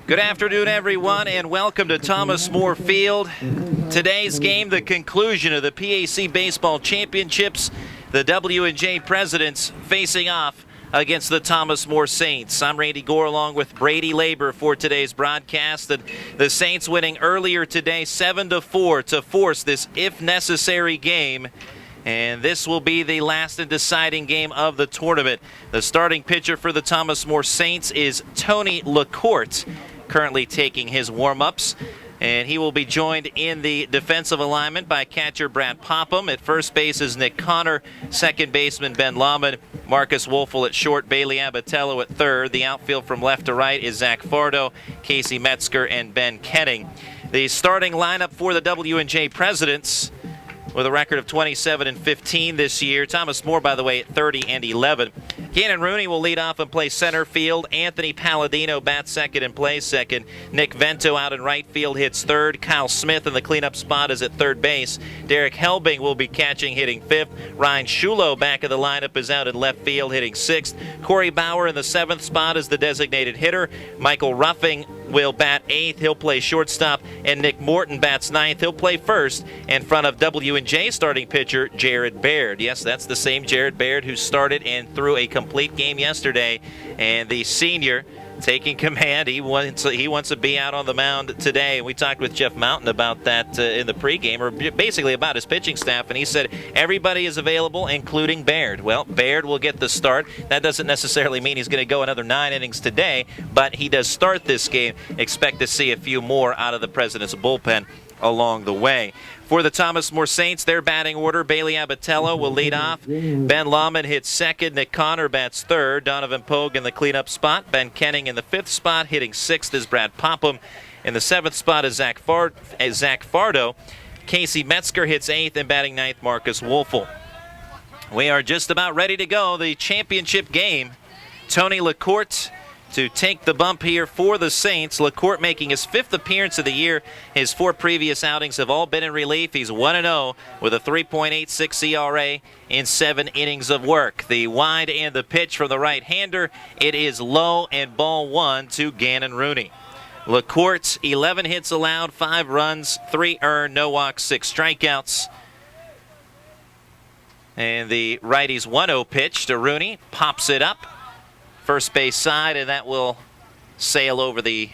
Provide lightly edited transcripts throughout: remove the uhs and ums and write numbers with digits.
Good afternoon, everyone, and welcome to Thomas More Field. Today's game, the conclusion of the PAC Baseball Championships. The W&J Presidents facing off against the Thomas More Saints. I'm Randy Gore along with Brady Labor for today's broadcast. The Saints winning earlier today 7-4 to force this if necessary game. And this will be the last and deciding game of the tournament. The starting pitcher for the Thomas More Saints is Tony LaCourte, currently taking his warm-ups. And he will be joined in the defensive alignment by catcher Brad Popham. At first base is Nick Connor. Second baseman Ben Lahman. Marcus Wolfel at short. Bailey Abatello at third. The outfield from left to right is Zach Fardo, Casey Metzger, and Ben Kenning. The starting lineup for the W&J Presidents, with a record of 27-15 this year. Thomas More, by the way, at 30-11. Gannon Rooney will lead off and play center field. Anthony Palladino bats second and plays second. Nick Vento out in right field hits third. Kyle Smith in the cleanup spot is at third base. Derek Helbing will be catching, hitting fifth. Ryan Shulo back of the lineup is out in left field, hitting sixth. Corey Bauer in the seventh spot is the designated hitter. Michael Ruffing will bat eighth. He'll play shortstop. And Nick Morton bats ninth. He'll play first in front of W&J starting pitcher Jared Baird. Yes, that's the same Jared Baird who started and threw a complete game yesterday. And the senior taking command. He wants to be out on the mound today. We talked with Jeff Mountain about that in the pregame, or basically about his pitching staff, and he said everybody is available, including Baird. Well, Baird will get the start. That doesn't necessarily mean he's going to go another 9 innings today, but he does start this game. Expect to see a few more out of the President's bullpen along the way. For the Thomas More Saints, their batting order: Bailey Abatello will lead off. Ben Lahman hits second. Nick Connor bats third. Donovan Pogue in the cleanup spot. Ben Kenning in the fifth spot. Hitting sixth is Brad Popham. In the seventh spot is Zach Fardo. Casey Metzger hits eighth, and batting ninth, Marcus Wolfel. We are just about ready to go. The championship game. Tony LaCourte to take the bump here for the Saints. LaCourte making his fifth appearance of the year. His 4 previous outings have all been in relief. He's 1-0 with a 3.86 ERA in 7 innings of work. The wide and the pitch from the right-hander. It is low and ball 1 to Gannon Rooney. LaCourte, 11 hits allowed, 5 runs, 3 earned, no walks, 6 strikeouts. And the righty's 1-0 pitch to Rooney. Pops it up. First base side, and that will sail over the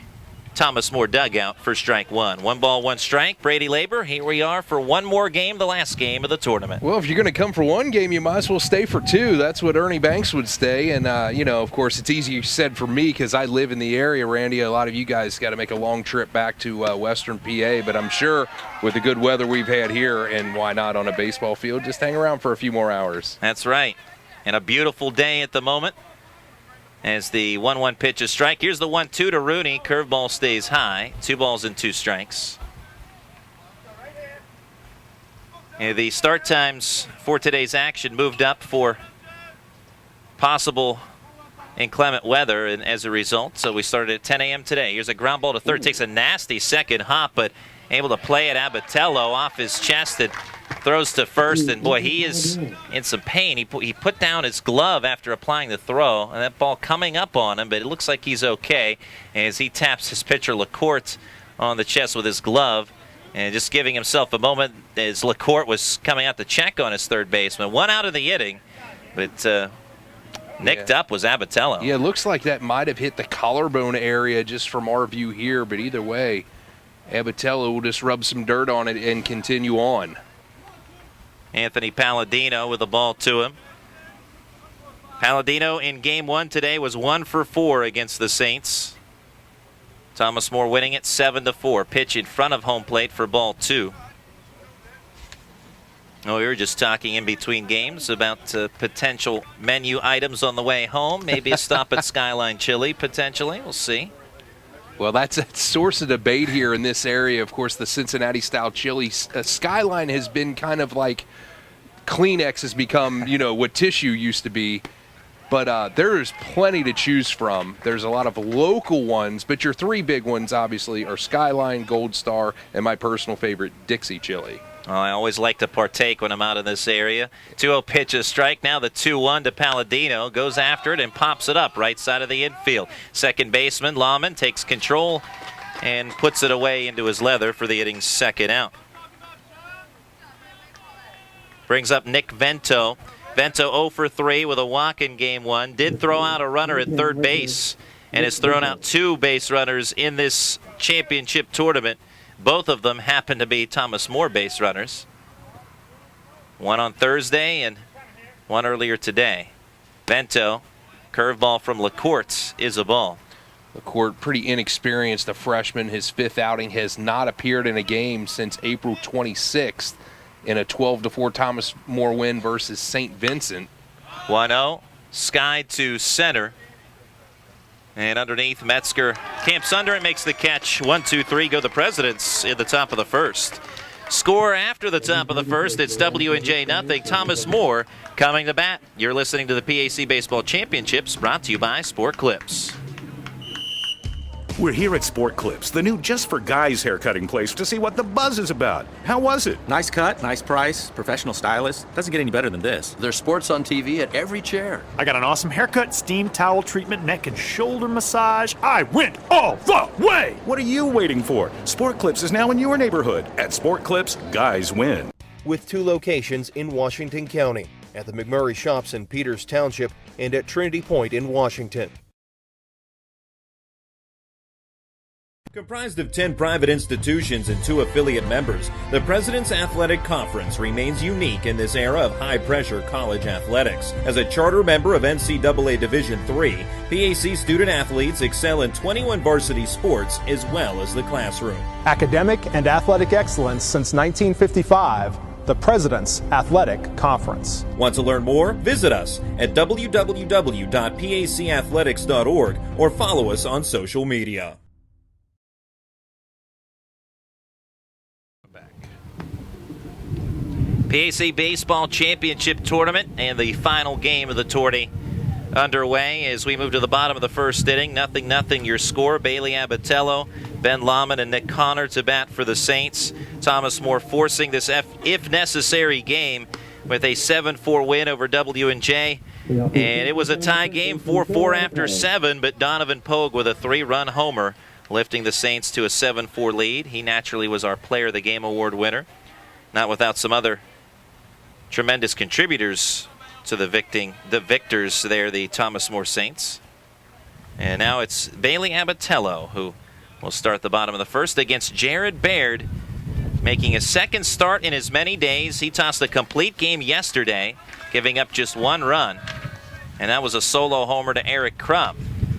Thomas More dugout for strike 1. 1 ball, 1 strike. Brady Labor, here we are for one more game, the last game of the tournament. Well, if you're going to come for one game, you might as well stay for 2. That's what Ernie Banks would say. And, of course, it's easier said for me because I live in the area, Randy. A lot of you guys got to make a long trip back to Western PA. But I'm sure with the good weather we've had here, and why not on a baseball field, just hang around for a few more hours. That's right. And a beautiful day at the moment. As the 1-1 pitch is strike. Here's the 1-2 to Rooney. Curveball stays high. 2 balls and 2 strikes. And the start times for today's action moved up for possible inclement weather, and as a result, so we started at 10 a.m. today. Here's a ground ball to third. Takes a nasty second hop, but able to play it. Abatello off his chest and throws to first, and boy, he is in some pain. He put down his glove after applying the throw, and that ball coming up on him, but it looks like he's okay as he taps his pitcher LaCourte on the chest with his glove, and just giving himself a moment as LaCourte was coming out to check on his third baseman. 1 out of the inning, but nicked up was Abatello. Yeah, it looks like that might have hit the collarbone area just from our view here, but either way, Abatello will just rub some dirt on it and continue on. Anthony Palladino with the ball to him. Palladino in game 1 today was 1 for 4 against the Saints. Thomas More winning it 7-4. Pitch in front of home plate for ball 2. Oh, we were just talking in between games about potential menu items on the way home. Maybe a stop at Skyline Chili, potentially. We'll see. Well, that's a source of debate here in this area. Of course, the Cincinnati-style chili. Skyline has been kind of like Kleenex has become, what tissue used to be. But there's plenty to choose from. There's a lot of local ones, but your 3 big ones, obviously, are Skyline, Gold Star, and my personal favorite, Dixie Chili. Oh, I always like to partake when I'm out in this area. 2-0 pitch, a strike. Now the 2-1 to Palladino. Goes after it and pops it up right side of the infield. Second baseman Lahman takes control and puts it away into his leather for the inning's second out. Brings up Nick Vento. Vento 0 for 3 with a walk in game 1. Did throw out a runner at third base and has thrown out 2 base runners in this championship tournament. Both of them happen to be Thomas More base runners. One on Thursday and one earlier today. Vento, curveball from LaCourte is a ball. LaCourte, pretty inexperienced, a freshman. His 5th outing, has not appeared in a game since April 26th in a 12-4 Thomas More win versus St. Vincent. 1-0, Sky to center. And underneath, Metzger camps under it, makes the catch. 1-2-3 go the Presidents in the top of the first. Score after the top of the first, it's W&J nothing. Thomas More coming to bat. You're listening to the PAC Baseball Championships, brought to you by Sport Clips. We're here at Sport Clips, the new just for guys haircutting place, to see what the buzz is about. How was it? Nice cut, nice price, professional stylist. Doesn't get any better than this. There's sports on TV at every chair. I got an awesome haircut, steam towel treatment, neck and shoulder massage. I went all the way! What are you waiting for? Sport Clips is now in your neighborhood. At Sport Clips, guys win. With 2 locations in Washington County, at the McMurray Shops in Peters Township and at Trinity Point in Washington. Comprised of 10 private institutions and 2 affiliate members, the President's Athletic Conference remains unique in this era of high-pressure college athletics. As a charter member of NCAA Division III, PAC student athletes excel in 21 varsity sports as well as the classroom. Academic and athletic excellence since 1955. The President's Athletic Conference. Want to learn more? Visit us at www.pacathletics.org or follow us on social media. PAC Baseball Championship Tournament and the final game of the tourney underway as we move to the bottom of the first inning. 0-0 your score. Bailey Abatello, Ben Lahman, and Nick Connor to bat for the Saints. Thomas More forcing this if necessary game with a 7-4 win over W&J. And it was a tie game, 4-4 after 7, but Donovan Pogue with a 3-run homer lifting the Saints to a 7-4 lead. He naturally was our Player of the Game award winner, not without some other tremendous contributors to the victors there, the Thomas More Saints. And now it's Bailey Abatello who will start the bottom of the first against Jared Baird, making a second start in as many days. He tossed a complete game yesterday, giving up just 1 run, and that was a solo homer to Eric Krupp.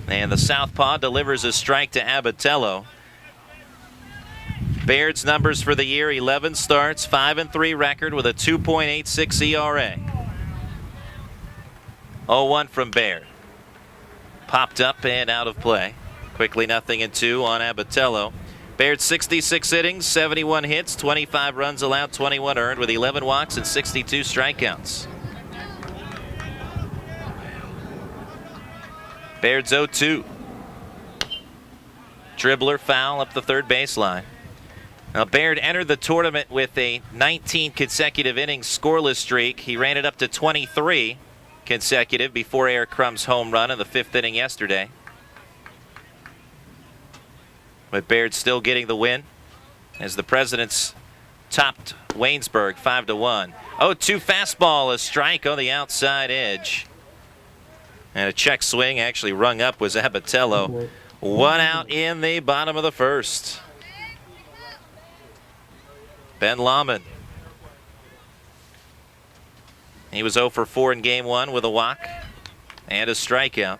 And the southpaw delivers a strike to Abatello. Baird's numbers for the year: 11 starts, 5-3 record with a 2.86 ERA. 0-1 from Baird. Popped up and out of play. Quickly 0-2 on Abatello. Baird 66 innings, 71 hits, 25 runs allowed, 21 earned with 11 walks and 62 strikeouts. Baird's 0-2. Dribbler foul up the third baseline. Now Baird entered the tournament with a 19 consecutive innings scoreless streak. He ran it up to 23 consecutive before Eric Crumb's home run in the 5th inning yesterday. But Baird still getting the win as the Presidents topped Waynesburg 5-1. 0-2 fastball, a strike on the outside edge. And a check swing actually rung up was Abatello. 1 out in the bottom of the first. Ben Lahman. He was 0 for 4 in game 1 with a walk and a strikeout.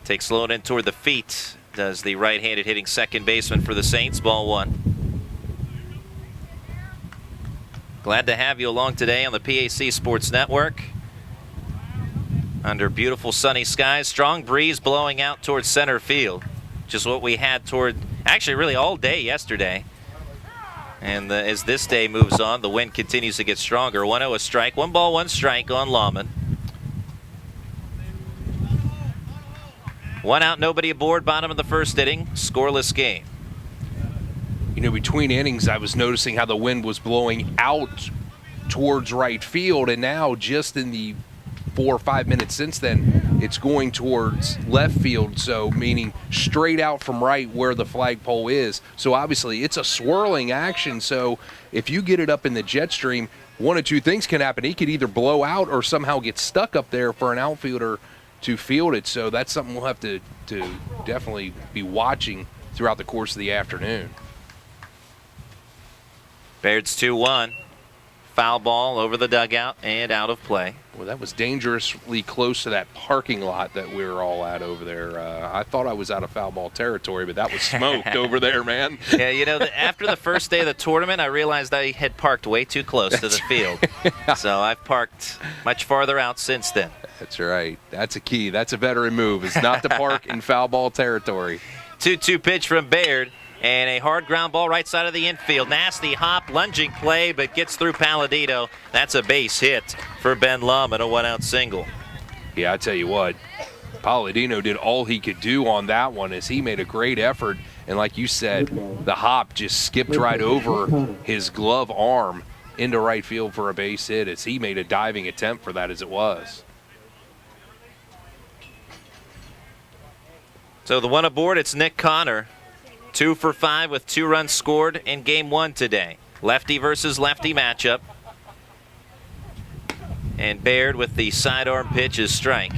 Takes Sloan in toward the feet, does the right-handed hitting second baseman for the Saints. Ball 1. Glad to have you along today on the PAC Sports Network. Under beautiful sunny skies, strong breeze blowing out towards center field. Just what we had toward, actually really all day yesterday. And as this day moves on, the wind continues to get stronger. 1-0 a strike, 1 ball, 1 strike on Lahman. 1 out, nobody aboard, bottom of the first inning, scoreless game. between innings, I was noticing how the wind was blowing out towards right field, and now just in the 4 or 5 minutes since then, it's going towards left field, so meaning straight out from right where the flagpole is. So obviously it's a swirling action, so if you get it up in the jet stream, one of two things can happen. He could either blow out or somehow get stuck up there for an outfielder to field it. So that's something we'll have to definitely be watching throughout the course of the afternoon. Baird's 2-1. Foul ball over the dugout and out of play. Well, that was dangerously close to that parking lot that we were all at over there. I thought I was out of foul ball territory, but that was smoked over there, man. Yeah, after the first day of the tournament, I realized I had parked way too close to the field. So I've parked much farther out since then. That's right. That's a key. That's a veteran move. It's not to park in foul ball territory. 2-2 pitch from Baird. And a hard ground ball right side of the infield. Nasty hop, lunging play, but gets through Palladino. That's a base hit for Ben Lum and a one-out single. Yeah, I tell you what, Palladino did all he could do on that one as he made a great effort. And like you said, the hop just skipped right over his glove arm into right field for a base hit as he made a diving attempt for that as it was. So the one aboard, it's Nick Connor. 2 for 5 with 2 runs scored in game 1 today. Lefty versus lefty matchup. And Baird with the sidearm pitch is strike.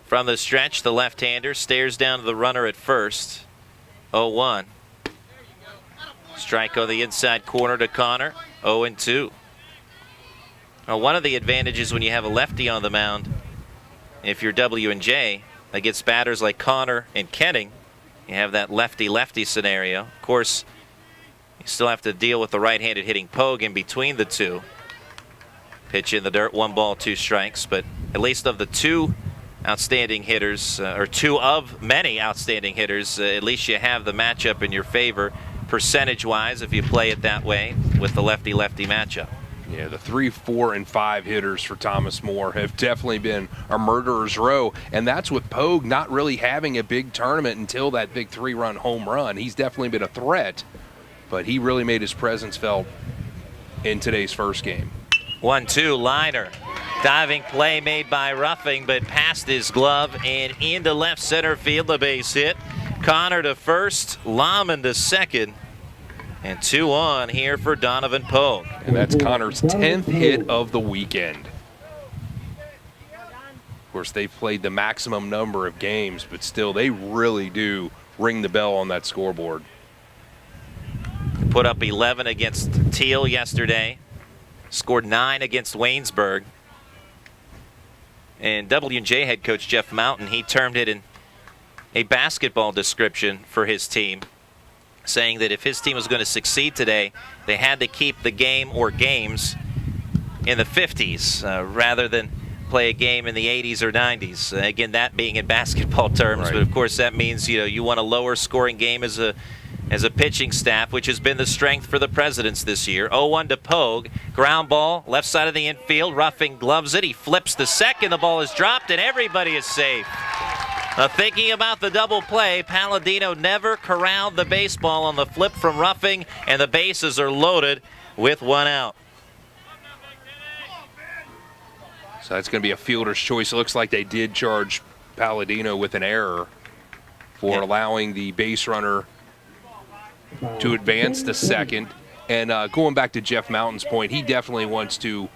From the stretch, the left-hander stares down to the runner at first. 0-1. Strike on the inside corner to Connor. 0-2. Now, one of the advantages when you have a lefty on the mound, if you're W&J, against batters like Connor and Kenning, you have that lefty-lefty scenario. Of course, you still have to deal with the right-handed hitting Pogue in between the two. Pitch in the dirt, 1 ball, 2 strikes. But at least of the 2 outstanding hitters, or 2 of many outstanding hitters, at least you have the matchup in your favor, percentage-wise, if you play it that way, with the lefty-lefty matchup. Yeah, the 3, 4, and 5 hitters for Thomas More have definitely been a murderer's row, and that's with Pogue not really having a big tournament until that big 3-run home run. He's definitely been a threat, but he really made his presence felt in today's first game. 1-2 liner. Diving play made by Ruffing, but past his glove and into left center field, the base hit. Connor to first, Lahman to second. And 2 on here for Donovan Pogue. And that's Connor's 10th hit of the weekend. Of course, they've played the maximum number of games, but still, they really do ring the bell on that scoreboard. Put up 11 against Teal yesterday. Scored 9 against Waynesburg. And W&J head coach Jeff Mountain, he termed it in a basketball description for his team, saying that if his team was going to succeed today, they had to keep the game or games in the 50s rather than play a game in the 80s or 90s. Again, that being in basketball terms, right. But of course that means you want a lower scoring game as a pitching staff, which has been the strength for the Presidents this year. 0-1 to Pogue. Ground ball, left side of the infield. Ruffing gloves it. He flips the second. The ball is dropped, and everybody is safe. Thinking about the double play, Palladino never corralled the baseball on the flip from Ruffing, and the bases are loaded with 1 out. So that's going to be a fielder's choice. It looks like they did charge Palladino with an error for allowing the base runner to advance to second. And going back to Jeff Mountain's point, he definitely wants to,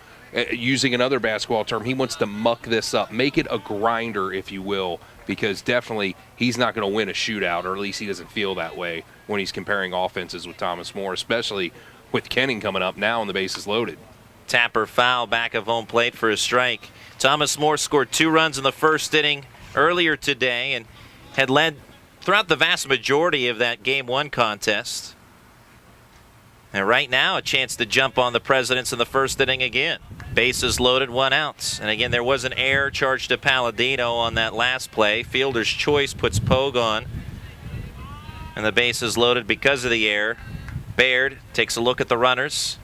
using another basketball term, he wants to muck this up, make it a grinder, if you will, because definitely he's not going to win a shootout, or at least he doesn't feel that way when he's comparing offenses with Thomas More, especially with Kenning coming up now and the bases loaded. Tapper foul back of home plate for a strike. Thomas More scored 2 runs in the first inning earlier today and had led throughout the vast majority of that Game 1 contest. And right now, a chance to jump on the Presidents in the first inning again. Bases loaded, 1 out. And again, there was an error charged to Palladino on that last play. Fielder's choice puts Pogue on. And the bases loaded because of the error. Baird takes a look at the runners.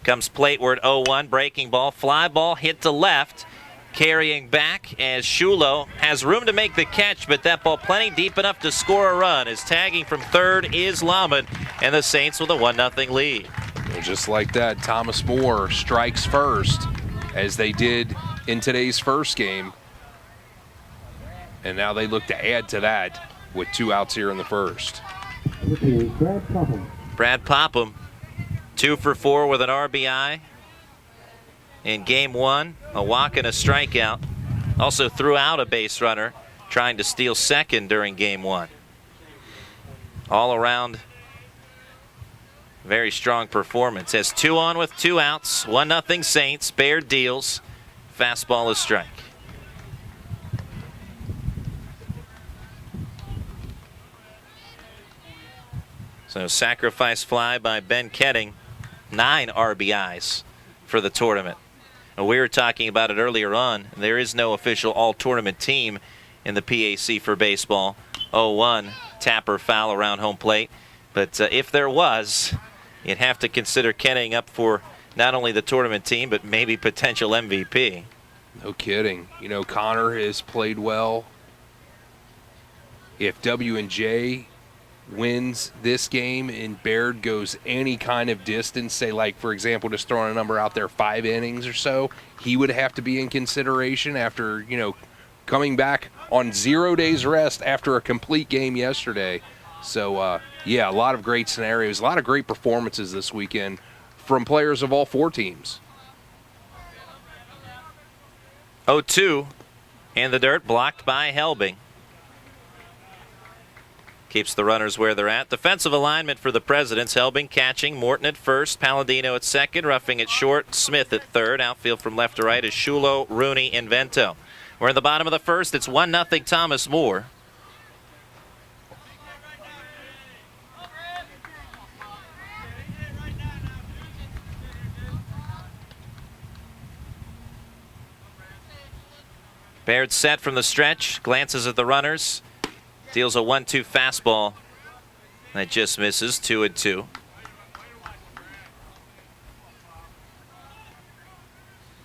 Comes plateward 0-1, breaking ball, fly ball hit to left. Carrying back as Shulo has room to make the catch, but that ball plenty deep enough to score a run. As tagging from third is Laman, and the Saints with a 1-0 lead. Well, just like that, Thomas More strikes first, as they did in today's first game. And now they look to add to that with 2 outs here in the first. Brad Popham, 2 for 4 with an RBI. In game 1, a walk and a strikeout. Also threw out a base runner, trying to steal second during game 1. All around, very strong performance. Has 2 on with 2 outs, 1-0 Saints. Baird deals, fastball is strike. So sacrifice fly by Ben Ketting, 9 RBIs for the tournament. We were talking about it earlier on. There is no official all-tournament team in the PAC for baseball. 0-1, tapper foul around home plate. But if there was, you'd have to consider Kenning up for not only the tournament team, but maybe potential MVP. No kidding. You know, Connor has played well. If W&J wins this game and Baird goes any kind of distance, say like, for example, just throwing a number out there, 5 innings or so, he would have to be in consideration after, you know, coming back on 0 days rest after a complete game yesterday. So, yeah, a lot of great scenarios, a lot of great performances this weekend from players of all 4 teams. 0-2 in the dirt, blocked by Helbing. Keeps the runners where they're at. Defensive alignment for the Presidents. Helbing catching, Morton at first, Palladino at second, roughing at short, Smith at third. Outfield from left to right is Shulo, Rooney, and Vento. We're in the bottom of the first. It's 1-0 Thomas More. Baird set from the stretch, glances at the runners. Deals a 1-2 fastball. That just misses, 2-2.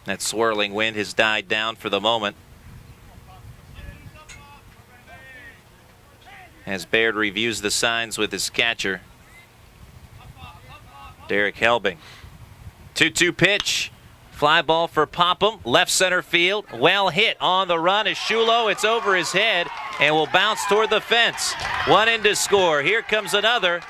That swirling wind has died down for the moment. As Baird reviews the signs with his catcher, Derek Helbing. 2-2 pitch. Fly ball for Popham, left center field. Well hit on the run is Shulo. It's over his head and will bounce toward the fence. 1 in to score. Here comes another.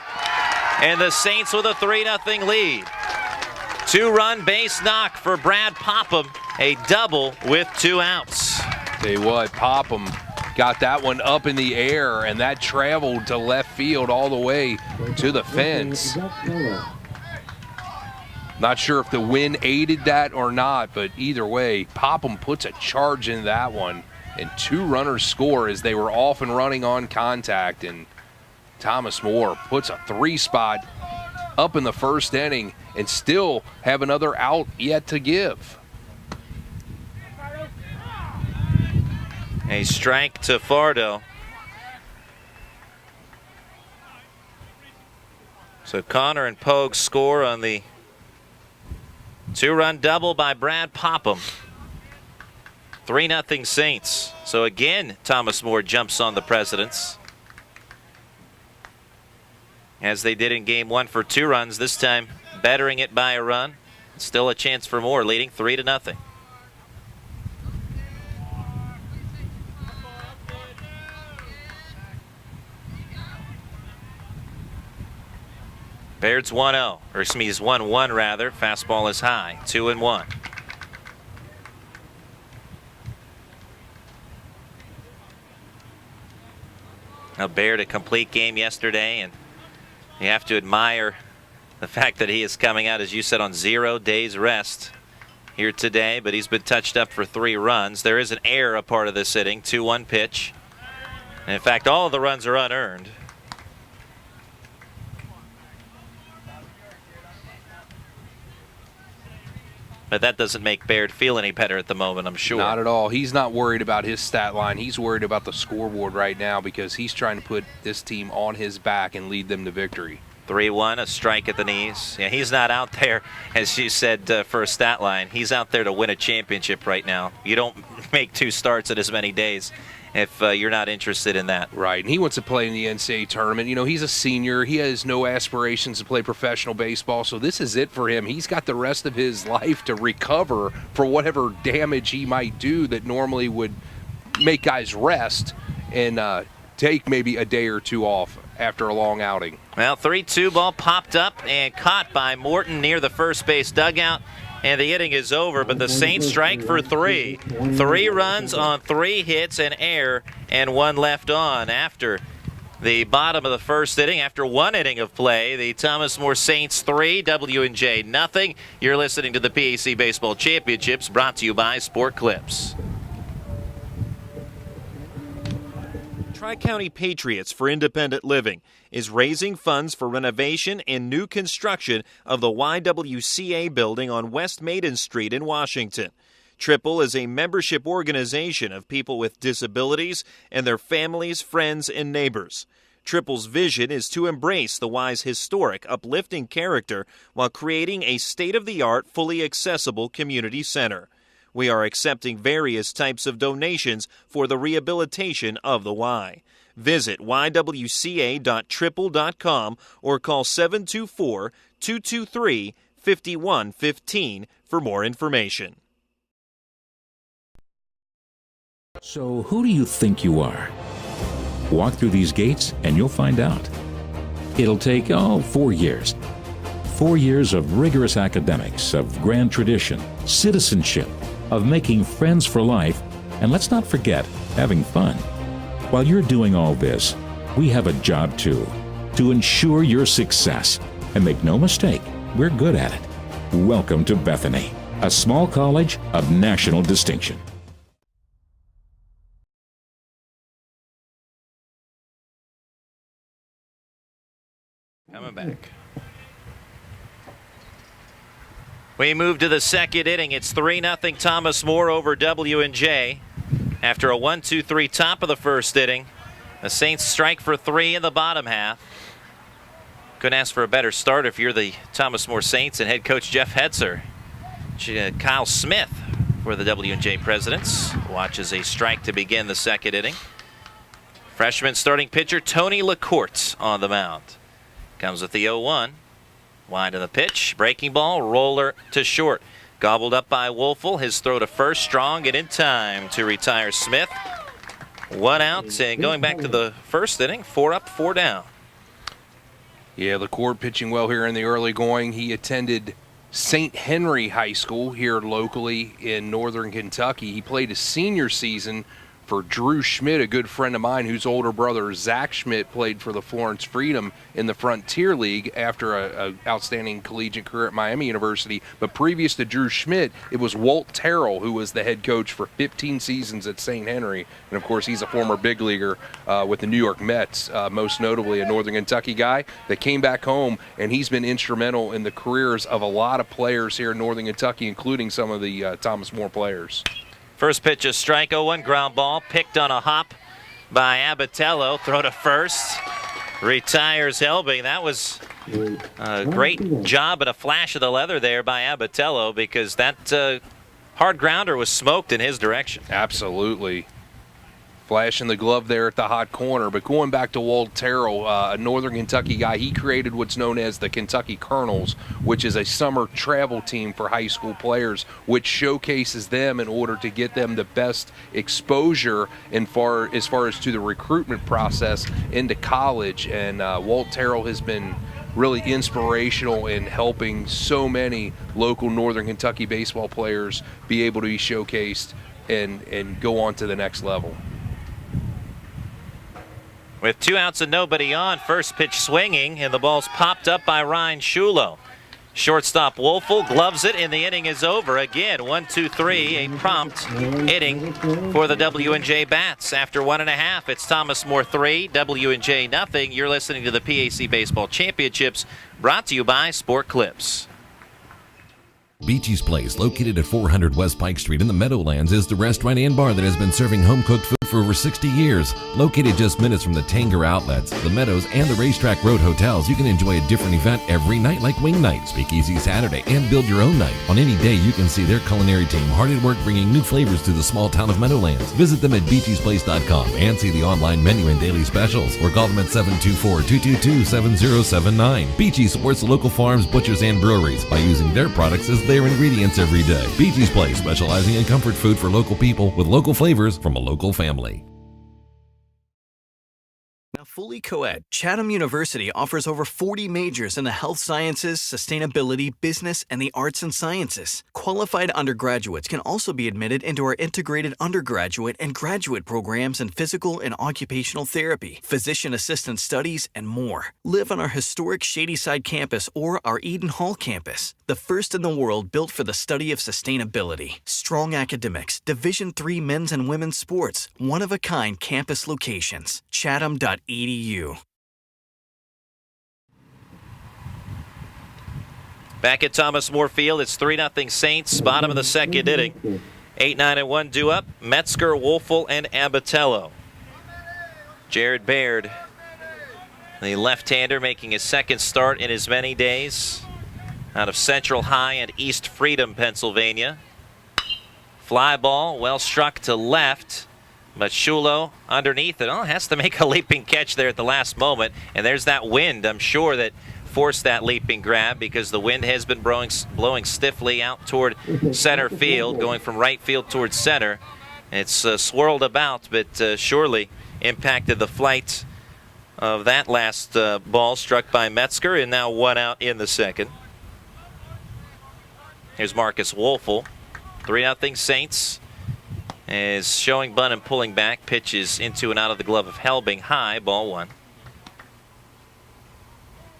And the Saints with a 3-0 lead. 2-run base knock for Brad Popham. A double with 2 outs. Tell you what, Popham got that one up in the air, and that traveled to left field all the way to the fence. Not sure if the wind aided that or not, but either way, Popham puts a charge in that one, and 2 runners score as they were off and running on contact, and Thomas More puts a 3-spot up in the first inning and still have another out yet to give. A strike to Fardo. So Connor and Pogue score on the 2-run double by Brad Popham. 3-0 Saints. So again, Thomas More jumps on the Presidents, as they did in game 1 for 2 runs, this time bettering it by a run. Still a chance for More, leading 3-0. Baird's 1-0, or excuse me, he's 1-1 rather. Fastball is high, 2-1. Now Baird a complete game yesterday, and you have to admire the fact that he is coming out, as you said, on 0 days rest here today, but he's been touched up for 3 runs. There is an error a part of this inning, 2-1 pitch. And in fact, all of the runs are unearned. But that doesn't make Baird feel any better at the moment, I'm sure. Not at all. He's not worried about his stat line. He's worried about the scoreboard right now because he's trying to put this team on his back and lead them to victory. 3-1, a strike at the knees. Yeah, he's not out there, as you said, for a stat line. He's out there to win a championship right now. You don't make 2 starts in as many days if you're not interested in that. Right, and he wants to play in the NCAA tournament. You know, he's a senior. He has no aspirations to play professional baseball, so this is it for him. He's got the rest of his life to recover for whatever damage he might do that normally would make guys rest and take maybe a day or 2 off after a long outing. Well, 3-2 ball popped up and caught by Morton near the first base dugout, and the inning is over, but the Saints strike for 3. 3 runs on 3 hits and error, and 1 left on after the bottom of the first inning. After 1 inning of play, the Thomas More Saints 3, W&J nothing. You're listening to the PAC Baseball Championships, brought to you by Sport Clips. Tri-County Patriots for Independent Living is raising funds for renovation and new construction of the YWCA building on West Maiden Street in Washington. Triple is a membership organization of people with disabilities and their families, friends, and neighbors. Triple's vision is to embrace the Y's historic, uplifting character while creating a state-of-the-art, fully accessible community center. We are accepting various types of donations for the rehabilitation of the Y. Visit ywca.triple.com or call 724-223-5115 for more information. So who do you think you are? Walk through these gates and you'll find out. It'll take, 4 years. 4 years of rigorous academics, of grand tradition, citizenship, of making friends for life, and let's not forget, having fun. While you're doing all this, we have a job too, to ensure your success. And make no mistake, we're good at it. Welcome to Bethany, a small college of national distinction. Coming back. We move to the second inning. It's 3-0 Thomas More over W&J. After a 1-2-3 top of the first inning, the Saints strike for 3 in the bottom half. Couldn't ask for a better start if you're the Thomas More Saints and head coach Jeff Hetzer. Kyle Smith for the W&J Presidents watches a strike to begin the second inning. Freshman starting pitcher Tony LaCourte on the mound. Comes with the 0-1. Wide of the pitch, breaking ball, roller to short. Gobbled up by Wolfel. His throw to first, strong and in time to retire Smith. 1 out, and going back to the first inning, 4 up, 4 down. Yeah, LaCourte pitching well here in the early going. He attended St. Henry High School here locally in northern Kentucky. He played his senior season for Drew Schmidt, a good friend of mine whose older brother Zach Schmidt played for the Florence Freedom in the Frontier League after an outstanding collegiate career at Miami University. But previous to Drew Schmidt, it was Walt Terrell who was the head coach for 15 seasons at St. Henry. And, of course, he's a former big leaguer with the New York Mets, most notably a Northern Kentucky guy that came back home, and he's been instrumental in the careers of a lot of players here in Northern Kentucky, including some of the Thomas More players. First pitch, a strike, 0-1 ground ball, picked on a hop by Abatello. Throw to first, retires Helbing. That was a great job and a flash of the leather there by Abatello, because that hard grounder was smoked in his direction. Absolutely. Flashing the glove there at the hot corner. But going back to Walt Terrell, a Northern Kentucky guy, he created what's known as the Kentucky Colonels, which is a summer travel team for high school players, which showcases them in order to get them the best exposure as far as to the recruitment process into college. And Walt Terrell has been really inspirational in helping so many local Northern Kentucky baseball players be able to be showcased and go on to the next level. With 2 outs and nobody on, first pitch swinging, and the ball's popped up by Ryan Shulo. Shortstop Wolfel gloves it, and the inning is over. Again, 1-2-3, a prompt inning for the W&J Bats. After 1.5, it's Thomas More 3, W&J nothing. You're listening to the PAC Baseball Championships, brought to you by Sport Clips. Beachy's Place, located at 400 West Pike Street in the Meadowlands, is the restaurant and bar that has been serving home-cooked food for over 60 years. Located just minutes from the Tanger outlets, the Meadows, and the Racetrack Road hotels, you can enjoy a different event every night like Wing Night, Speakeasy Saturday, and Build Your Own Night. On any day, you can see their culinary team hard at work bringing new flavors to the small town of Meadowlands. Visit them at beachiesplace.com and see the online menu and daily specials, or call them at 724-222-7079. Beachy's supports the local farms, butchers, and breweries by using their products as their ingredients every day. Beachy's Place, specializing in comfort food for local people with local flavors from a local family. Now, fully co-ed, Chatham University offers over 40 majors in the health sciences, sustainability, business, and the arts and sciences. Qualified undergraduates can also be admitted into our integrated undergraduate and graduate programs in physical and occupational therapy, physician assistant studies, and more. Live on our historic Shadyside campus or our Eden Hall campus, the first in the world built for the study of sustainability. Strong academics, Division III men's and women's sports, one-of-a-kind campus locations. Chatham.edu. Back at Thomas More Field, it's 3-0 Saints, bottom of the second inning. 8-9-1 due up, Metzger, Wolfel, and Abatello. Jared Baird, the left-hander, making his second start in as many days. Out of Central High and East Freedom, Pennsylvania. Fly ball, well struck to left. But Shulo underneath it, has to make a leaping catch there at the last moment. And there's that wind, I'm sure, that forced that leaping grab, because the wind has been blowing stiffly out toward center field, going from right field towards center. It's swirled about, but surely impacted the flight of that last ball struck by Metzger, and now one out in the second. Here's Marcus Wolfel. 3-0 Saints. Is showing bunt and pulling back. Pitches into and out of the glove of Helbing. High, ball one.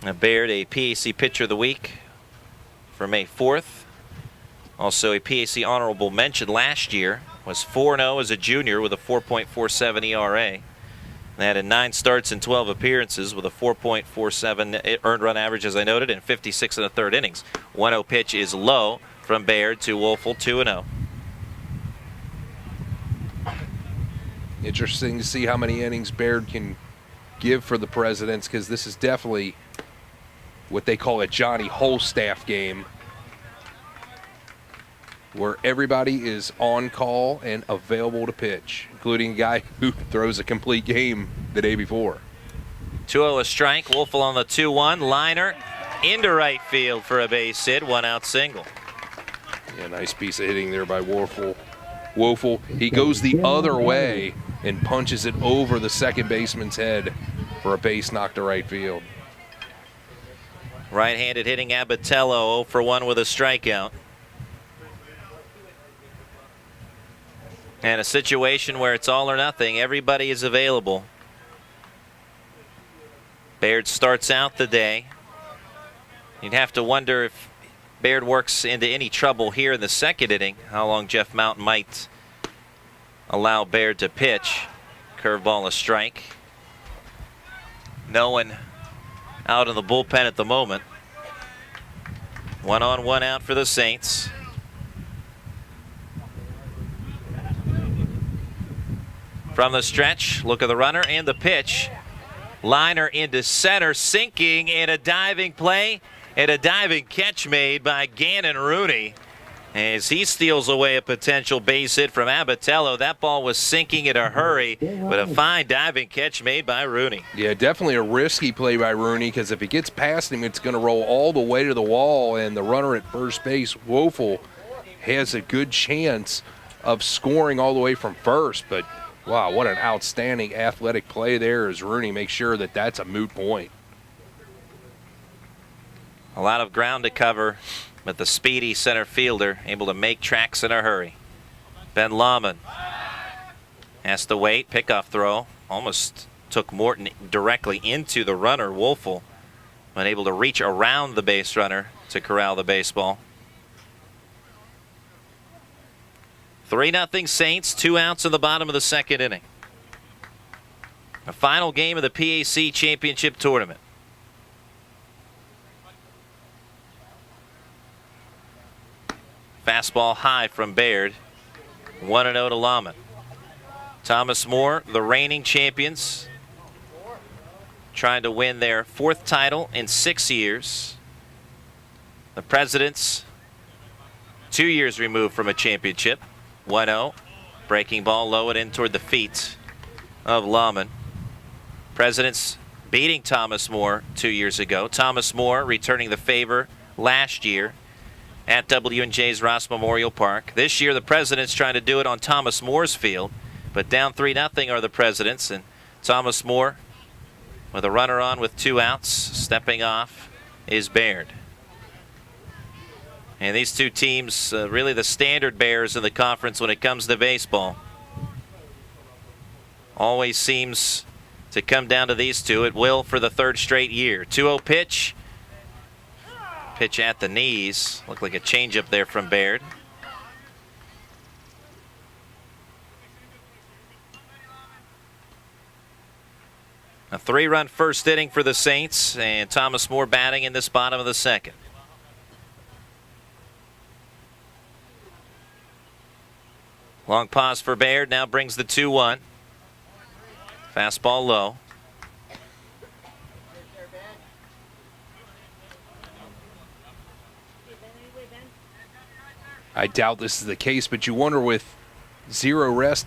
Now Baird, a PAC Pitcher of the Week for May 4th. Also a PAC Honorable Mention last year. Was 4-0 as a junior with a 4.47 ERA. They had 9 starts and 12 appearances with a 4.47 earned run average, as I noted, in 56 1/3 innings. 1-0 pitch is low from Baird to Wolfel, 2-0. Interesting to see how many innings Baird can give for the Presidents, because this is definitely what they call a Johnny Holstaff game, where everybody is on call and available to pitch, including a guy who throws a complete game the day before. 2-0 a strike. Wolfel on the 2-1. Liner into right field for a base hit. 1-out single. Yeah, nice piece of hitting there by Wolfel. He goes the other way and punches it over the second baseman's head for a base knock to right field. Right-handed hitting Abatello, 0 for 1 with a strikeout. And a situation where it's all or nothing. Everybody is available. Baird starts out the day. You'd have to wonder if Baird works into any trouble here in the second inning, how long Jeff Mountain might allow Baird to pitch. Curveball a strike. No one out in the bullpen at the moment. 1 on, 1 out for the Saints. From the stretch, look at the runner and the pitch. Liner into center, sinking, in a diving play and a diving catch made by Gannon Rooney as he steals away a potential base hit from Abatello. That ball was sinking in a hurry, but a fine diving catch made by Rooney. Yeah, definitely a risky play by Rooney, because if it gets past him, it's going to roll all the way to the wall, and the runner at first base, Wolfel, has a good chance of scoring all the way from first. But wow, what an outstanding athletic play there as Rooney makes sure that that's a moot point. A lot of ground to cover, but the speedy center fielder able to make tracks in a hurry. Ben Lahman has to wait. Pickoff throw. Almost took Morton directly into the runner, Wolfel, but able to reach around the base runner to corral the baseball. 3-0 Saints, 2 outs in the bottom of the second inning. The final game of the PAC Championship Tournament. Fastball high from Baird. 1-0 to Lahman. Thomas More, the reigning champions, trying to win their 4th title in 6 years. The Presidents, 2 years removed from a championship. 1-0. Breaking ball low and in toward the feet of Lahman. Presidents beating Thomas More 2 years ago. Thomas More returning the favor last year at W&J's Ross Memorial Park. This year the Presidents trying to do it on Thomas More's field, but down 3-0 are the Presidents, and Thomas More with a runner on with 2 outs. Stepping off is Baird. And these two teams, really the standard bearers in the conference when it comes to baseball. Always seems to come down to these two. It will for the 3rd straight year. 2-0 pitch. Pitch at the knees. Looked like a changeup there from Baird. A 3-run first inning for the Saints, and Thomas More batting in this bottom of the 2nd. Long pause for Baird, now brings the 2-1. Fastball low. I doubt this is the case, but you wonder with 0 rest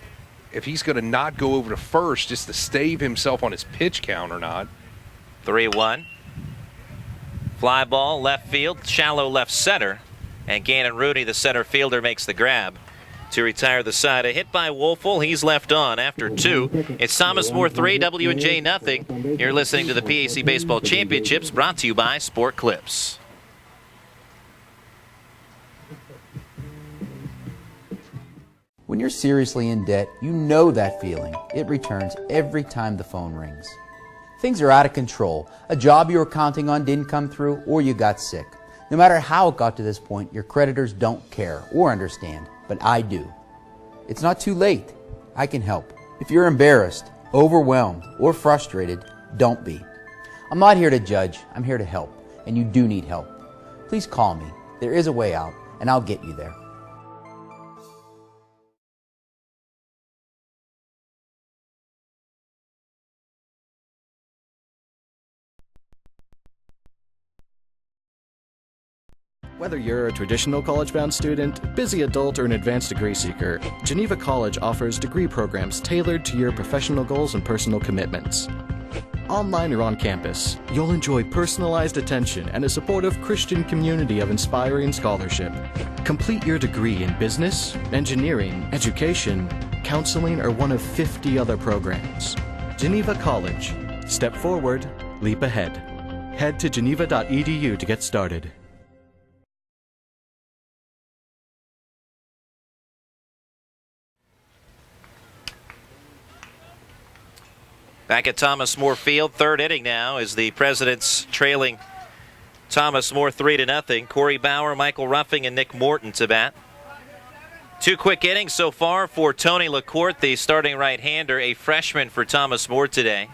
if he's going to not go over to first just to stave himself on his pitch count or not. 3-1. Fly ball, left field, shallow left center. And Gannon Rooney, the center fielder, makes the grab to retire the side. A hit by Wolfel. He's left on after 2. It's Thomas More 3, W&J nothing. You're listening to the PAC Baseball Championships, brought to you by Sport Clips. When you're seriously in debt, you know that feeling. It returns every time the phone rings. Things are out of control. A job you were counting on didn't come through, or you got sick. No matter how it got to this point, your creditors don't care or understand, but I do. It's not too late. I can help. If you're embarrassed, overwhelmed, or frustrated, don't be. I'm not here to judge. I'm here to help, and you do need help. Please call me. There is a way out, and I'll get you there. Whether you're a traditional college-bound student, busy adult, or an advanced degree seeker, Geneva College offers degree programs tailored to your professional goals and personal commitments. Online or on campus, you'll enjoy personalized attention and a supportive Christian community of inspiring scholarship. Complete your degree in business, engineering, education, counseling, or one of 50 other programs. Geneva College. Step forward, leap ahead. Head to geneva.edu to get started. Back at Thomas More Field, 3rd inning now, as the Presidents trailing Thomas More 3-0. Corey Bauer, Michael Ruffing, and Nick Morton to bat. 2 quick innings so far for Tony LaCourte, the starting right-hander, a freshman for Thomas More today.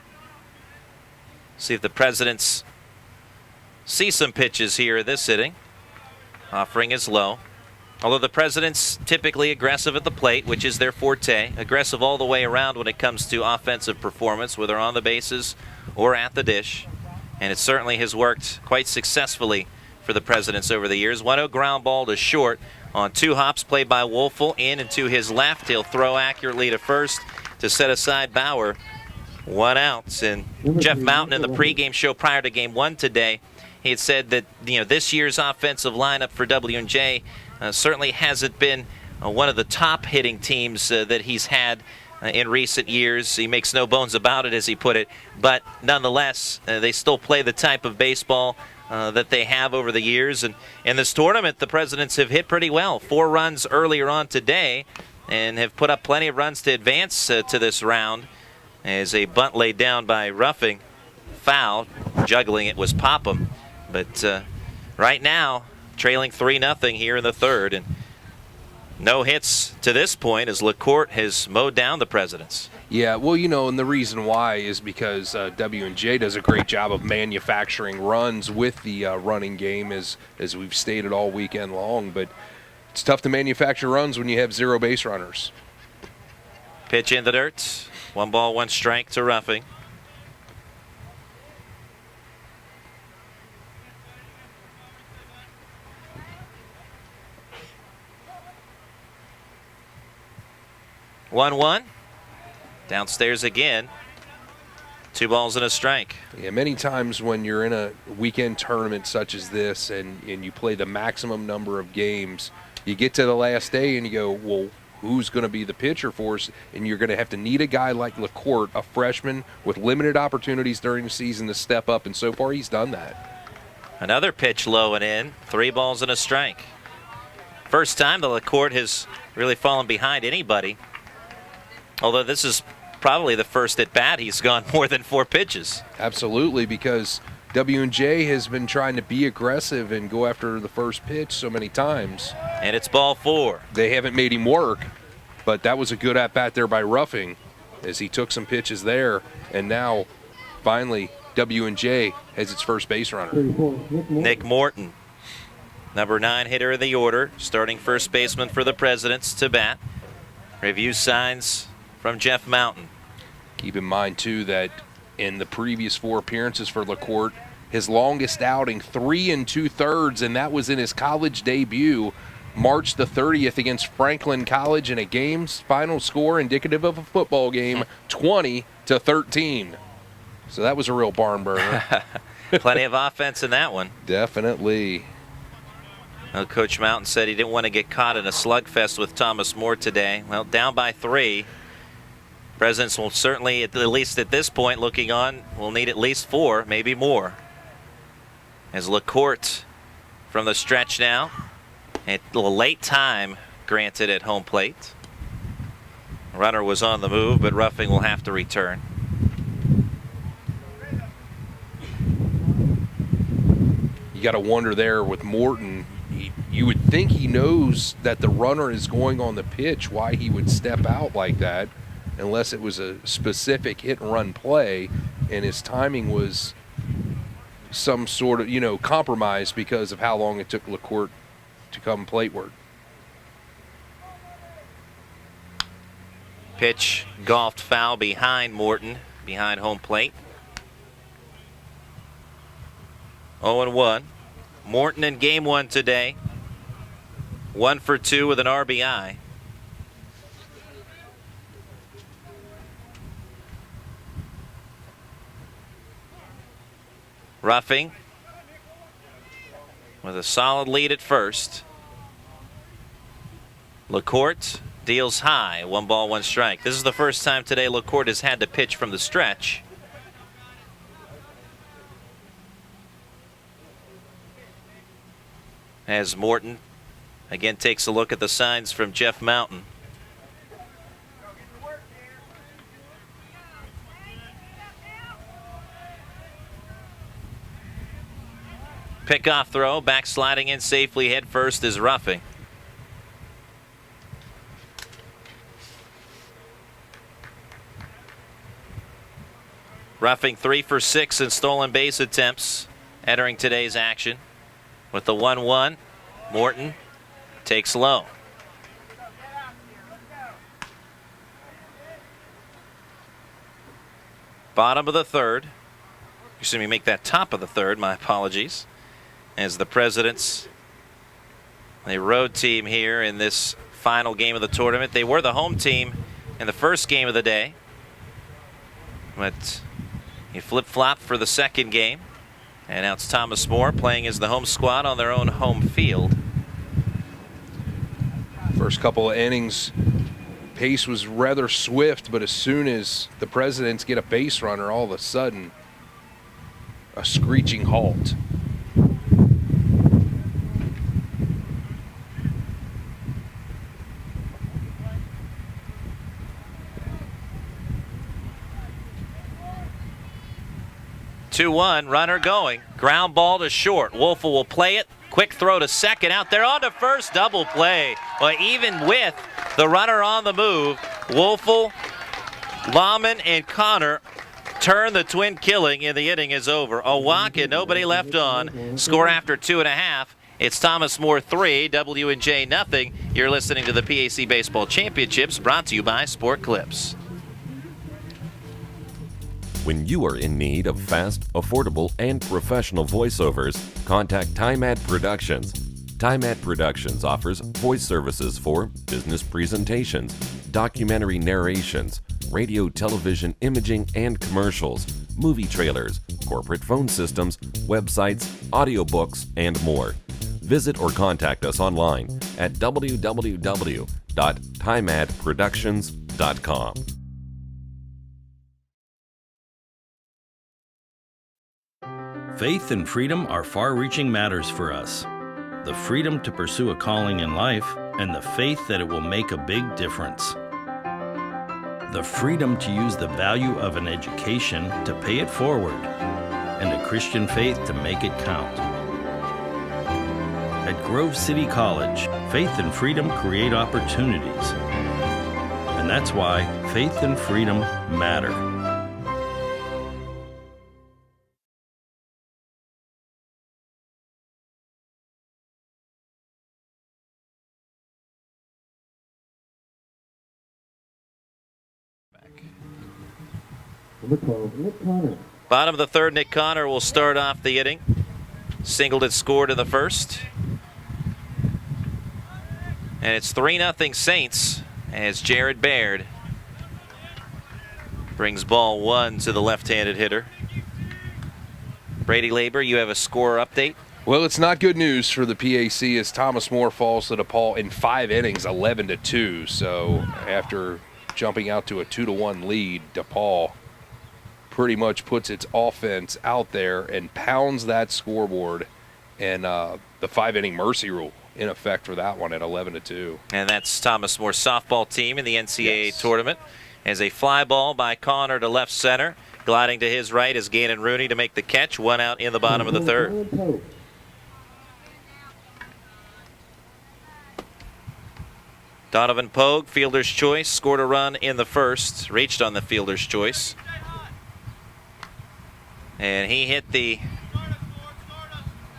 See if the Presidents see some pitches here this inning. Offering is low. Although the Presidents typically aggressive at the plate, which is their forte, aggressive all the way around when it comes to offensive performance, whether on the bases or at the dish. And it certainly has worked quite successfully for the Presidents over the years. 1-0 ground ball to short on 2 hops played by Wolfel. In and to his left. He'll throw accurately to first to set aside Bauer. 1 out. And Jeff Mountain in the pregame show prior to Game 1 today, he had said that this year's offensive lineup for W&J certainly hasn't been one of the top hitting teams that he's had in recent years. He makes no bones about it, as he put it. But nonetheless, they still play the type of baseball that they have over the years. And in this tournament, the Presidents have hit pretty well. 4 runs earlier on today and have put up plenty of runs to advance to this round. As a bunt laid down by Ruffing, foul. Juggling it was Popham. But right now, trailing 3-0 here in the 3rd, and no hits to this point as LaCourte has mowed down the Presidents. Yeah, well, and the reason why is because W&J does a great job of manufacturing runs with the running game, as we've stated all weekend long, but it's tough to manufacture runs when you have 0 base runners. Pitch in the dirt. 1 ball, 1 strike to Ruffing. One. Downstairs again. 2 balls and a strike. Yeah, many times when you're in a weekend tournament such as this and you play the maximum number of games, you get to the last day and you go, well, who's going to be the pitcher for us? And you're going to have to need a guy like LaCourte, a freshman with limited opportunities during the season to step up, and so far he's done that. Another pitch low and in. 3 balls and a strike. First time the LaCourte has really fallen behind anybody. Although this is probably the first at bat he's gone more than 4 pitches. Absolutely, because W&J has been trying to be aggressive and go after the first pitch so many times. And it's ball 4. They haven't made him work, but that was a good at-bat there by Ruffing as he took some pitches there, and now finally W&J has its first base runner. Nick Morton, number 9 hitter of the order, starting first baseman for the Presidents to bat. Review signs from Jeff Mountain. Keep in mind, too, that in the previous 4 appearances for LaCourte, his longest outing, 3 2/3, and that was in his college debut, March the 30th against Franklin College in a game's final score indicative of a football game, 20-13. So that was a real barn burner. Plenty of offense in that one. Definitely. Well, Coach Mountain said he didn't want to get caught in a slugfest with Thomas More today. Well, down by 3. Presidents will certainly, at least at this point, looking on, will need at least 4, maybe more. As LaCourte from the stretch now. A little late time granted at home plate. Runner was on the move, but Ruffing will have to return. You got to wonder there with Morton. You would think he knows that the runner is going on the pitch, why he would step out like that, unless it was a specific hit-and-run play, and his timing was some sort of, compromise because of how long it took LaCourte to come plateward. Pitch golfed foul behind Morton, behind home plate. 0-1. Morton in game 1 today. 1 for 2 with an RBI. Ruffing with a solid lead at first. LaCourte deals high. 1 ball, 1 strike. This is the first time today LaCourte has had to pitch from the stretch. As Morton again takes a look at the signs from Jeff Mountain. Pickoff throw, backsliding in safely head first is Ruffing. Ruffing 3 for 6 in stolen base attempts entering today's action. With the 1-1, Morton takes low. Bottom of the 3rd. Excuse me, make that top of the 3rd, my apologies. As the Presidents, a road team here in this final game of the tournament. They were the home team in the first game of the day, but you flip-flop for the second game. And now it's Thomas More playing as the home squad on their own home field. First couple of innings, pace was rather swift, but as soon as the Presidents get a base runner, all of a sudden, a screeching halt. Two-one, runner going. Ground ball to short. Woelfel will play it. Quick throw to second. Out there on to first. Double play. But even with the runner on the move, Woelfel, Lahman, and Connor turn the twin killing, and the inning is over. A walk and nobody left on. Score after 2.5. It's Thomas More 3, W&J nothing. You're listening to the PAC Baseball Championships, brought to you by Sport Clips. When you are in need of fast, affordable, and professional voiceovers, contact Time Ad Productions. Time Ad Productions offers voice services for business presentations, documentary narrations, radio, television, imaging, and commercials, movie trailers, corporate phone systems, websites, audiobooks, and more. Visit or contact us online at www.timeadproductions.com. Faith and freedom are far-reaching matters for us. The freedom to pursue a calling in life and the faith that it will make a big difference. The freedom to use the value of an education to pay it forward and a Christian faith to make it count. At Grove City College, faith and freedom create opportunities. And that's why faith and freedom matter. Bottom of the third, Nick Connor will start off the inning. Singled and scored in the first. And it's 3-0 Saints as Jared Baird brings ball one to the left-handed hitter. Brady Labor, you have a score update? Well, it's not good news for the PAC as Thomas More falls to DePaul in 5 innings, 11-2. So after jumping out to a 2-1 lead, DePaul pretty much puts its offense out there and pounds that scoreboard, and the 5-inning mercy rule in effect for that one at 11-2. And that's Thomas Moore's softball team in the NCAA tournament. As a fly ball by Connor to left center, gliding to his right is Gannon Rooney to make the catch. One out in the bottom of the third. Donovan Pogue, fielder's choice, scored a run in the first, reached on the fielder's choice. And he hit the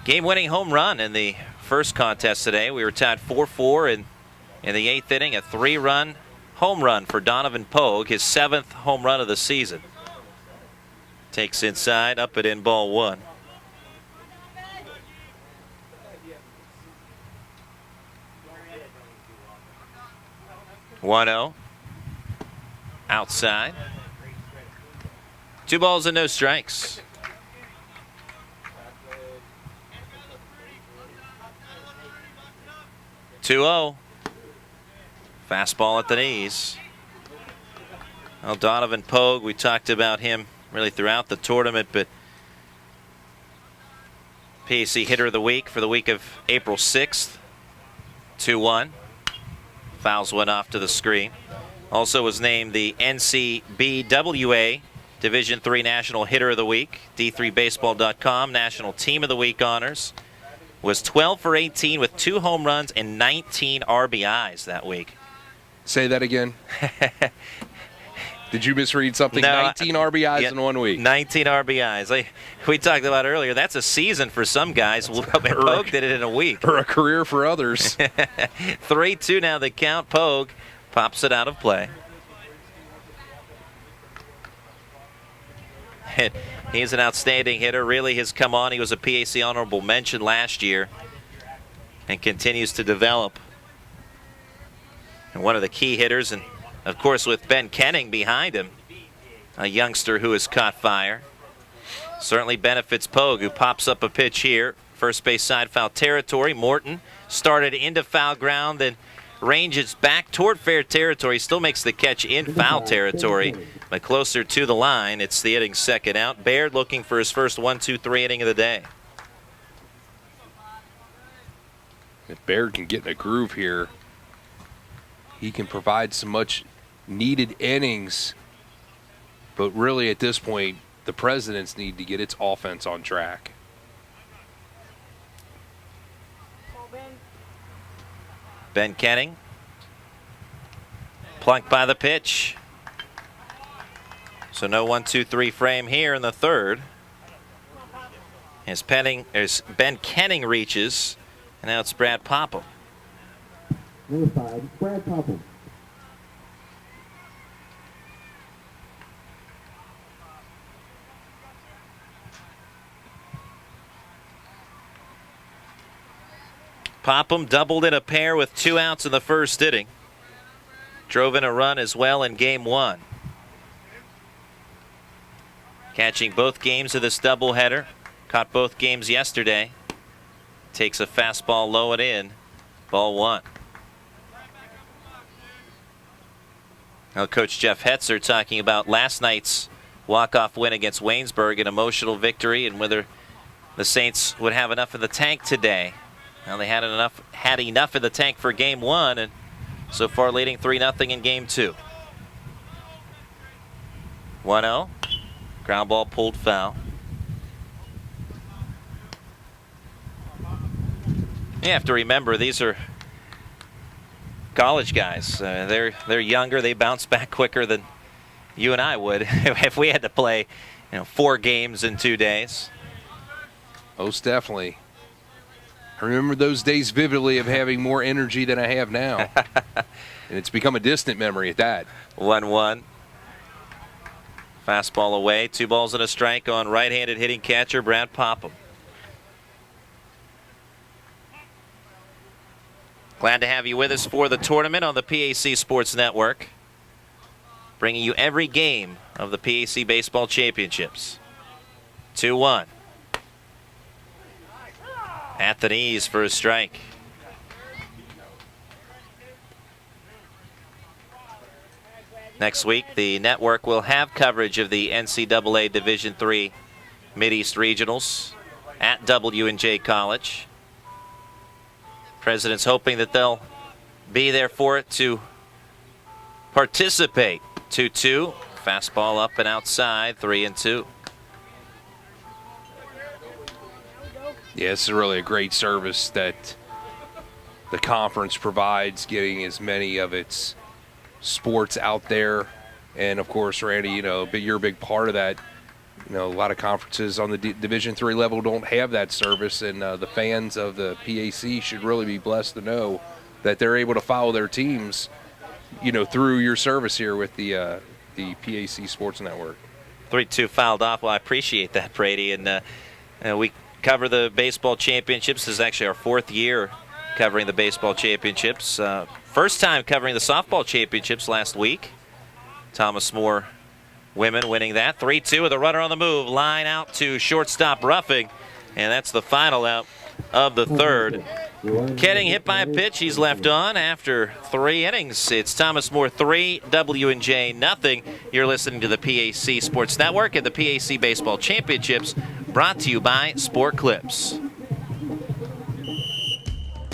game-winning home run in the first contest today. We were tied 4-4 in the 8th inning, a 3-run home run for Donovan Pogue, his 7th home run of the season. Takes inside, up and in, ball one. One-0. Outside. 2 balls and no strikes. 2-0. Fastball at the knees. Well, Donovan Pogue, we talked about him really throughout the tournament, but PAC Hitter of the Week for the week of April 6th. 2-1. Fouls went off to the screen. Also was named the NCBWA Division III National Hitter of the Week. D3Baseball.com National Team of the Week honors. Was 12 for 18 with 2 home runs and 19 RBIs that week. Say that again. Did you misread something? No, 19 RBIs in 1 week. 19 RBIs. Like we talked about earlier, that's a season for some guys. Pogue did it in a week. Or a career for others. 3-2 now the count. Pogue pops it out of play. He's an outstanding hitter. Really has come on. He was a PAC honorable mention last year and continues to develop. And one of the key hitters, and of course with Ben Kenning behind him, a youngster who has caught fire. Certainly benefits Pogue, who pops up a pitch here. First base side foul territory. Morton started into foul ground, then ranges back toward fair territory. Still makes the catch in foul territory, but closer to the line. It's the inning's second out. Baird looking for his first 1-2-3 inning of the day. If Baird can get in a groove here, he can provide some much needed innings. But really at this point, the Presidents need to get its offense on track. Ben Kenning, plunked by the pitch. So no 1-2-3 frame here in the third. As Ben Kenning reaches And now it's Brad Popham. Number 5, Brad Popham. Popham doubled in a pair with 2 outs in the first inning. Drove in a run as well in game 1. Catching both games of this doubleheader. Caught both games yesterday. Takes a fastball low and in. Ball 1. Now Coach Jeff Hetzer talking about last night's walk-off win against Waynesburg, an emotional victory, and whether the Saints would have enough in the tank today. Now they had enough in the tank for game 1, and so far leading 3-0 in game 2. 1-0. Ground ball pulled foul. You have to remember, these are college guys. They're younger. They bounce back quicker than you and I would if we had to play, 4 games in 2 days. Most definitely. I remember those days vividly of having more energy than I have now. And it's become a distant memory at that. 1-1. Fastball away. 2 balls and a strike on right-handed hitting catcher Brad Popham. Glad to have you with us for the tournament on the PAC Sports Network. Bringing you every game of the PAC Baseball Championships. 2-1. At the knees for a strike. Next week, the network will have coverage of the NCAA Division III Mid-East Regionals at W&J College. President's hoping that they'll be there for it to participate. 2-2. Fastball up and outside. 3-2. Yeah, it's really a great service that the conference provides, getting as many of its sports out there. And of course, Randy, you're a big part of that. A lot of conferences on the Division III level don't have that service, and the fans of the PAC should really be blessed to know that they're able to follow their teams, through your service here with the PAC Sports Network. 3-2 fouled off. Well, I appreciate that, Brady. And we cover the baseball championships. This is actually our 4th year covering the baseball championships. First time covering the softball championships last week. Thomas More women winning that. 3-2 with a runner on the move. Line out to shortstop Ruffing. And that's the final out of the 3rd. Getting hit by a pitch. He's left on after 3 innings. It's Thomas More 3, W&J nothing. You're listening to the PAC Sports Network and the PAC Baseball Championships, brought to you by Sport Clips.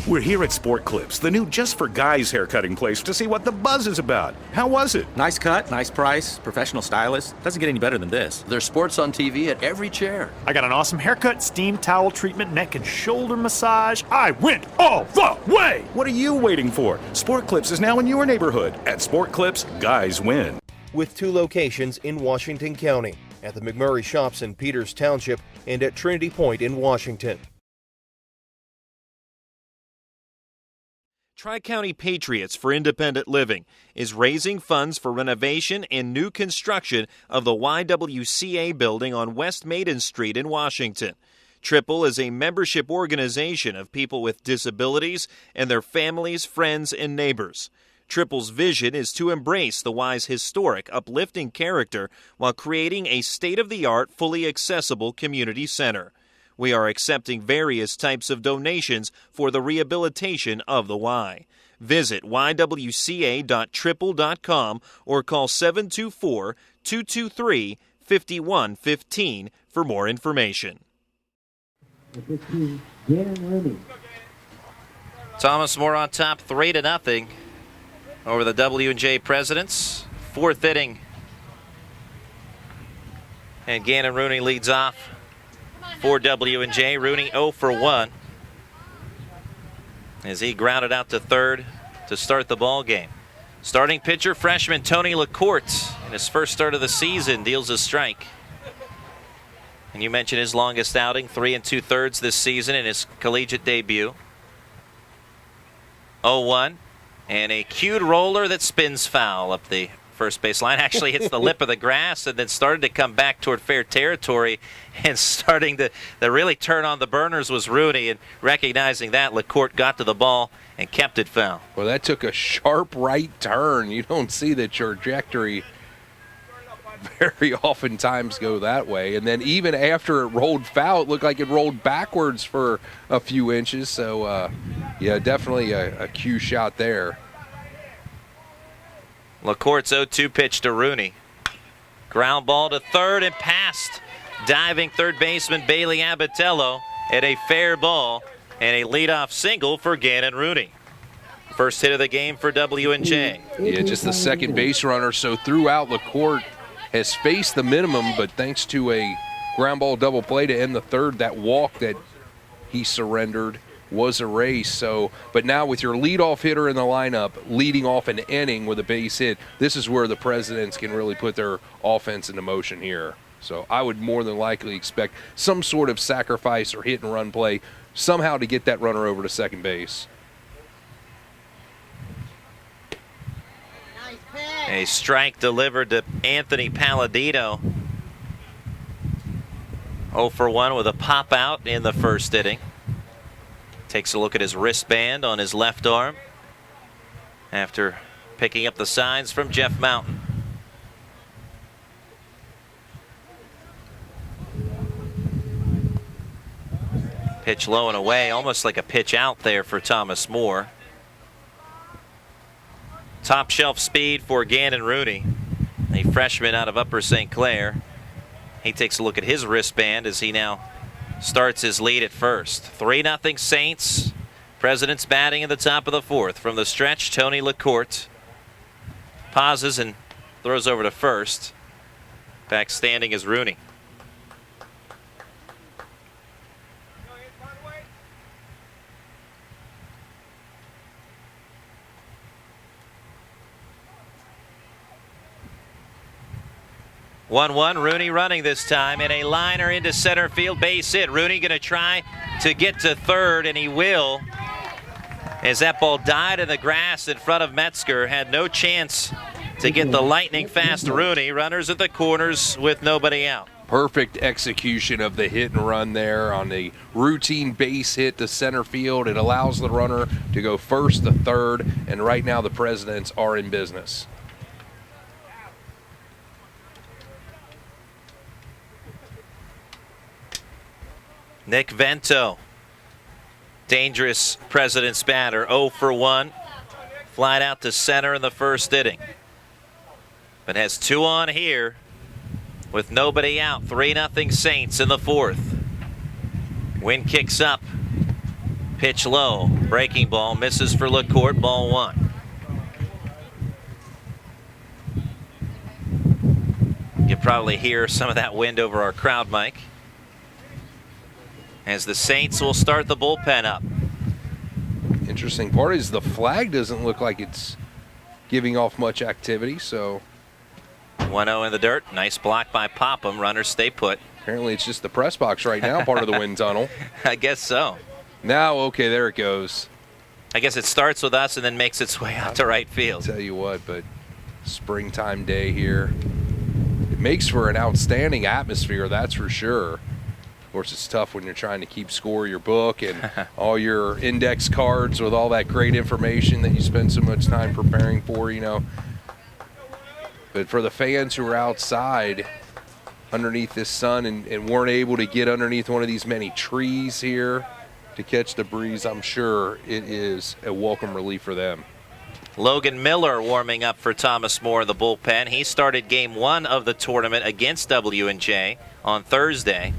We're here at Sport Clips, the new just for guys haircutting place, to see what the buzz is about. How was it? Nice cut, nice price, professional stylist. Doesn't get any better than this. There's sports on TV at every chair. I got an awesome haircut, steam towel treatment, neck and shoulder massage. I went all the way! What are you waiting for? Sport Clips is now in your neighborhood. At Sport Clips, guys win. With 2 locations in Washington County, at the McMurray Shops in Peters Township and at Trinity Point in Washington. Tri-County Patriots for Independent Living is raising funds for renovation and new construction of the YWCA building on West Maiden Street in Washington. Triple is a membership organization of people with disabilities and their families, friends, and neighbors. Triple's vision is to embrace the Y's historic, uplifting character while creating a state-of-the-art, fully accessible community center. We are accepting various types of donations for the rehabilitation of the Y. Visit ywca.triple.com or call 724-223-5115 for more information. Thomas More on top 3-0 over the W&J Presidents. 4th inning. And Gannon Rooney leads off for W&J. Rooney 0 for 1 as he grounded out to 3rd to start the ball game. Starting pitcher, freshman Tony LaCourte, in his first start of the season, deals a strike. And you mentioned his longest outing, 3 2/3 this season in his collegiate debut. 0-1. And a cued roller that spins foul up the first base line. Actually hits the lip of the grass and then started to come back toward fair territory, and starting to really turn on the burners was Rooney, and recognizing that, LaCourte got to the ball and kept it foul. Well, that took a sharp right turn. You don't see the trajectory very oftentimes go that way. And then even after it rolled foul, it looked like it rolled backwards for a few inches. So, yeah, definitely a cue shot there. LaCourte's 0-2 pitch to Rooney. Ground ball to third and past diving third baseman Bailey Abatello, at a fair ball and a leadoff single for Gannon Rooney. First hit of the game for W&J. Yeah, just the second base runner. So throughout, LaCourte has faced the minimum, but thanks to a ground ball double play to end the third, that walk that he surrendered was erased. So, but now with your leadoff hitter in the lineup, leading off an inning with a base hit, this is where the Presidents can really put their offense into motion here. So I would more than likely expect some sort of sacrifice or hit and run play somehow to get that runner over to second base. A strike delivered to Anthony Palladino. 0 for 1 with a pop out in the first inning. Takes a look at his wristband on his left arm after picking up the signs from Jeff Mountain. Pitch low and away, almost like a pitch out there for Thomas Moore. Top shelf speed for Gannon Rooney, a freshman out of Upper St. Clair. He takes a look at his wristband as he now starts his lead at first. 3-0 Saints. Presidents batting in the top of the fourth. From the stretch, Tony LaCourte pauses and throws over to first. Back standing is Rooney. One Rooney running this time, and a liner into center field, base hit. Rooney going to try to get to third, and he will, as that ball died in the grass in front of Metzger. Had no chance to get the lightning fast Rooney. Runners at the corners with nobody out. Perfect execution of the hit and run there on the routine base hit to center field. It allows the runner to go first to third, and right now the Presidents are in business. Nick Vento, dangerous Presidents batter, 0 for 1. Flied out to center in the first inning, but has 2 on here with nobody out. 3-0 Saints in the fourth. Wind kicks up, pitch low, breaking ball, misses for LaCourte, ball 1. You can probably hear some of that wind over our crowd mic, as the Saints will start the bullpen up. Interesting part is the flag doesn't look like it's giving off much activity, so. 1-0 in the dirt. Nice block by Popham. Runners stay put. Apparently it's just the press box right now, part of the wind tunnel. I guess so. Now, okay, there it goes. I guess it starts with us and then makes its way out to right field. I'll tell you what, but springtime day here. It makes for an outstanding atmosphere, that's for sure. Of course, it's tough when you're trying to keep score of your book and all your index cards with all that great information that you spend so much time preparing for, you know. But for the fans who are outside underneath this sun and weren't able to get underneath one of these many trees here to catch the breeze, I'm sure it is a welcome relief for them. Logan Miller warming up for Thomas Moore in the bullpen. He started game 1 of the tournament against W&J on Thursday.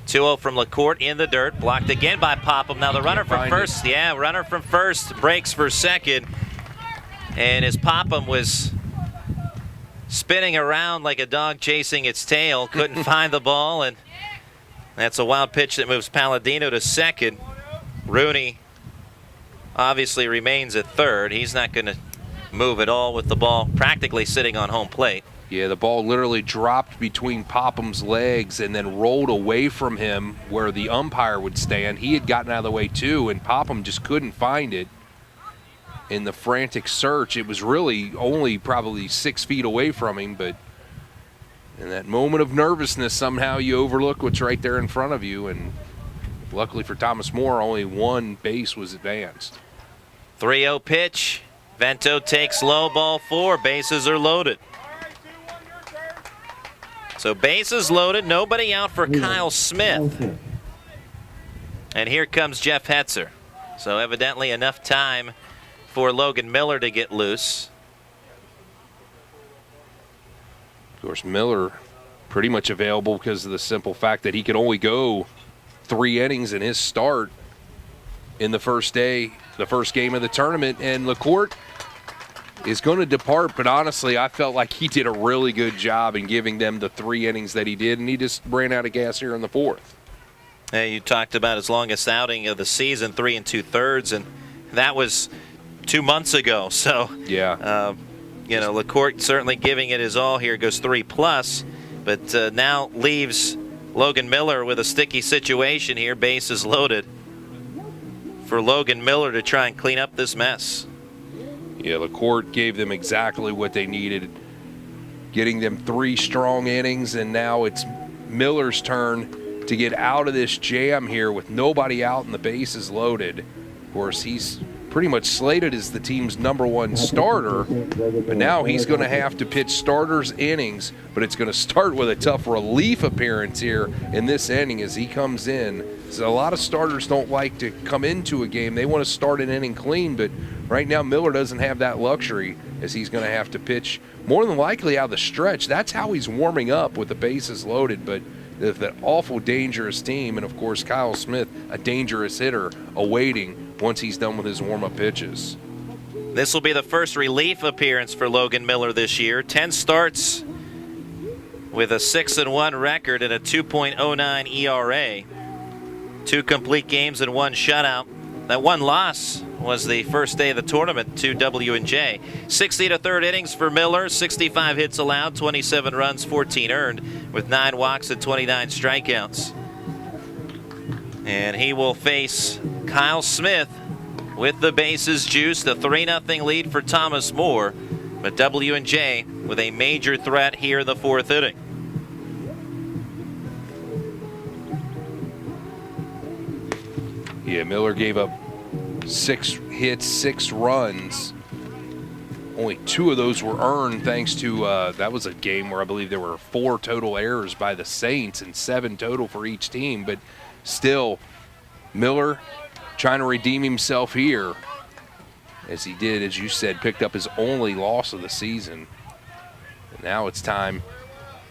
2-0 from LaCourte in the dirt, blocked again by Popham. Now the runner from first, runner from first breaks for second, and as Popham was spinning around like a dog chasing its tail, couldn't find the ball, and that's a wild pitch that moves Palladino to second. Rooney obviously remains at third. He's not going to move at all with the ball practically sitting on home plate. Yeah, the ball literally dropped between Popham's legs and then rolled away from him where the umpire would stand. He had gotten out of the way too, and Popham just couldn't find it. in the frantic search. It was really only probably 6 feet away from him, but in that moment of nervousness, somehow you overlook what's right there in front of you, and luckily for Thomas More, only one base was advanced. 3-0 pitch. Vento takes low, ball 4. Bases are loaded. So bases loaded, nobody out for Kyle Smith. And here comes Jeff Hetzer. So evidently enough time for Logan Miller to get loose. Of course, Miller pretty much available because of the simple fact that he could only go 3 innings in his start in the first day, the first game of the tournament. And LaCourte is going to depart, but honestly, I felt like he did a really good job in giving them the 3 innings that he did, and he just ran out of gas here in the 4th. Hey, you talked about his longest outing of the season, 3 2/3, and that was 2 months ago. So, yeah, you know, LaCourte certainly giving it his all here, goes 3+, but now leaves Logan Miller with a sticky situation here. Bases loaded for Logan Miller to try and clean up this mess. Yeah, LaCourte gave them exactly what they needed, getting them 3 strong innings, and now it's Miller's turn to get out of this jam here with nobody out and the bases loaded. Of course, he's pretty much slated as the team's #1 starter, but now he's going to have to pitch starters innings, but it's going to start with a tough relief appearance here in this inning as he comes in. So a lot of starters don't like to come into a game. They want to start an inning clean, but right now Miller doesn't have that luxury as he's going to have to pitch more than likely out of the stretch. That's how he's warming up with the bases loaded, but that awful dangerous team, and of course Kyle Smith, a dangerous hitter, awaiting once he's done with his warm-up pitches. This will be the first relief appearance for Logan Miller this year. 10 starts with a 6-1 record and a 2.09 ERA. 2 complete games and 1 shutout. That 1 loss was the first day of the tournament to W&J. 60 1/3 innings for Miller, 65 hits allowed, 27 runs, 14 earned, with 9 walks and 29 strikeouts. And he will face Kyle Smith with the bases juiced, a 3-0 lead for Thomas More, but W&J with a major threat here in the 4th inning. Yeah, Miller gave up 6 hits, 6 runs. Only 2 of those were earned thanks to, that was a game where I believe there were 4 total errors by the Saints and 7 total for each team. But still, Miller trying to redeem himself here, as he did, as you said, picked up his only loss of the season. And now it's time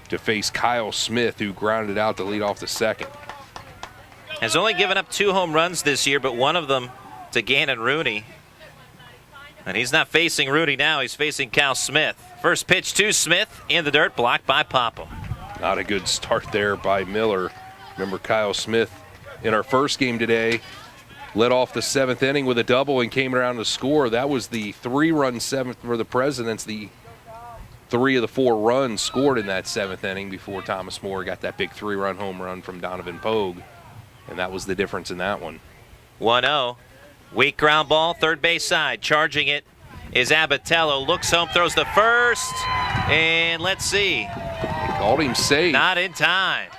to face Kyle Smith, who grounded out to lead off the 2nd. Has only given up 2 home runs this year, but one of them to Gannon Rooney. And he's not facing Rooney now, he's facing Kyle Smith. First pitch to Smith in the dirt, blocked by Popham. Not a good start there by Miller. Remember Kyle Smith in our first game today led off the 7th inning with a double and came around to score. That was the 3-run 7th for the Presidents. The 3 of the 4 runs scored in that 7th inning before Thomas More got that big 3-run home run from Donovan Pogue. And that was the difference in that one. 1-0. Weak ground ball, third base side. Charging it is Abatello. Looks home, throws the first. And let's see. They called him safe. Not in time.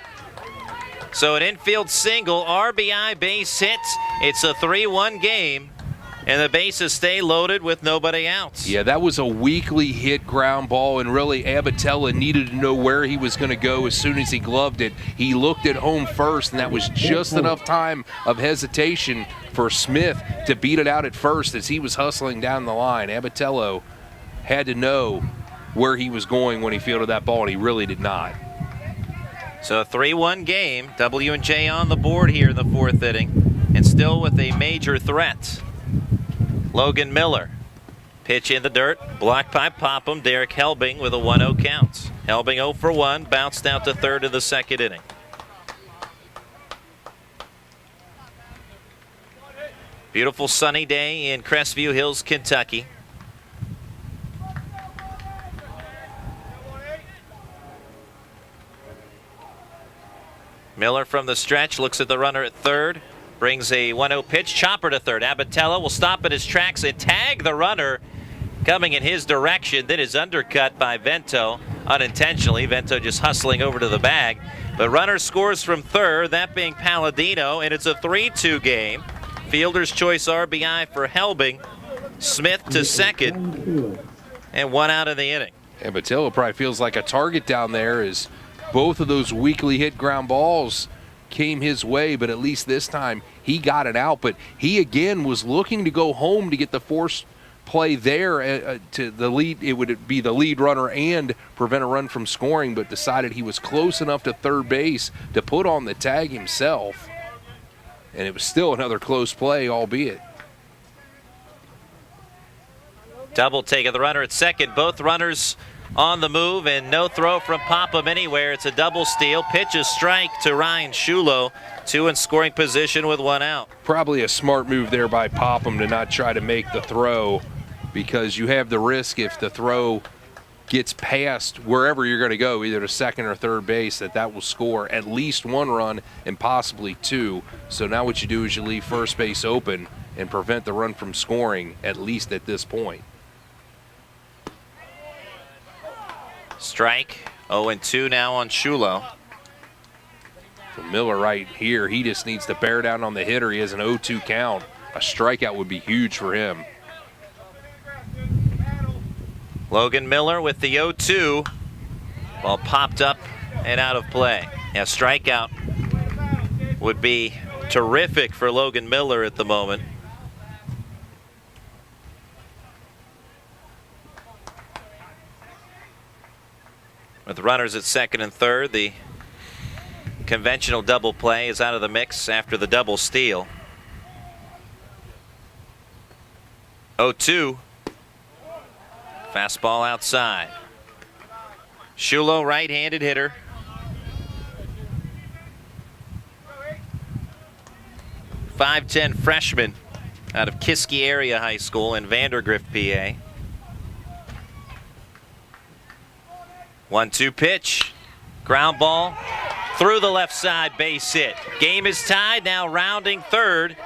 So an infield single, RBI base hit. It's a 3-1 game. And the bases stay loaded with nobody else. Yeah, that was a weakly hit ground ball, and really Abatello needed to know where he was going to go as soon as he gloved it. He looked at home first, and that was just enough time of hesitation for Smith to beat it out at first as he was hustling down the line. Abatello had to know where he was going when he fielded that ball, and he really did not. So a 3-1 game. W&J on the board here in the 4th inning, and still with a major threat. Logan Miller. Pitch in the dirt, blocked by Popham. Derek Helbing with a 1-0 count. Helbing 0 for 1, bounced out to 3rd in the 2nd inning. Beautiful sunny day in Crestview Hills, Kentucky. Miller from the stretch looks at the runner at 3rd. Brings a 1-0 pitch, chopper to third. Abatello will stop in his tracks and tag the runner coming in his direction. Then is undercut by Vento unintentionally. Vento just hustling over to the bag. But runner scores from third, that being Palladino, and it's a 3-2 game. Fielder's choice RBI for Helbing. Smith to second, and 1 out in the inning. And Batillo probably feels like a target down there as both of those weakly hit ground balls came his way, but at least this time he got it out. But he again was looking to go home to get the force play there to the lead. It would be the lead runner and prevent a run from scoring, but decided he was close enough to third base to put on the tag himself. And it was still another close play, albeit. Double take of the runner at second. Both runners on the move, and no throw from Popham anywhere. It's a double steal. Pitch a strike to Ryan Shulo. 2 in scoring position with 1 out. Probably a smart move there by Popham to not try to make the throw, because you have the risk if the throw gets past wherever you're going to go, either to second or third base, that will score at least 1 run and possibly 2. So now what you do is you leave first base open and prevent the run from scoring, at least at this point. Strike, 0-2 now on Shulo. So Miller right here, he just needs to bear down on the hitter. He has an 0-2 count. A strikeout would be huge for him. Logan Miller with the 0-2. Ball popped up and out of play. Yeah, strikeout would be terrific for Logan Miller at the moment. With runners at second and third, the conventional double play is out of the mix after the double steal. 0-2. Fastball outside. Shulo, right-handed hitter. .5'10" freshman out of Kiski Area High School in Vandergrift, PA. 1-2 pitch. Ground ball through the left side, base hit. Game is tied, now rounding third.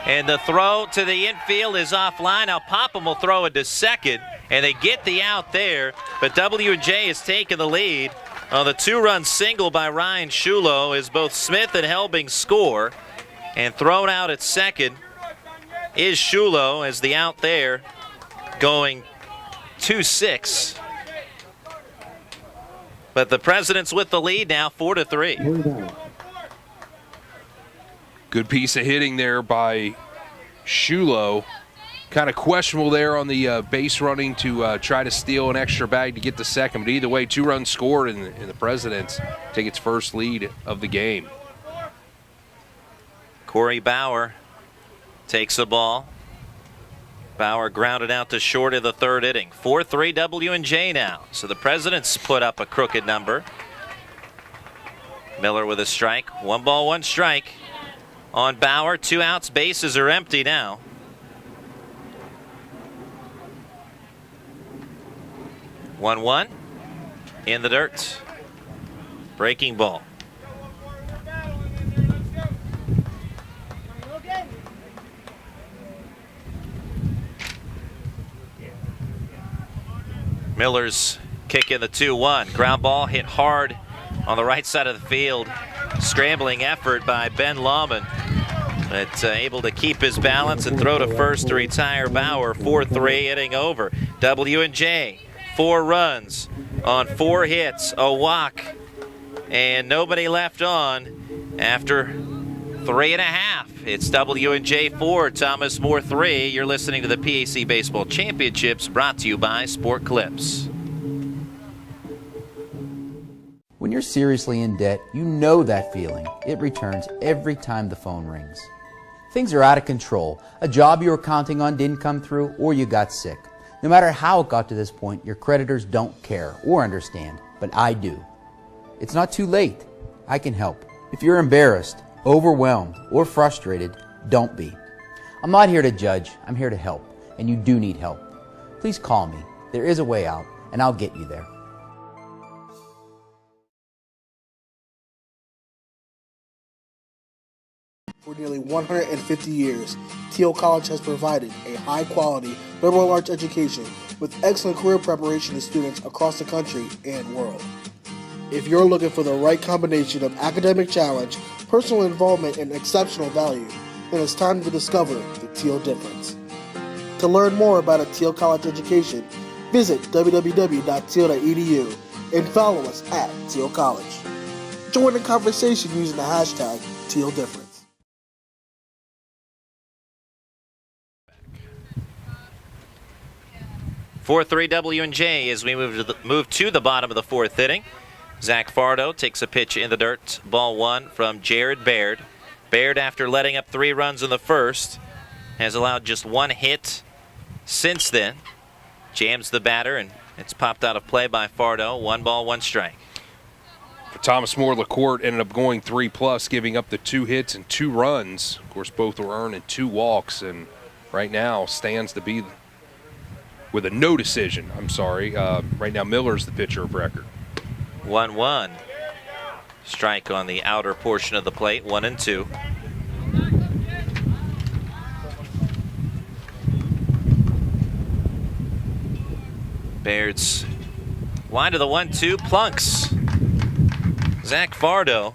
And the throw to the infield is offline. Now Popham will throw it to second, and they get the out there, but W&J has taken the lead on the 2-run single by Ryan Shulo as both Smith and Helbing score. And thrown out at second is Shulo as the out there going 2-6. But the Presidents with the lead now, 4-3. Good piece of hitting there by Shulo. Kind of questionable there on the base running to try to steal an extra bag to get the second. But either way, 2 runs scored, and the Presidents take its first lead of the game. Corey Bauer takes the ball. Bauer grounded out to short in the third inning. 4-3 W&J now. So the Presidents put up a crooked number. Miller with a strike. 1 ball, 1 strike on Bauer. 2 outs, bases are empty now. One in the dirt. Breaking ball. Miller's kick in the 2-1. Ground ball hit hard on the right side of the field. Scrambling effort by Ben Lawman, but able to keep his balance and throw to first to retire Bauer. 4-3 inning over. W&J 4 runs on 4 hits, a walk, and nobody left on after 3.5. It's W&J 4, Thomas More 3. You're listening to the PAC Baseball Championships, brought to you by Sport Clips. When you're seriously in debt, you know that feeling. It returns every time the phone rings. Things are out of control. A job you were counting on didn't come through, or you got sick. No matter how it got to this point, your creditors don't care or understand, but I do. It's not too late. I can help. If you're embarrassed, overwhelmed, or frustrated, don't be. I'm not here to judge. I'm here to help, and you do need help. Please call me. There is a way out, and I'll get you there. For nearly 150 years, Teal College has provided a high-quality liberal arts education with excellent career preparation to students across the country and world. If you're looking for the right combination of academic challenge, personal involvement, and exceptional value, then it's time to discover the Teal difference. To learn more about a Teal College education, visit www.teal.edu and follow us at Teal College. Join the conversation using the hashtag Teal Difference. 4-3 W&J as we move to the bottom of the fourth inning. Zach Fardo takes a pitch in the dirt. Ball one from Jared Baird. Baird, after letting up 3 runs in the first, has allowed just 1 hit since then. Jams the batter, and it's popped out of play by Fardo. 1 ball, 1 strike. For Thomas More, LaCourte ended up going 3+, giving up the 2 hits and 2 runs. Of course, both were earned in 2 walks, and right now stands to be with a no decision. Right now, Miller's the pitcher of record. 1-1. Strike on the outer portion of the plate, 1-2. Baird's line to the 1-2, plunks. Zach Fardo,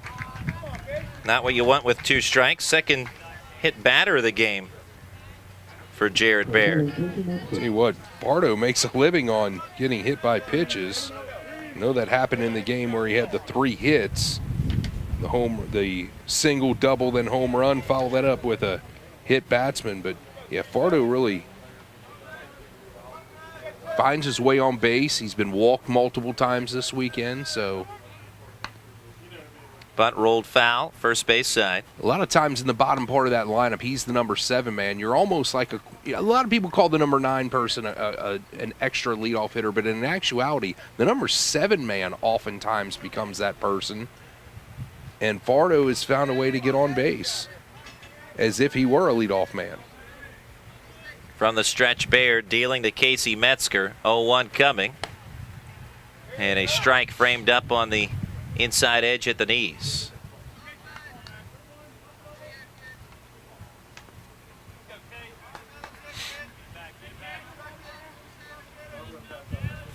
not what you want with 2 strikes. Second hit batter of the game for Jared Baird. Tell you what, Fardo makes a living on getting hit by pitches. I know that happened in the game where he had the 3 hits. The single, double, then home run, follow that up with a hit batsman. But yeah, Fardo really finds his way on base. He's been walked multiple times this weekend, so. Bunt rolled foul, first base side. A lot of times in the bottom part of that lineup, he's the number 7 man. You're almost like a lot of people call the number 9 person an extra leadoff hitter, but in actuality, the number 7 man oftentimes becomes that person. And Fardo has found a way to get on base as if he were a leadoff man. From the stretch, Baird dealing to Casey Metzger. 0-1 coming. And a strike framed up on the inside edge at the knees.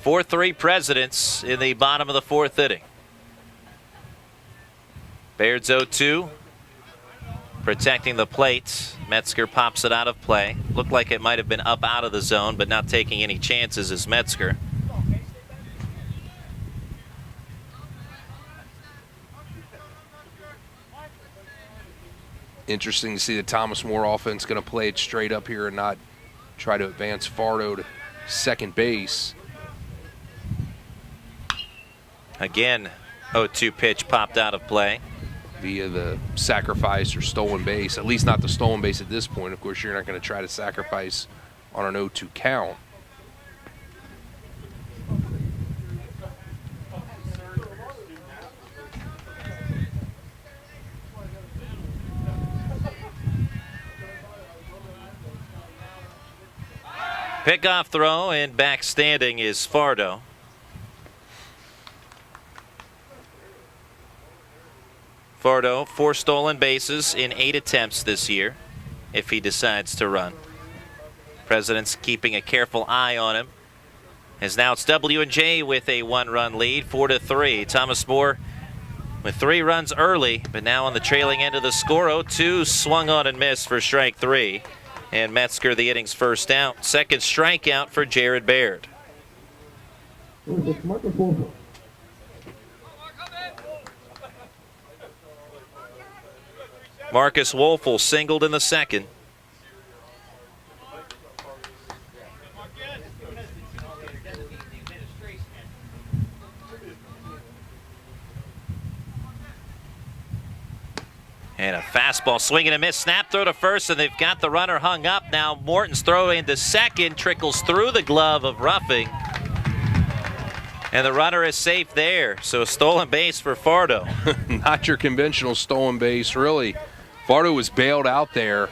Four 3 Presidents in the bottom of the fourth inning. Baird's 0-2. Protecting the plate. Metzger pops it out of play. Looked like it might have been up out of the zone, but not taking any chances is Metzger. Interesting to see the Thomas More offense going to play it straight up here and not try to advance Fardo to second base. Again, 0-2 pitch popped out of play. Via the sacrifice or stolen base, at least not the stolen base at this point. Of course, you're not going to try to sacrifice on an 0-2 count. Pickoff throw, and back standing is Fardo. Fardo, 4 stolen bases in 8 attempts this year, if he decides to run. President's keeping a careful eye on him. As now it's W&J with a 1-run lead, 4-3. Thomas More with 3 runs early, but now on the trailing end of the score. 0-2 swung on and missed for strike 3. And Metzger the inning's first out. Second strikeout for Jared Baird. Marcus Wolfel singled in the second. And a fastball, swing and a miss, snap throw to first, and they've got the runner hung up. Now Morton's throw into second, trickles through the glove of Ruffing. And the runner is safe there, so a stolen base for Fardo. Not your conventional stolen base, really. Fardo was bailed out there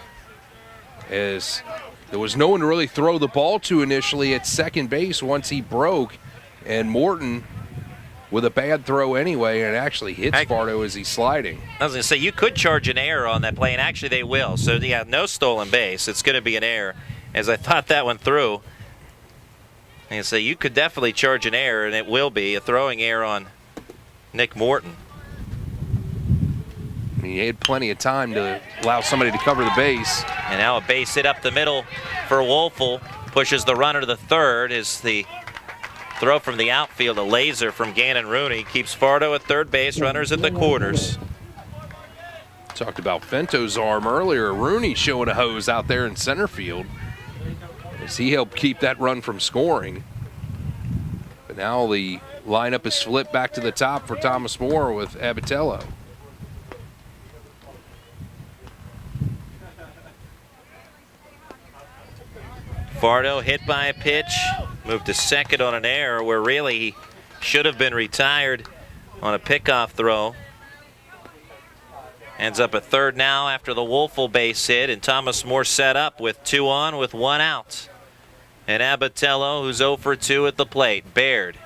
as there was no one to really throw the ball to initially at second base once he broke. And Morton with a bad throw anyway, and it actually hits Fardo as he's sliding. I was going to say, you could charge an error on that play, and actually they will. So, yeah, no stolen base. It's going to be an error. As I thought that one through, and so you could definitely charge an error, and it will be a throwing error on Nick Morton. He had plenty of time to allow somebody to cover the base. And now a base hit up the middle for Wolfel. Pushes the runner to the third as the throw from the outfield, a laser from Gannon Rooney, keeps Fardo at third base, runners at the corners. Talked about Fento's arm earlier. Rooney showing a hose out there in center field as he helped keep that run from scoring. But now the lineup is flipped back to the top for Thomas More with Abatello. Fardo hit by a pitch, moved to second on an error where really he should have been retired on a pickoff throw. Ends up at third now after the Wolfel base hit, and Thomas More set up with 2 on with 1 out. And Abatello, who's 0 for 2 at the plate. Baird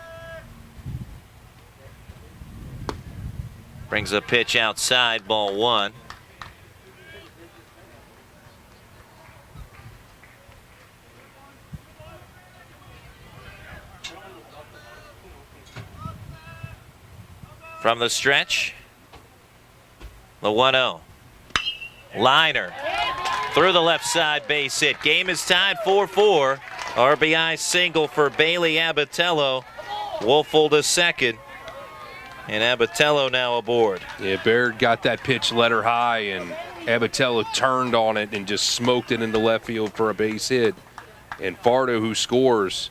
brings a pitch outside, ball 1. From the stretch, the 1-0. Liner through the left side, base hit. Game is tied 4-4. RBI single for Bailey Abatello. Wolfel to second. And Abatello now aboard. Yeah, Baird got that pitch letter high, and Abatello turned on it and just smoked it into left field for a base hit. And Fardo, who scores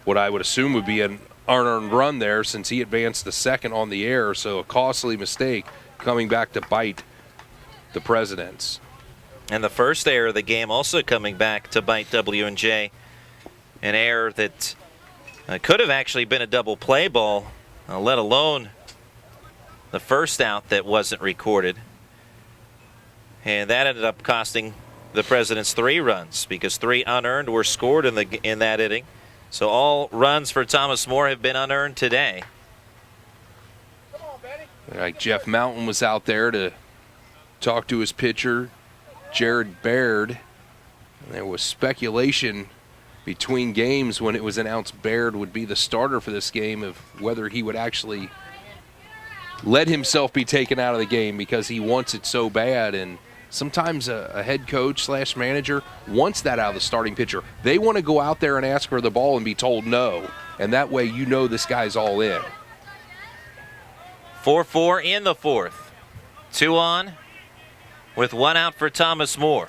what I would assume would be an unearned run there since he advanced to second on the air, so a costly mistake coming back to bite the Presidents. And the first error of the game also coming back to bite W&J. An error that could have actually been a double play ball, let alone the first out that wasn't recorded. And that ended up costing the Presidents 3 runs because 3 unearned were scored in that inning. So all runs for Thomas More have been unearned today. Like Jeff Mountain was out there to talk to his pitcher, Jared Baird. And there was speculation between games when it was announced Baird would be the starter for this game of whether he would actually let himself be taken out of the game because he wants it so bad. And sometimes a head coach / manager wants that out of the starting pitcher. They want to go out there and ask for the ball and be told no. And that way you know this guy's all in. 4-4 in the fourth. 2 on with 1 out for Thomas More.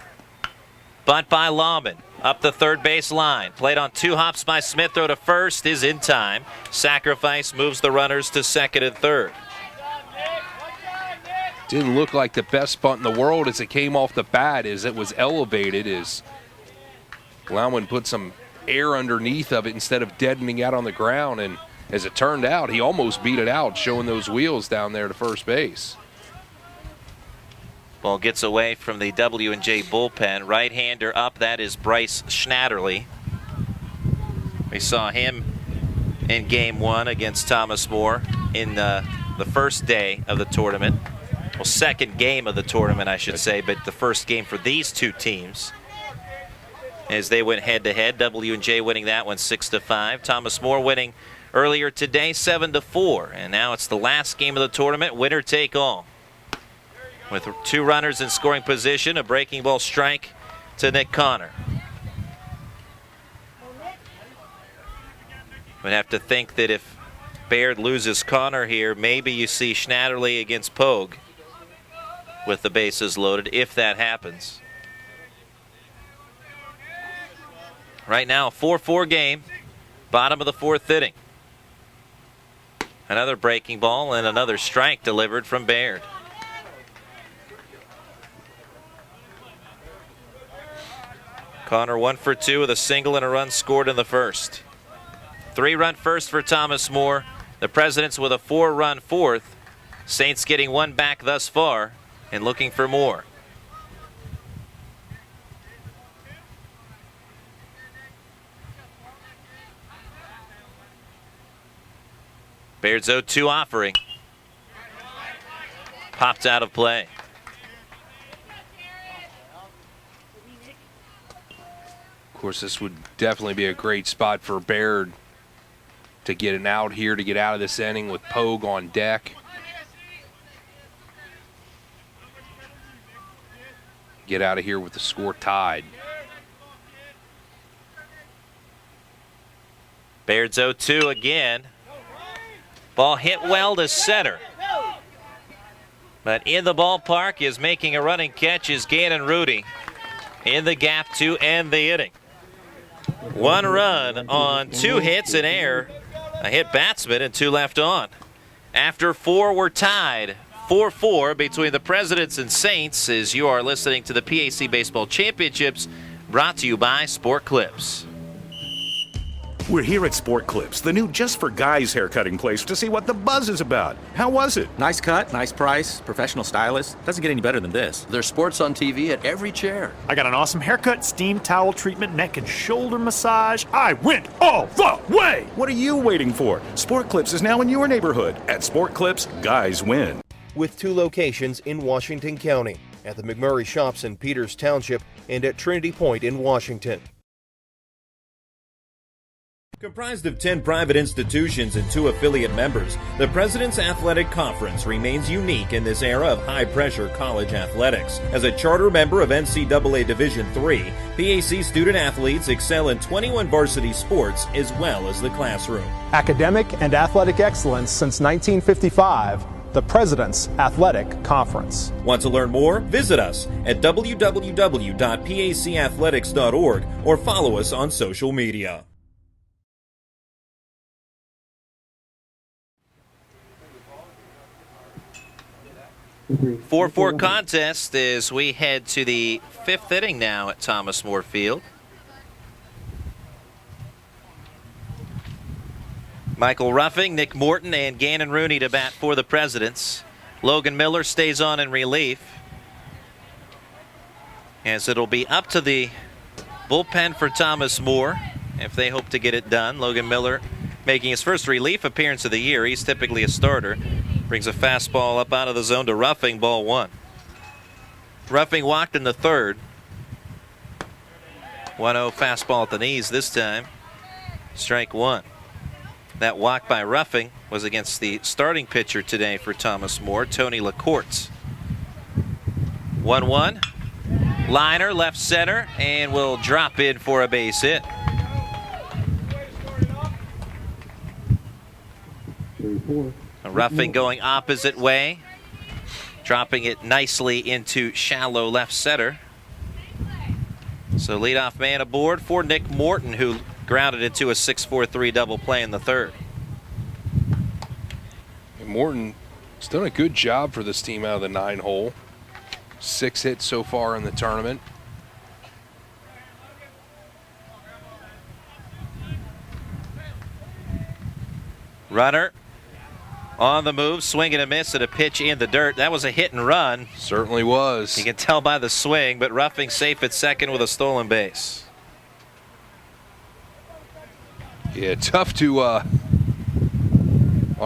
Bunt by Lawman up the third base line. Played on 2 hops by Smith. Throw to first is in time. Sacrifice moves the runners to second and third. Didn't look like the best bunt in the world as it came off the bat, as it was elevated, as Lauman put some air underneath of it instead of deadening out on the ground. And as it turned out, he almost beat it out, showing those wheels down there to first base. Ball gets away from the W&J bullpen. Right-hander up, that is Bryce Schnatterly. We saw him in Game 1 against Thomas More in the first day of the tournament. Well, second game of the tournament, I should say, but the first game for these two teams as they went head-to-head. W&J winning that one 6-5. Thomas More winning earlier today 7-4. And now it's the last game of the tournament, winner take all. With 2 runners in scoring position, a breaking ball strike to Nick Connor. Would have to think that if Baird loses Connor here, maybe you see Schnatterly against Pogue with the bases loaded, if that happens. Right now, a 4-4 game, bottom of the 4th inning. Another breaking ball and another strike delivered from Baird. Connor 1 for 2 with a single and a run scored in the first. 3-run first for Thomas More. The Presidents with a 4-run fourth. Saints getting 1 back thus far and looking for more. Baird's 0-2 offering. Popped out of play. Of course, this would definitely be a great spot for Baird to get an out here, to get out of this inning with Pogue on deck. Get out of here with the score tied. Baird's 0-2 again. Ball hit well to center. But in the ballpark is making a running catch is Gannon Rudy in the gap to end the inning. 1 run on 2 hits in air, a hit batsman and 2 left on. After 4, we're tied 4-4 between the Presidents and Saints as you are listening to the PAC Baseball Championships, brought to you by Sport Clips. We're here at Sport Clips, the new just for guys haircutting place, to see what the buzz is about. How was it? Nice cut, nice price, professional stylist. Doesn't get any better than this. There's sports on TV at every chair. I got an awesome haircut, steam towel treatment, neck and shoulder massage. I went all the way! What are you waiting for? Sport Clips is now in your neighborhood. At Sport Clips, guys win. With 2 locations in Washington County, at the McMurray Shops in Peters Township and at Trinity Point in Washington. Comprised of 10 private institutions and 2 affiliate members, the President's Athletic Conference remains unique in this era of high-pressure college athletics. As a charter member of NCAA Division III, PAC student-athletes excel in 21 varsity sports as well as the classroom. Academic and athletic excellence since 1955, the President's Athletic Conference. Want to learn more? Visit us at www.pacathletics.org or follow us on social media. 4-4 contest as we head to the 5th inning now at Thomas More Field. Michael Ruffing, Nick Morton, and Gannon Rooney to bat for the Presidents. Logan Miller stays on in relief, as it'll be up to the bullpen for Thomas More if they hope to get it done. Logan Miller making his first relief appearance of the year. He's typically a starter. Brings a fastball up out of the zone to Ruffing, ball 1. Ruffing walked in the 3rd. 1-0 fastball at the knees this time. Strike 1. That walk by Ruffing was against the starting pitcher today for Thomas More, Tony LaCourte. 1-1. Liner left center and will drop in for a base hit. Ruffing going opposite way, dropping it nicely into shallow left center. So leadoff man aboard for Nick Morton, who grounded into a 6-4-3 double play in the 3rd. And Morton has done a good job for this team out of the 9-hole. 6 hits so far in the tournament. Runner on the move, swing and a miss at a pitch in the dirt. That was a hit and run. Certainly was. You can tell by the swing, but Ruffing safe at second with a stolen base. Yeah, tough to, on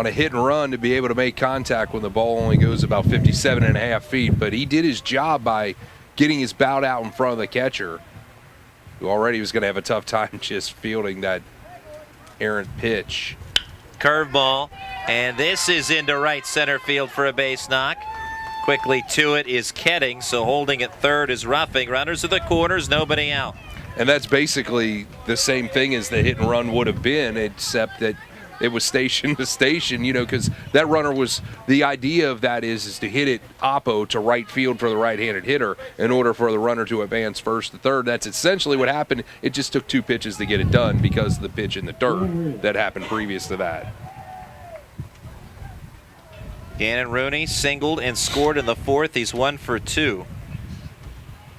a hit and run, to be able to make contact when the ball only goes about 57.5 feet. But he did his job by getting his bat out in front of the catcher, who already was going to have a tough time just fielding that errant pitch. Curveball, and this is into right center field for a base knock. Quickly to it is Ketting, so holding at 3rd is Ruffing. Runners at the corners, nobody out. And that's basically the same thing as the hit and run would have been, except that it was station to station, you know, because that runner was, the idea of that is to hit it oppo to right field for the right-handed hitter in order for the runner to advance first to 3rd. That's essentially what happened. It just took 2 pitches to get it done because of the pitch in the dirt that happened previous to that. Gannon Rooney singled and scored in the 4th. He's 1 for 2.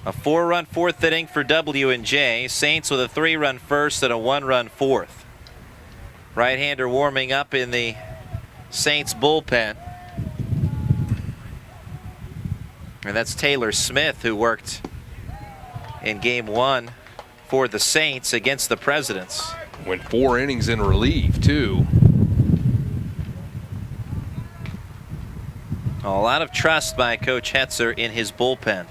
A 4-run 4th inning for W&J. Saints with a 3-run 1st and a 1-run 4th. Right-hander warming up in the Saints bullpen. And that's Taylor Smith, who worked in Game 1 for the Saints against the Presidents. Went 4 innings in relief, too. A lot of trust by Coach Hetzer in his bullpen.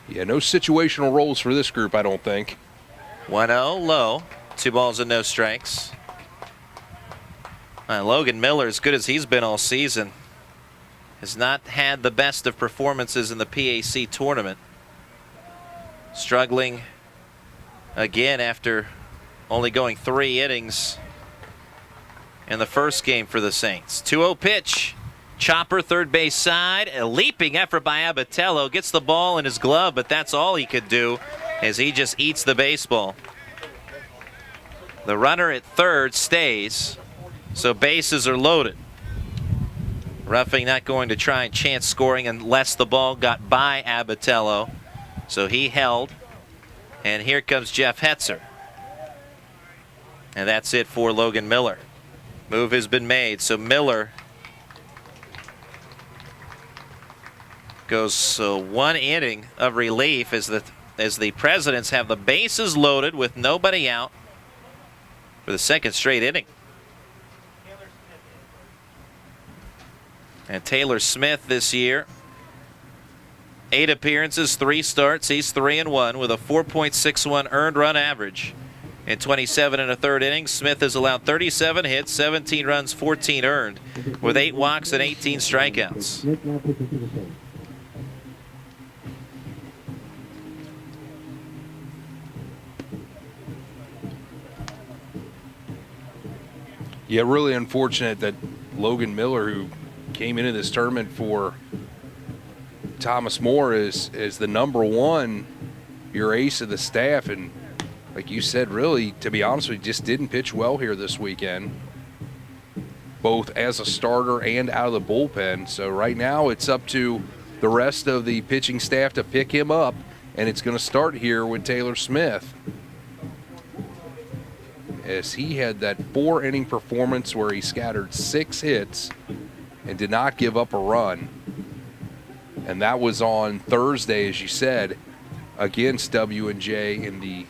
Yeah, no situational roles for this group, I don't think. 1-0 low. 2 balls and no strikes. Logan Miller, as good as he's been all season, has not had the best of performances in the PAC tournament. Struggling again after only going 3 innings in the first game for the Saints. 2-0 pitch. Chopper, third base side. A leaping effort by Abatello. Gets the ball in his glove, but that's all he could do as he just eats the baseball. The runner at third stays, so bases are loaded. Ruffing not going to try and chance scoring unless the ball got by Abatello. So he held, and here comes Jeff Hetzer. And that's it for Logan Miller. Move has been made, so Miller goes 1 inning of relief as the Presidents have the bases loaded with nobody out for the second straight inning. And Taylor Smith this year, 8 appearances, 3 starts. He's 3-1 with a 4.61 earned run average. In 27 1/3 innings, Smith has allowed 37 hits, 17 runs, 14 earned, with 8 walks and 18 strikeouts. Yeah, really unfortunate that Logan Miller, who came into this tournament for Thomas More, is the #1, your ace of the staff, and like you said, really, to be honest with you, just didn't pitch well here this weekend, both as a starter and out of the bullpen. So right now it's up to the rest of the pitching staff to pick him up, and it's going to start here with Taylor Smith, as he had that 4-inning performance where he scattered 6 hits and did not give up a run. And that was on Thursday, as you said, against W&J in the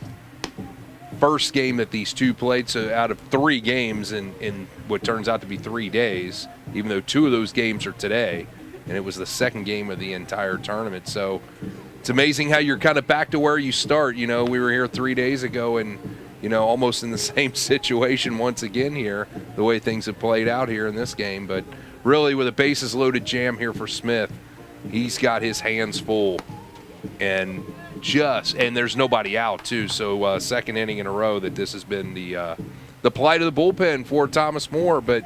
first game that these two played. So out of 3 games in what turns out to be 3 days, even though 2 of those games are today, and it was the second game of the entire tournament. So it's amazing how you're kind of back to where you start. You know, we were here 3 days ago and, you know, almost in the same situation once again here, the way things have played out here in this game. But really, with a bases loaded jam here for Smith, he's got his hands full, and there's nobody out too. So second inning in a row that this has been the plight of the bullpen for Thomas More. But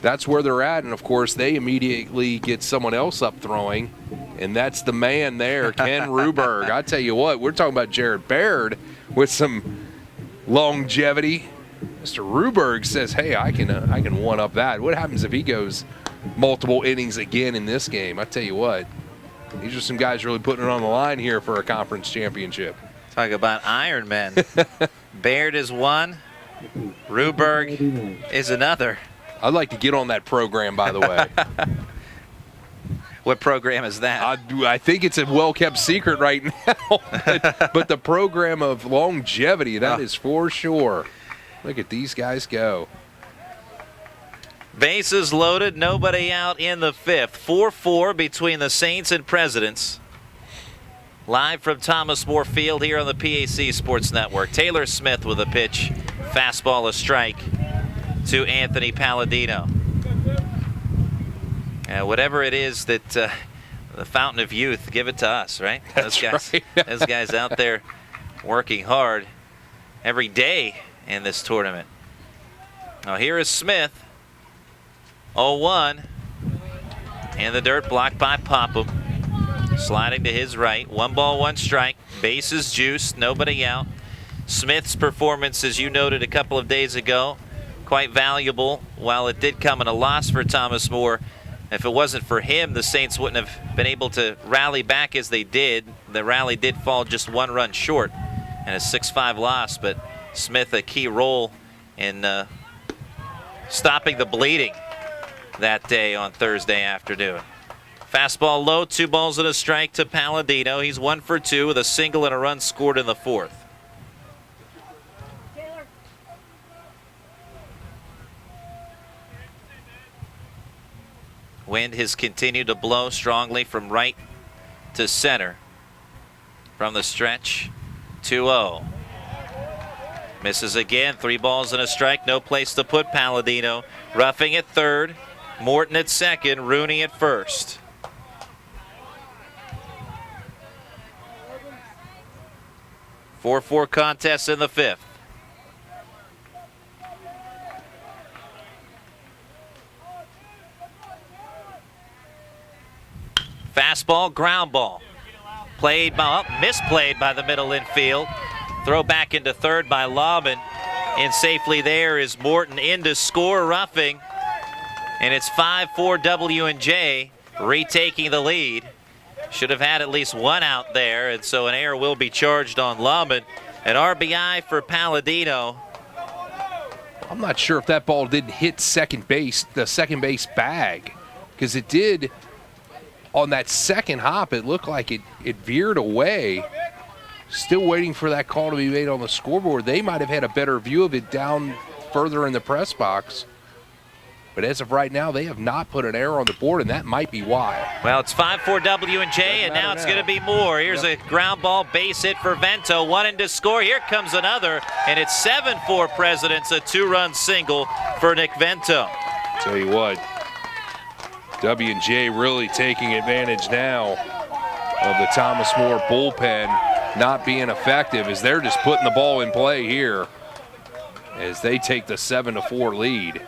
that's where they're at, and of course they immediately get someone else up throwing, and that's the man there, Ken Ruberg. I tell you what, we're talking about Jared Baird with some longevity. Mr. Ruberg says, hey, I can one up that. What happens if he goes multiple innings again in this game? I tell you what, these are some guys really putting it on the line here for a conference championship. Talk about Iron Men. Baird is 1, Ruberg is another. I'd like to get on that program, by the way. What program is that? I think it's a well-kept secret right now, but the program of longevity, that is for sure. Look at these guys go. Bases loaded, nobody out in the 5th. 4-4 between the Saints and Presidents. Live from Thomas More Field here on the PAC Sports Network. Taylor Smith with a pitch. Fastball, a strike to Anthony Palladino. Whatever it is that the fountain of youth, give it to us, right? That's right. Those guys out there working hard every day in this tournament. Now here is Smith. 0-1. In the dirt, blocked by Popham. Sliding to his right. 1 ball, 1 strike. Bases juiced, nobody out. Smith's performance, as you noted a couple of days ago, quite valuable. While it did come at a loss for Thomas More, if it wasn't for him, the Saints wouldn't have been able to rally back as they did. The rally did fall just 1 run short and a 6-5 loss, but Smith a key role in stopping the bleeding that day on Thursday afternoon. Fastball low, 2 balls and a strike to Palladino. He's 1 for 2 with a single and a run scored in the 4th. Wind has continued to blow strongly from right to center. From the stretch, 2-0. Misses again, 3 balls and a strike, no place to put Palladino. Roughing at third, Morton at second, Rooney at first. Four contest in the 5th. Fastball, ground ball. Misplayed by the middle infield. Throw back into third by Lauman. And safely there is Morton in to score, roughing. And it's 5-4 W&J, retaking the lead. Should have had at least one out there, and so an error will be charged on Lauman. An RBI for Palladino. I'm not sure if that ball didn't hit the second base bag, because it did. On that second hop, it looked like it veered away. Still waiting for that call to be made on the scoreboard. They might have had a better view of it down further in the press box. But as of right now, they have not put an error on the board, and that might be why. Well, it's 5-4 W&J, and now it's going to be more. Here's a ground ball base hit for Vento. One in to score. Here comes another, and it's 7-4 Presidents, a 2-run single for Nick Vento. Tell you what, W&J really taking advantage now of the Thomas More bullpen not being effective, as they're just putting the ball in play here as they take the 7-4 lead.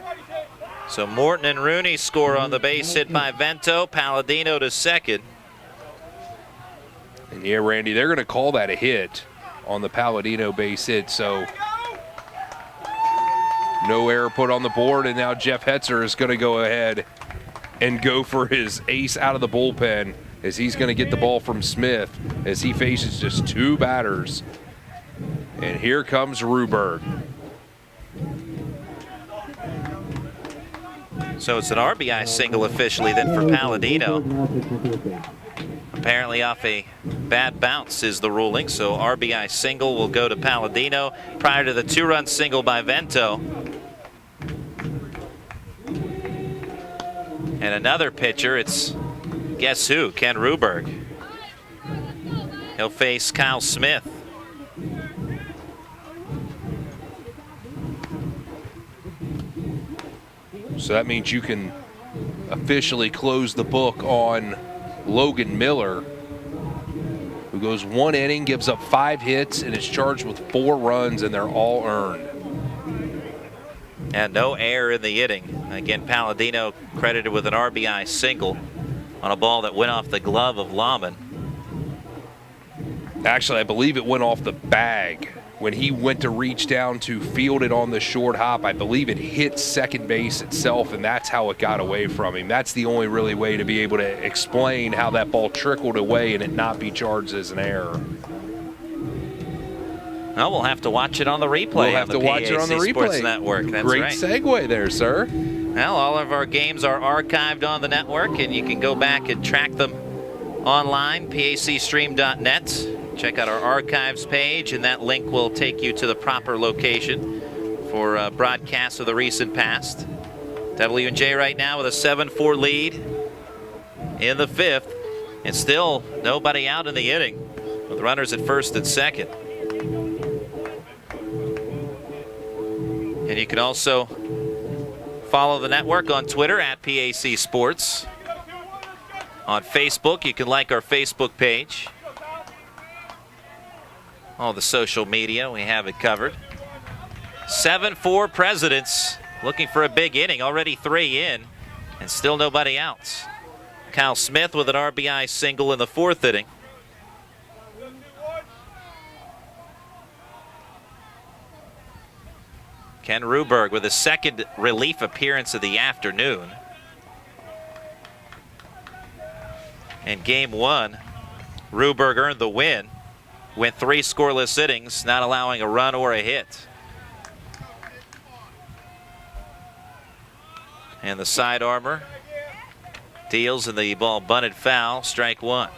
So Morton and Rooney score on the base hit by Vento. Palladino to second. And yeah, Randy, they're going to call that a hit on the Palladino base hit. So no error put on the board, and now Jeff Hetzer is going to go ahead and go for his ace out of the bullpen, as he's going to get the ball from Smith as he faces just 2 batters. And here comes Ruberg. So it's an RBI single officially then for Palladino. Apparently off a bad bounce is the ruling, so RBI single will go to Palladino prior to the 2-run single by Vento. And another pitcher, it's guess who? Ken Ruberg. He'll face Kyle Smith. So that means you can officially close the book on Logan Miller, who goes 1 inning, gives up 5 hits, and is charged with 4 runs, and they're all earned. And no error in the inning. Again, Palladino credited with an RBI single on a ball that went off the glove of Lauman. Actually, I believe it went off the bag. When he went to reach down to field it on the short hop, I believe it hit second base itself, and that's how it got away from him. That's the only really way to be able to explain how that ball trickled away and it not be charged as an error. Well, we'll have to watch it on the replay. We'll have to watch it on the replay. Sports Network. That's Great right. segue there, sir. Well, all of our games are archived on the network, and you can go back and track them online, pacstream.net. Check out our archives page, and that link will take you to the proper location for broadcasts of the recent past. W&J right now with a 7-4 lead in the 5th, and still nobody out in the inning with runners at first and second. And you can also follow the network on Twitter at PAC Sports. On Facebook, you can like our Facebook page. All the social media, we have it covered. 7-4 Presidents looking for a big inning. Already 3 in, and still nobody out. Kyle Smith with an RBI single in the 4th inning. Ken Ruberg with his 2nd relief appearance of the afternoon. In Game 1, Ruberg earned the win. Went 3 scoreless innings, not allowing a run or a hit. And the side armor deals, and the ball bunted foul, strike 1. Of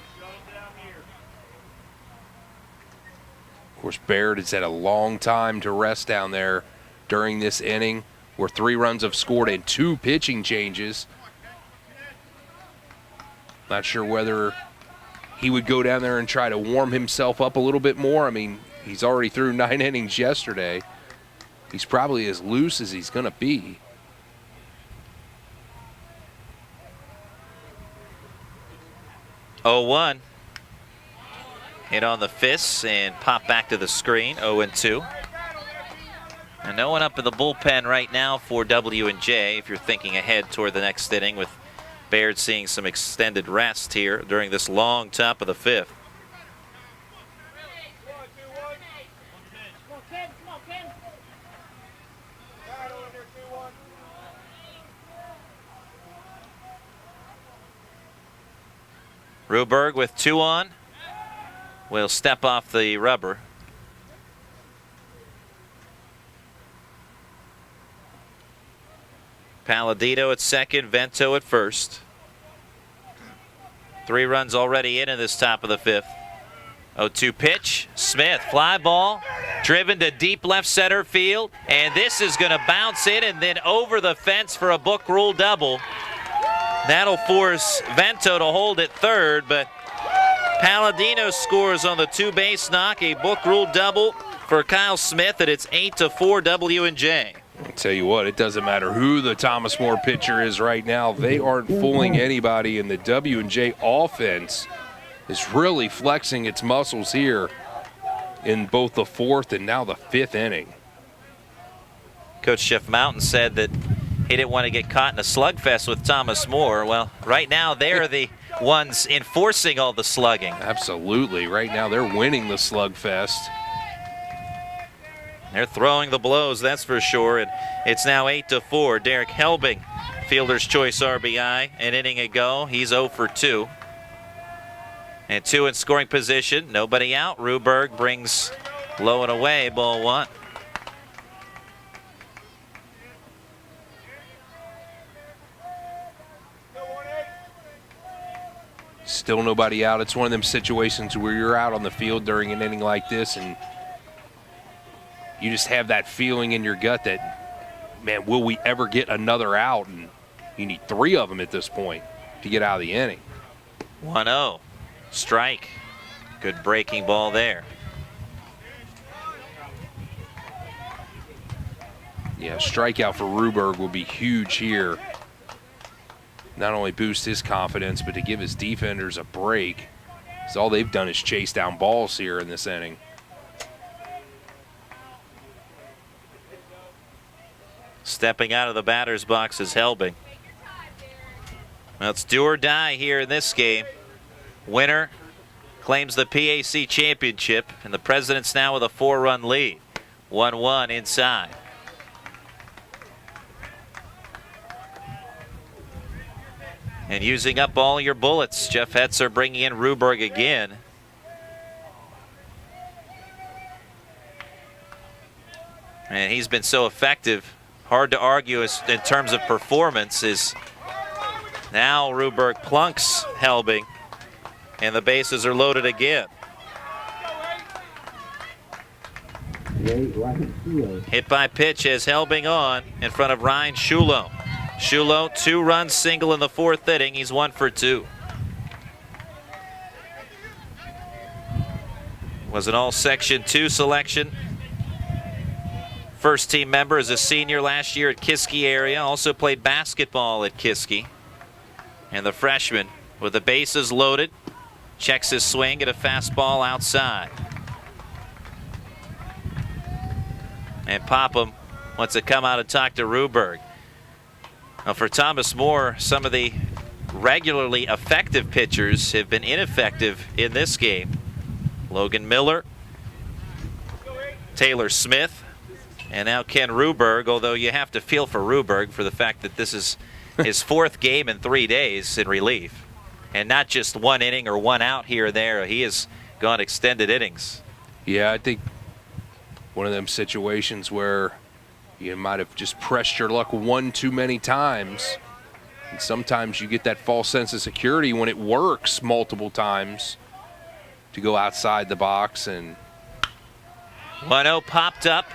course, Baird has had a long time to rest down there during this inning, where 3 runs have scored and 2 pitching changes. Not sure whether he would go down there and try to warm himself up a little bit more. I mean, he's already threw 9 innings yesterday. He's probably as loose as he's going to be. Oh, 1. Hit on the fists and pop back to the screen. 0-2. And no one up in the bullpen right now for W&J if you're thinking ahead toward the next inning, with Baird seeing some extended rest here during this long top of the 5th. Ruberg with 2 on will step off the rubber. Palladino at second, Vento at first. 3 runs already in this top of the 5th. 0-2 pitch. Smith, fly ball, driven to deep left center field, and this is going to bounce in and then over the fence for a book rule double. That'll force Vento to hold at third, but Palladino scores on the 2-base knock, a book rule double for Kyle Smith, and it's 8-4 W&J. I'll tell you what, it doesn't matter who the Thomas More pitcher is right now. They aren't fooling anybody, and the W&J offense is really flexing its muscles here in both the 4th and now the 5th inning. Coach Jeff Mountain said that he didn't want to get caught in a slugfest with Thomas More. Well, right now they're the ones enforcing all the slugging. Absolutely. Right now they're winning the slugfest. They're throwing the blows, that's for sure. And it's now 8-4. Derek Helbing, fielder's choice RBI, an inning ago. He's 0 for 2. And 2 in scoring position. Nobody out. Ruberg brings low and away, ball 1. Still nobody out. It's one of them situations where you're out on the field during an inning like this and you just have that feeling in your gut that, man, will we ever get another out? And you need 3 of them at this point to get out of the inning. 1-0. Strike. Good breaking ball there. Yeah, strikeout for Ruberg will be huge here. Not only boost his confidence, but to give his defenders a break. So all they've done is chase down balls here in this inning. Stepping out of the batter's box is Helbing. Well, it's do or die here in this game. Winner claims the PAC championship, and the Presidents now with a 4-run lead. 1-1 inside. And using up all your bullets, Jeff Hetzer bringing in Ruberg again. And he's been so effective. Hard to argue in terms of performance. Is now Ruberg plunks Helbing, and the bases are loaded again. Hit by pitch has Helbing on in front of Ryan Shulo. Shulo, 2-run single in the 4th inning. He's 1 for 2. Was an all Section 2 selection. First team member as a senior last year at Kiski area. Also played basketball at Kiski. And the freshman with the bases loaded checks his swing at a fastball outside. And Popham wants to come out and talk to Ruberg. Now for Thomas More, some of the regularly effective pitchers have been ineffective in this game. Logan Miller, Taylor Smith, and now Ken Ruberg, although you have to feel for Ruberg for the fact that this is his 4th game in 3 days in relief. And not just 1 inning or 1 out here or there. He has gone extended innings. Yeah, I think one of them situations where you might have just pressed your luck 1 too many times. And sometimes you get that false sense of security when it works multiple times to go outside the box. And 1-0 popped up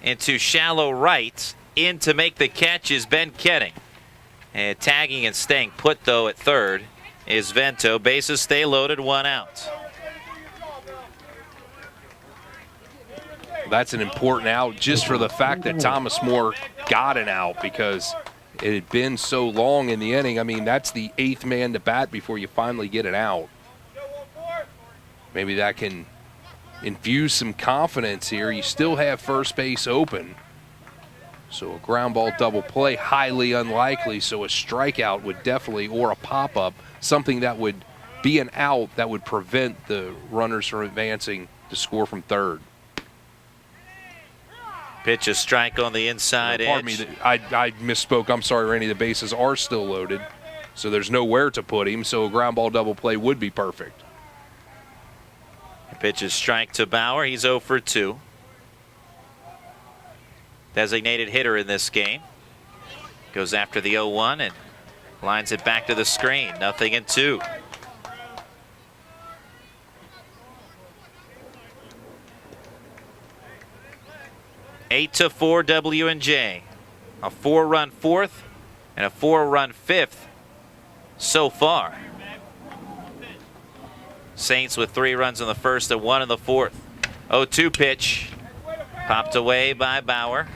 into shallow right. In to make the catch is Ben Ketting. And tagging and staying put, though, at third is Vento. Bases stay loaded, 1 out. That's an important out just for the fact that Thomas More got an out because it had been so long in the inning. I mean, that's the 8th man to bat before you finally get an out. Maybe that can infuse some confidence here. You still have first base open. So a ground ball double play, highly unlikely. So a strikeout would definitely, or a pop-up, something that would be an out that would prevent the runners from advancing to score from third. Pitch a strike on the inside edge. Pardon me, I misspoke. I'm sorry, Randy. The bases are still loaded, so there's nowhere to put him, so a ground ball double play would be perfect. Pitch is strike to Bauer. He's 0 for 2. Designated hitter in this game. Goes after the 0-1 and lines it back to the screen. 0-2. Eight to 4 W&J. A 4-run 4th and a 4-run 5th so far. Saints with 3 runs in the first and 1 in the 4th. 0-2 pitch. Popped away by Bauer.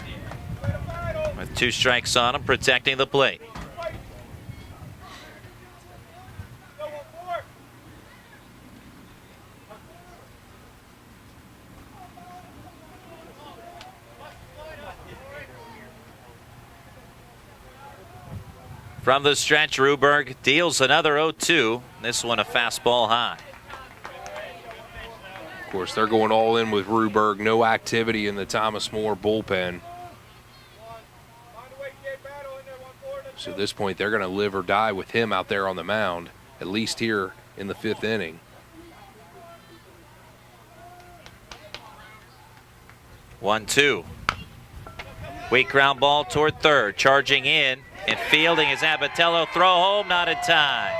With 2 strikes on him, protecting the plate. From the stretch, Ruberg deals another 0-2. This one a fastball high. Of course, they're going all in with Ruberg. No activity in the Thomas More bullpen. So at this point, they're going to live or die with him out there on the mound, at least here in the 5th inning. 1-2. Weak ground ball toward third. Charging in and fielding is Abatello. Throw home, not in time.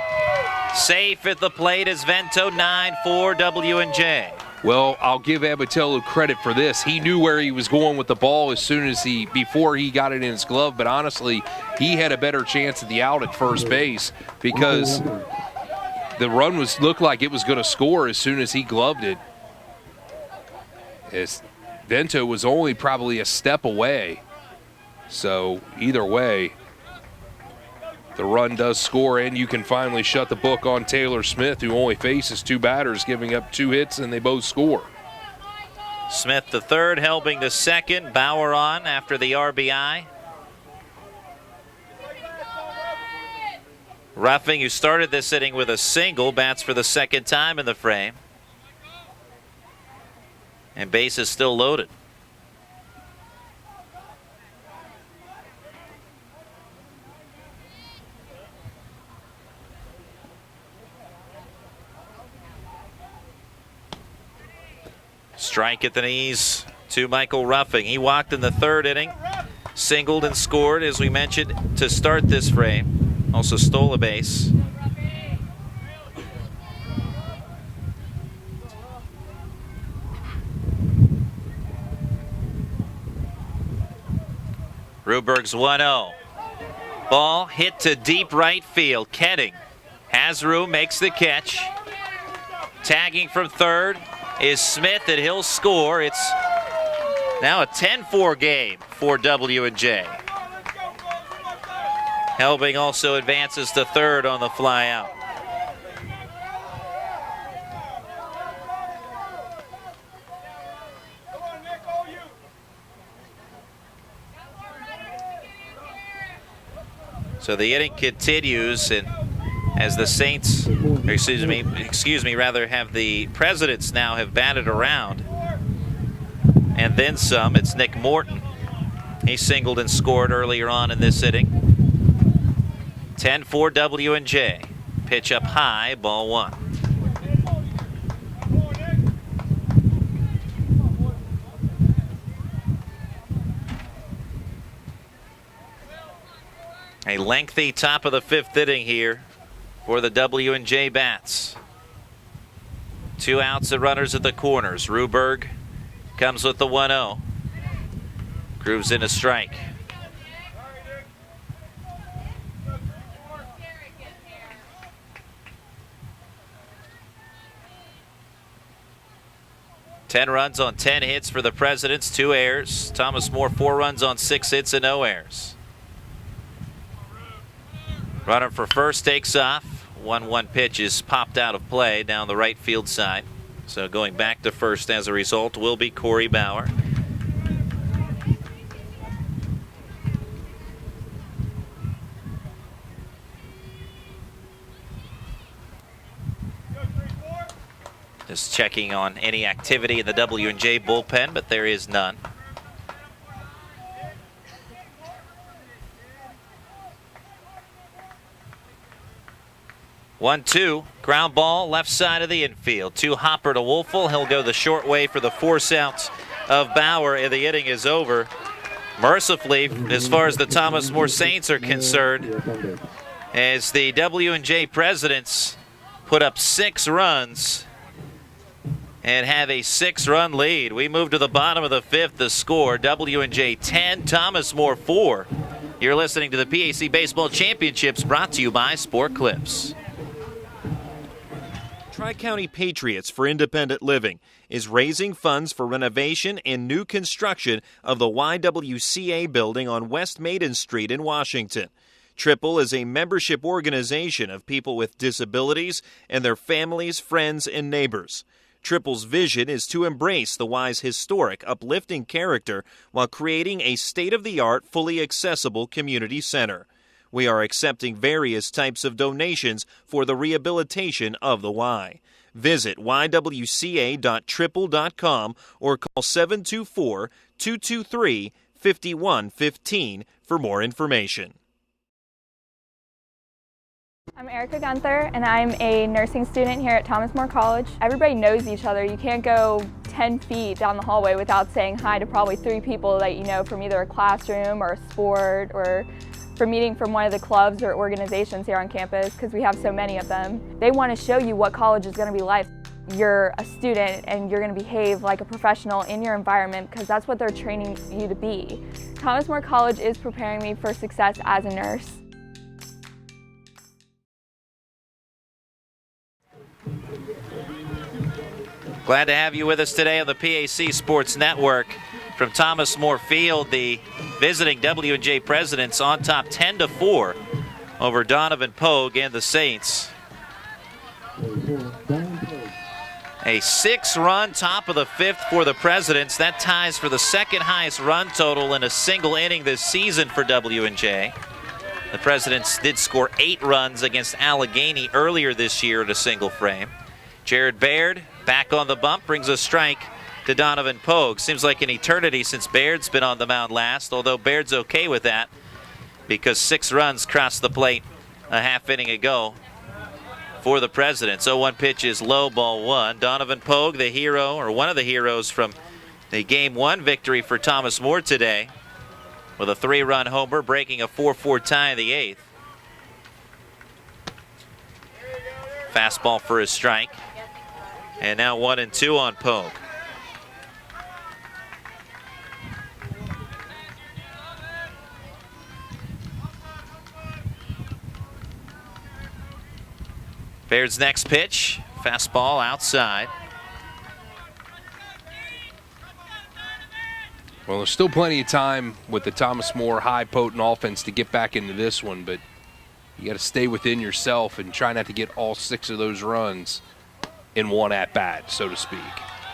Safe at the plate is Vento. 9-4 W&J. Well, I'll give Abatello credit for this. He knew where he was going with the ball before he got it in his glove, but honestly, he had a better chance at the out at first base because the run looked like it was going to score as soon as he gloved it. As Vento was only probably a step away. So either way, the run does score, and you can finally shut the book on Taylor Smith, who only faces 2 batters, giving up 2 hits, and they both score. Smith the third, helping the second. Bauer on after the RBI. Ruffing, who started this inning with a single, bats for the second time in the frame. And base is still loaded. Strike at the knees to Michael Ruffing. He walked in the 3rd inning, singled and scored, as we mentioned, to start this frame. Also stole a base. Ruberg's 1-0. Ball hit to deep right field. Kenning has room, makes the catch. Tagging from third is Smith, and he'll score. It's now a 10-4 game for W&J. Helbing also advances to third on the fly out. So the inning continues, and as the Saints, have the Presidents now have batted around. And then some, it's Nick Morton. He singled and scored earlier on in this inning. 10-4 W&J. Pitch up high, ball 1. A lengthy top of the 5th inning here for the W&J bats. 2 outs and runners at the corners. Ruberg comes with the 1-0. Grooves in a strike. 10 runs on 10 hits for the Presidents, 2 errors. Thomas More, 4 runs on 6 hits and no errors. Runner for first takes off. 1-1 pitch is popped out of play down the right field side. So going back to first as a result will be Corey Bauer. Just checking on any activity in the W&J bullpen, but there is none. One-two, ground ball, left side of the infield. 2 hopper to Wolfel. He'll go the short way for the force outs of Bauer, and the inning is over. Mercifully, as far as the Thomas More Saints are concerned, as the W&J Presidents put up 6 runs and have a 6-run lead. We move to the bottom of the 5th. The score, W&J 10, Thomas More 4. You're listening to the PAC Baseball Championships, brought to you by Sport Clips. Tri-County Patriots for Independent Living is raising funds for renovation and new construction of the YWCA building on West Maiden Street in Washington. Triple is a membership organization of people with disabilities and their families, friends, and neighbors. Triple's vision is to embrace the Y's historic, uplifting character while creating a state-of-the-art, fully accessible community center. We are accepting various types of donations for the rehabilitation of the Y. Visit ywca.triple.com or call 724-223-5115 for more information. I'm Erica Gunther, and I'm a nursing student here at Thomas More College. Everybody knows each other. You can't go 10 feet down the hallway without saying hi to probably 3 people that you know from either a classroom or a sport or from meeting from one of the clubs or organizations here on campus, because we have so many of them. They want to show you what college is going to be like. You're a student and you're going to behave like a professional in your environment, because that's what they're training you to be. Thomas More College is preparing me for success as a nurse. Glad to have you with us today on the PAC Sports Network. From Thomas More Field, the visiting W&J Presidents on top 10-4 over Donovan Pogue and the Saints. A 6-run top of the 5th for the Presidents. That ties for the second highest run total in a single inning this season for W&J. The Presidents did score 8 runs against Allegheny earlier this year at a single frame. Jared Baird back on the bump, brings a strike to Donovan Pogue. Seems like an eternity since Baird's been on the mound last, although Baird's okay with that because 6 runs crossed the plate a half inning ago for the Presidents. 0-1 pitch is low, ball 1. Donovan Pogue, the hero, or one of the heroes from the Game 1 victory for Thomas More today, with a 3-run homer, breaking a 4-4 tie in the 8th. Fastball for his strike. And now 1-2 on Pogue. Baird's next pitch, fastball outside. Well, there's still plenty of time with the Thomas More high potent offense to get back into this one, but you got to stay within yourself and try not to get all 6 of those runs in one at-bat, so to speak.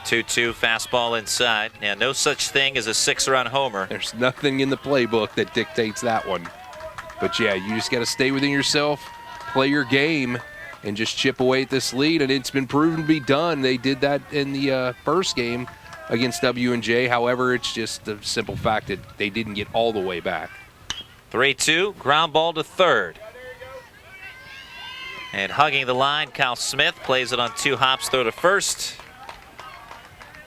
2-2 fastball inside. Yeah, no such thing as a 6-run homer. There's nothing in the playbook that dictates that one. But yeah, you just got to stay within yourself, play your game, and just chip away at this lead, and it's been proven to be done. They did that in the first game against W&J. However, it's just the simple fact that they didn't get all the way back. 3-2, ground ball to third. And hugging the line, Kyle Smith plays it on 2 hops, throw to first.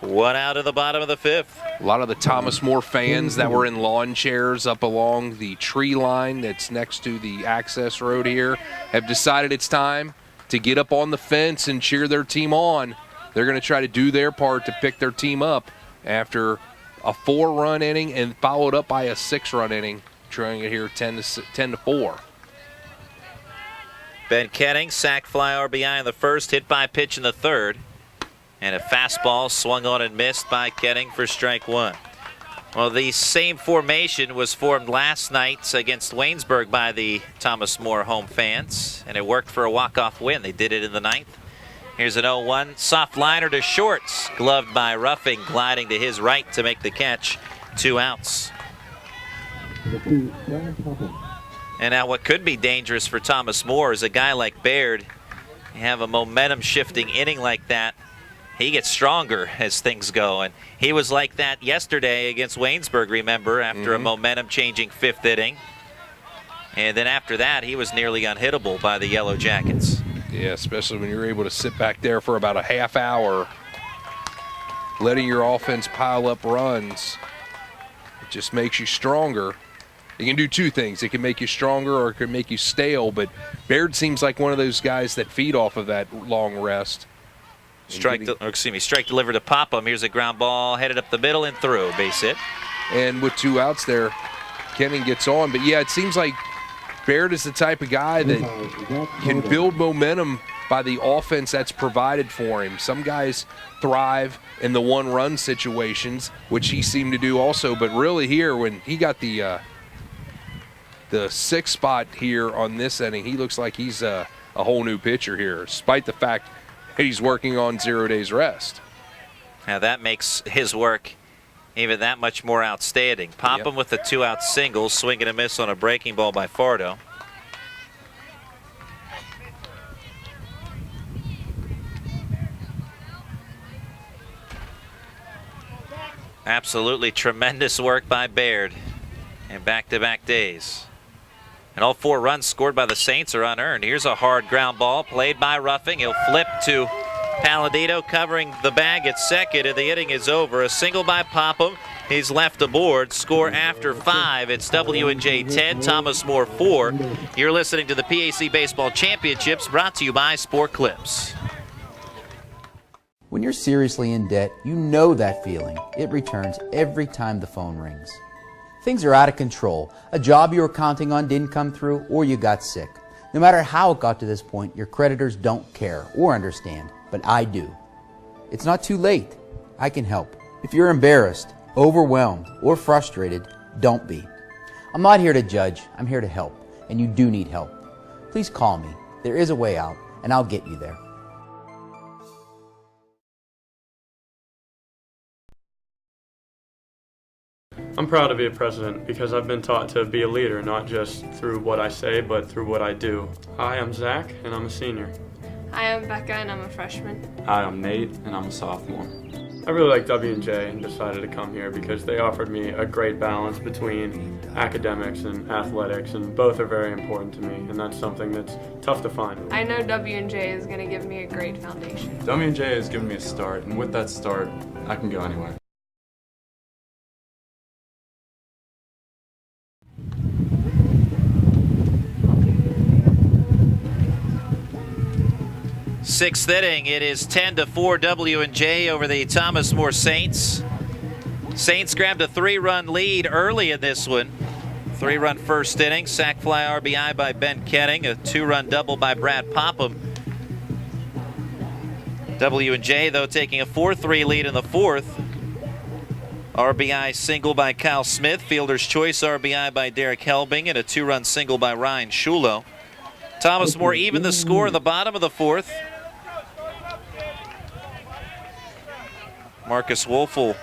1 out of the bottom of the 5th. A lot of the Thomas More fans that were in lawn chairs up along the tree line that's next to the access road here have decided it's time to get up on the fence and cheer their team on. They're going to try to do their part to pick their team up after a 4-run inning and followed up by a 6-run inning, trying it here 10-4. Ben Kenning, sac fly RBI in the first, hit by pitch in the third. And a fastball swung on and missed by Kenning for strike one. Well, the same formation was formed last night against Waynesburg by the Thomas More home fans, and it worked for a walk-off win. They did it in the ninth. Here's an 0-1 soft liner to shorts, gloved by Ruffing, gliding to his right to make the catch. 2 outs. And now what could be dangerous for Thomas More is a guy like Baird. You have a momentum-shifting inning like that, he gets stronger as things go. And he was like that yesterday against Waynesburg, remember, after a momentum-changing 5th inning. And then after that, he was nearly unhittable by the Yellow Jackets. Yeah, especially when you're able to sit back there for about a half hour, letting your offense pile up runs. It just makes you stronger. It can do 2 things. It can make you stronger or it can make you stale, but Baird seems like one of those guys that feed off of that long rest. Strike delivered to Popham. Here's a ground ball headed up the middle and through. Base hit. And with 2 outs there, Kenning gets on. But yeah, it seems like Baird is the type of guy that can build momentum by the offense that's provided for him. Some guys thrive in the 1-run situations, which he seemed to do also. But really here, when he got the 6th spot here on this inning, he looks like he's a whole new pitcher here, despite the fact he's working on 0 days rest. Now that makes his work even that much more outstanding. Popham with the 2-out single, swing and a miss on a breaking ball by Fardo. Absolutely tremendous work by Baird in back-to-back days. And all 4 runs scored by the Saints are unearned. Here's a hard ground ball played by Ruffing. He'll flip to Palladino covering the bag at second, and the inning is over. A single by Popham. He's left aboard. Score after 5. It's W&J 10, Thomas More 4. You're listening to the PAC Baseball Championships, brought to you by Sport Clips. When you're seriously in debt, you know that feeling. It returns every time the phone rings. Things are out of control. A job you were counting on didn't come through, or you got sick. No matter how it got to this point, your creditors don't care or understand, but I do. It's not too late. I can help. If you're embarrassed, overwhelmed, or frustrated, don't be. I'm not here to judge. I'm here to help, and you do need help. Please call me. There is a way out, and I'll get you there. I'm proud to be a president because I've been taught to be a leader, not just through what I say, but through what I do. Hi, I'm Zach, and I'm a senior. Hi, I'm Becca, and I'm a freshman. Hi, I'm Nate, and I'm a sophomore. I really like W&J and decided to come here because they offered me a great balance between academics and athletics, and both are very important to me, and that's something that's tough to find. I know W&J is going to give me a great foundation. W&J has given me a start, and with that start, I can go anywhere. Sixth inning, it is 10-4 W&J over the Thomas More Saints. Saints grabbed a 3-run lead early in this one. 3-run first inning, sac fly RBI by Ben Kenning, a 2-run double by Brad Popham. W&J, though, taking a 4-3 lead in the 4th. RBI single by Kyle Smith, fielder's choice RBI by Derek Helbing, and a 2-run single by Ryan Schulo. Thomas More even the score in the bottom of the 4th. Marcus Wolfel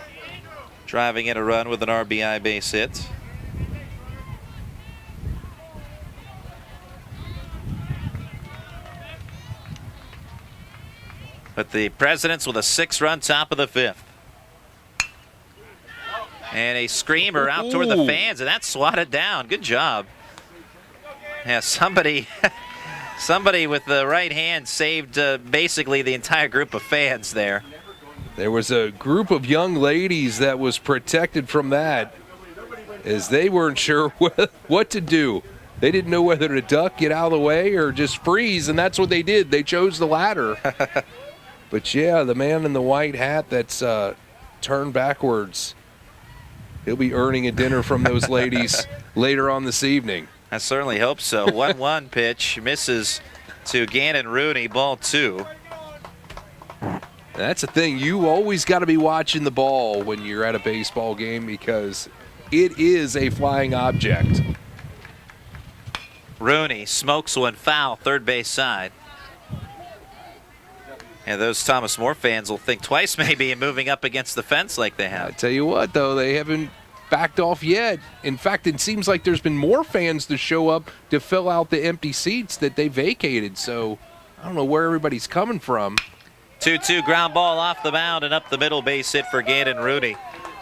driving in a run with an RBI base hit. But the Presidents with a 6-run top of the 5th. And a screamer out toward the fans, and that's swatted down. Good job. Yeah, somebody with the right hand saved basically the entire group of fans there. There was a group of young ladies that was protected from that, as they weren't sure what to do. They didn't know whether to duck, get out of the way, or just freeze, and that's what they did. They chose the latter. But yeah, the man in the white hat that's turned backwards, he'll be earning a dinner from those ladies later on this evening. I certainly hope so. 1-1 pitch misses to Gannon Rooney, ball 2. That's the thing. You always got to be watching the ball when you're at a baseball game because it is a flying object. Rooney smokes one foul, third base side. And those Thomas More fans will think twice maybe in moving up against the fence like they have. I tell you what, though, they haven't backed off yet. In fact, it seems like there's been more fans to show up to fill out the empty seats that they vacated. So I don't know where everybody's coming from. 2-2 ground ball off the mound and up the middle, base hit for Gannon Rooney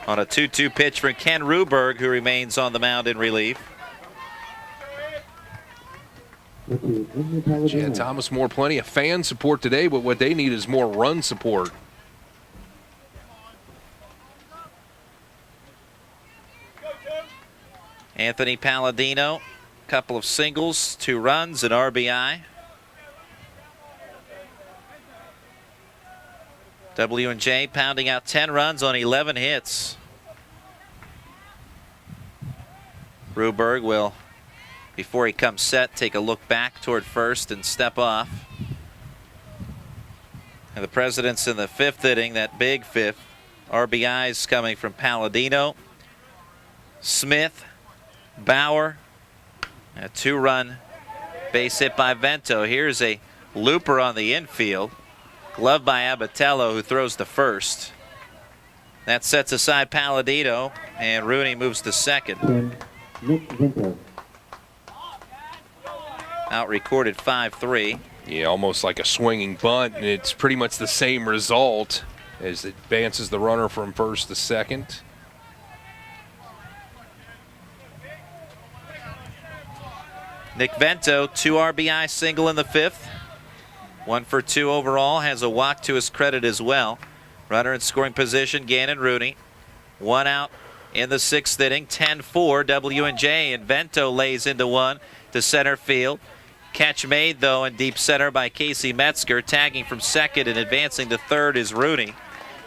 on a 2-2 pitch for Ken Ruberg, who remains on the mound in relief. Yeah, Thomas More, plenty of fan support today, but what they need is more run support. Anthony Palladino, couple of singles, 2 runs, an RBI. W&J pounding out 10 runs on 11 hits. Ruberg will, before he comes set, take a look back toward first and step off. And the Presidents in the 5th inning, that big 5th. RBIs coming from Palladino, Smith, Bauer, a 2-run base hit by Vento. Here's a looper on the infield. Glove by Abatello, who throws to first. That sets aside Palladino, and Rooney moves to second. Out recorded 5-3. Yeah, almost like a swinging bunt, and it's pretty much the same result as it advances the runner from first to second. Nick Vento, 2 RBI single in the 5th. 1 for 2 overall, has a walk to his credit as well. Runner in scoring position, Gannon Rooney. 1 out in the 6th inning, 10-4 W&J, and Vento lays into 1 to center field. Catch made, though, in deep center by Casey Metzger. Tagging from second and advancing to third is Rooney.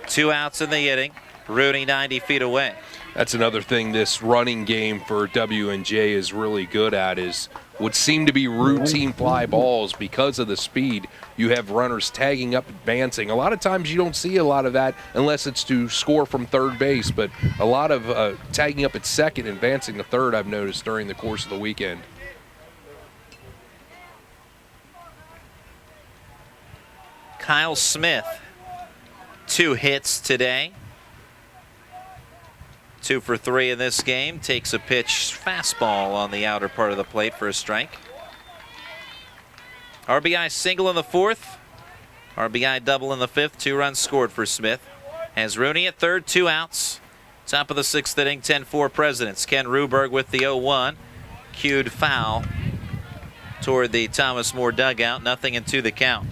2 outs in the inning. Rooney 90 feet away. That's another thing this running game for W&J is really good at, is what seem to be routine fly balls because of the speed. You have runners tagging up, advancing. A lot of times you don't see a lot of that unless it's to score from third base, but a lot of tagging up at second, advancing to third I've noticed during the course of the weekend. Kyle Smith, 2 hits today. 2 for 3 in this game. Takes a pitch fastball on the outer part of the plate for a strike. RBI single in the 4th. RBI double in the 5th. 2 runs scored for Smith. Has Rooney at third, 2 outs. Top of the 6th inning, 10-4 Presidents. Ken Ruberg with the 0-1. Cued foul toward the Thomas More dugout. 0-2 the count.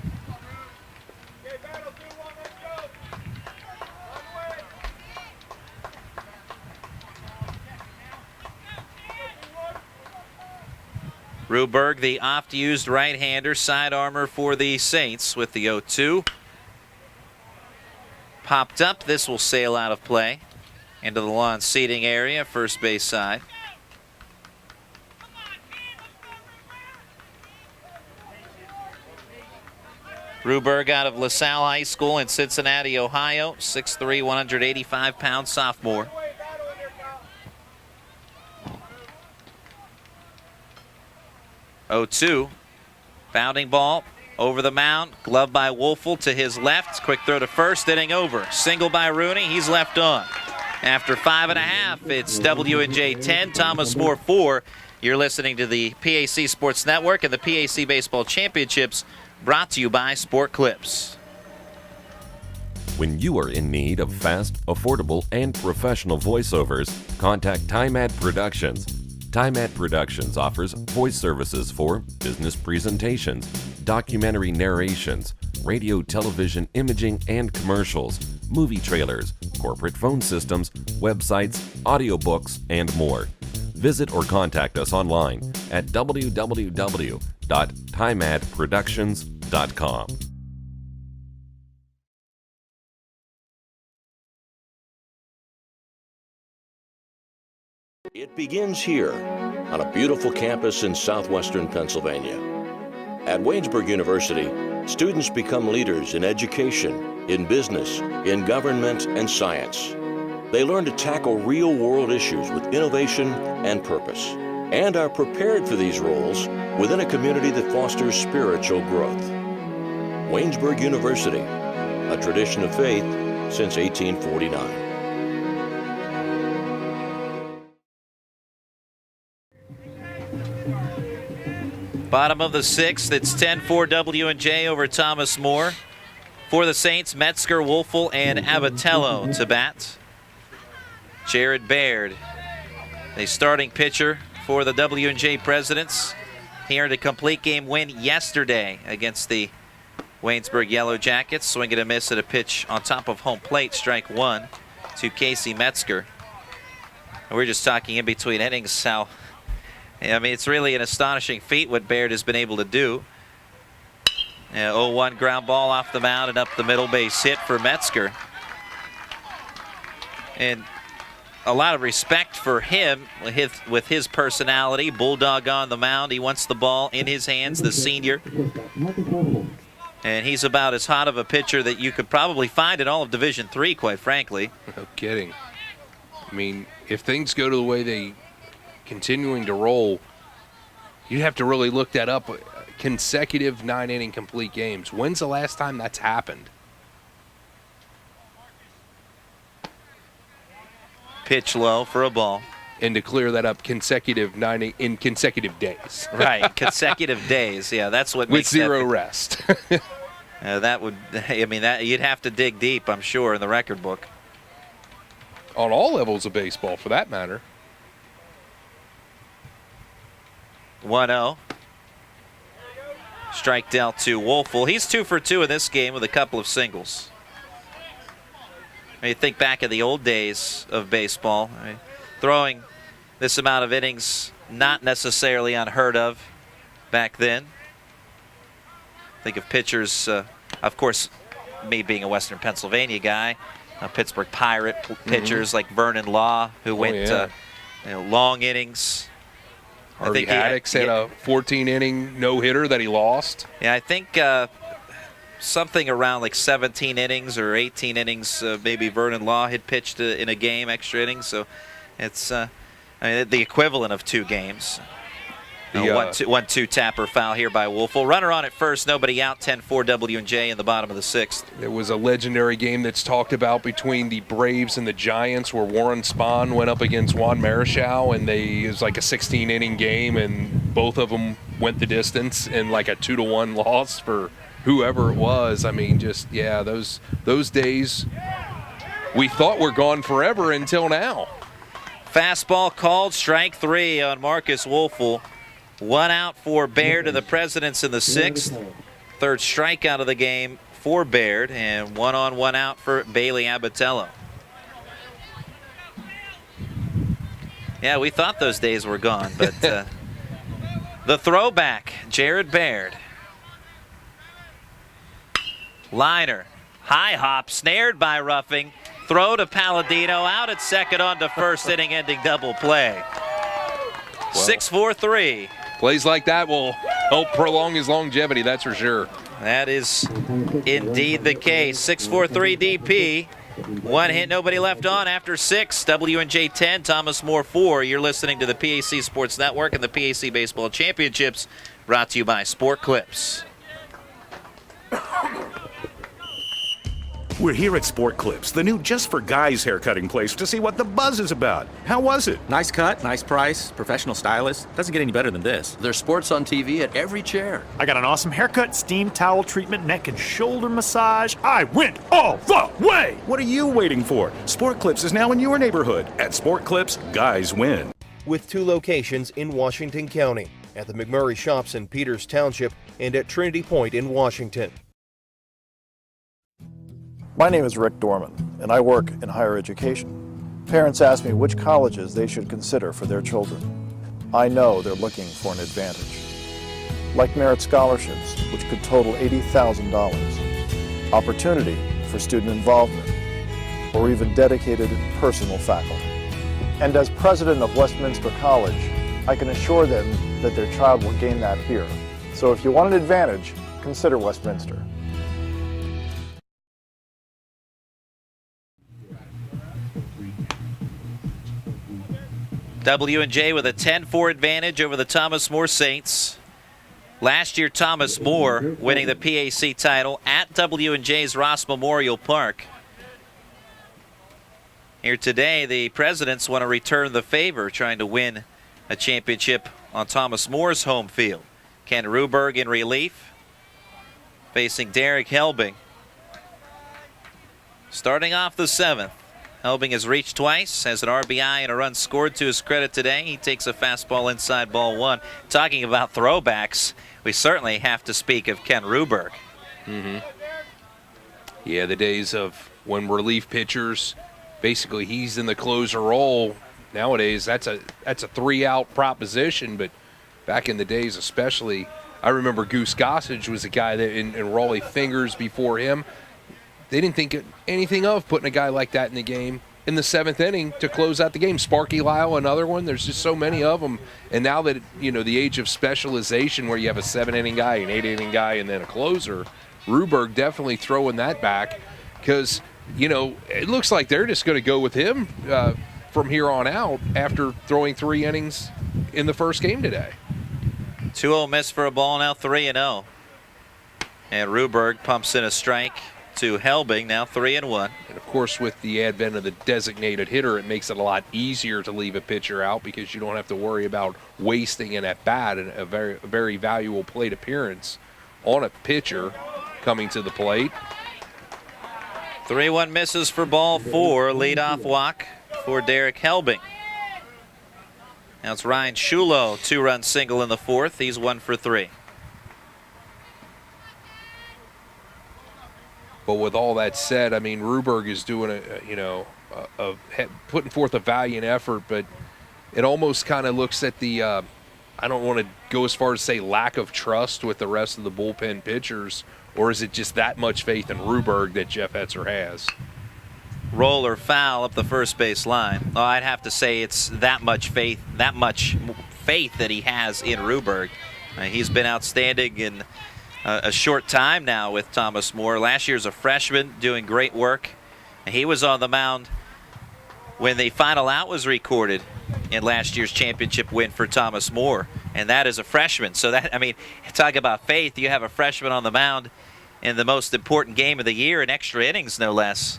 Ruberg, the oft-used right-hander, side armor for the Saints with the 0-2. Popped up. This will sail out of play into the lawn seating area, first base side. Ruberg out of LaSalle High School in Cincinnati, Ohio. 6'3", 185-pound sophomore. Oh-2, bounding ball over the mound, glove by Wolfel to his left, quick throw to first, inning over. Single by Rooney, he's left on. After 5.5, it's W&J 10, Thomas More 4. You're listening to the PAC Sports Network and the PAC Baseball Championships, brought to you by Sport Clips. When you are in need of fast, affordable, and professional voiceovers, contact Time Ad Productions. Time Ad Productions offers voice services for business presentations, documentary narrations, radio, television, imaging, and commercials, movie trailers, corporate phone systems, websites, audiobooks, and more. Visit or contact us online at www.timeadproductions.com. It begins here on a beautiful campus in southwestern Pennsylvania. At Waynesburg University, students become leaders in education, in business, in government, and science. They learn to tackle real-world issues with innovation and purpose, and are prepared for these roles within a community that fosters spiritual growth. Waynesburg University, a tradition of faith since 1849. Bottom of the sixth, it's 10-4 W&J over Thomas More. For the Saints, Metzger, Wolfel, and Abatello to bat. Jared Baird, the starting pitcher for the W&J Presidents. He earned a complete game win yesterday against the Waynesburg Yellow Jackets. Swing and a miss at a pitch on top of home plate, strike one to Casey Metzger. And we're just talking in between innings how, I mean, it's really an astonishing feat what Baird has been able to do. 0-1 ground ball off the mound and up the middle, base hit for Metzger. And a lot of respect for him with his personality. Bulldog on the mound. He wants the ball in his hands, the senior. And he's about as hot of a pitcher that you could probably find in all of Division III, quite frankly. No kidding. I mean, if things go to the way they continuing to roll, you'd have to really look that up. Consecutive 9-inning complete games. When's the last time that's happened? Pitch low for a ball. And to clear that up, consecutive in consecutive days. Right, consecutive days. Yeah, that's what with makes zero that, rest. that would, I mean, that you'd have to dig deep, I'm sure, in the record book. On all levels of baseball, for that matter. 1-0. Strike dealt to Wolfel. He's 2 for 2 in this game with a couple of singles. When you think back of the old days of baseball, I mean, throwing this amount of innings, not necessarily unheard of back then. Think of pitchers, of course, me being a Western Pennsylvania guy, Pittsburgh Pirate pitchers like Vernon Law, who went long innings. Harvey Haddix had a 14-inning no-hitter that he lost. Yeah, I think something around like 17 innings or 18 innings, maybe Vernon Law had pitched in a game, extra innings. So it's I mean, the equivalent of 2 games. 1-2 tapper foul here by Wolfel. Runner on at first, nobody out, 10-4 W&J in the bottom of the 6th. There was a legendary game that's talked about between the Braves and the Giants where Warren Spahn went up against Juan Marichal, and it was like a 16-inning game, and both of them went the distance in like a 2-1 loss for whoever it was. I mean, just, yeah, those days we thought were gone forever until now. Fastball called, strike 3 on Marcus Wolfel. 1 out for Baird and the Presidents in the 6th. 3rd strikeout of the game for Baird, and 1 on, 1 out for Bailey Abatello. Yeah, we thought those days were gone, but the throwback, Jared Baird. Liner, high hop, snared by Ruffing. Throw to Palladino, out at second on to first, inning-ending double play. 6-4-3. Plays like that will help prolong his longevity, that's for sure. That is indeed the case. 6-4-3 DP. 1 hit, nobody left on after 6. W&J 10, Thomas More 4. You're listening to the PAC Sports Network and the PAC Baseball Championships, brought to you by Sport Clips. We're here at Sport Clips, the new just for guys haircutting place, to see what the buzz is about. How was it? Nice cut, nice price, professional stylist. Doesn't get any better than this. There's sports on TV at every chair. I got an awesome haircut, steam towel treatment, neck and shoulder massage. I went all the way! What are you waiting for? Sport Clips is now in your neighborhood. At Sport Clips, guys win. With 2 locations in Washington County, at the McMurray Shops in Peters Township and at Trinity Point in Washington. My name is Rick Dorman, and I work in higher education. Parents ask me which colleges they should consider for their children. I know they're looking for an advantage. Like merit scholarships, which could total $80,000, opportunity for student involvement, or even dedicated personal faculty. And as president of Westminster College, I can assure them that their child will gain that here. So if you want an advantage, consider Westminster. W&J with a 10-4 advantage over the Thomas More Saints. Last year, Thomas More winning the PAC title at W&J's Ross Memorial Park. Here today, the Presidents want to return the favor, trying to win a championship on Thomas More's home field. Ken Ruberg in relief, facing Derek Helbing. Starting off the 7th, Helbing has reached twice, has an RBI and a run scored to his credit today. He takes a fastball inside ball 1. Talking about throwbacks, we certainly have to speak of Ken Ruberg. Yeah, the days of when relief pitchers, basically he's in the closer role. Nowadays, that's a 3-out proposition, but back in the days especially, I remember Goose Gossage was a guy that, and Raleigh Fingers before him, they didn't think anything of putting a guy like that in the game in the 7th inning to close out the game. Sparky Lyle, another one. There's just so many of them. And now that, the age of specialization where you have a 7-inning guy, an 8-inning guy, and then a closer, Ruberg definitely throwing that back because, it looks like they're just going to go with him from here on out after throwing 3 innings in the first game today. 2-0 miss for a ball, now 3-0. And Ruberg pumps in a strike to Helbing, now 3-1. And of course, with the advent of the designated hitter, it makes it a lot easier to leave a pitcher out because you don't have to worry about wasting an at-bat and a very valuable plate appearance on a pitcher coming to the plate. 3-1 misses for ball 4, leadoff walk for Derek Helbing. Now it's Ryan Shulo, 2-run single in the 4th. He's 1 for 3. But with all that said, Ruberg is doing putting forth a valiant effort, but it almost kind of looks at the, I don't want to go as far as say lack of trust with the rest of the bullpen pitchers, or is it just that much faith in Ruberg that Jeff Etzer has? Roller foul up the first base line. Oh, I'd have to say it's that much faith that he has in Ruberg. He's been outstanding in a short time now with Thomas More. Last year's a freshman doing great work. He was on the mound when the final out was recorded in last year's championship win for Thomas More, and that is a freshman. So that, talk about faith. You have a freshman on the mound in the most important game of the year in extra innings, no less.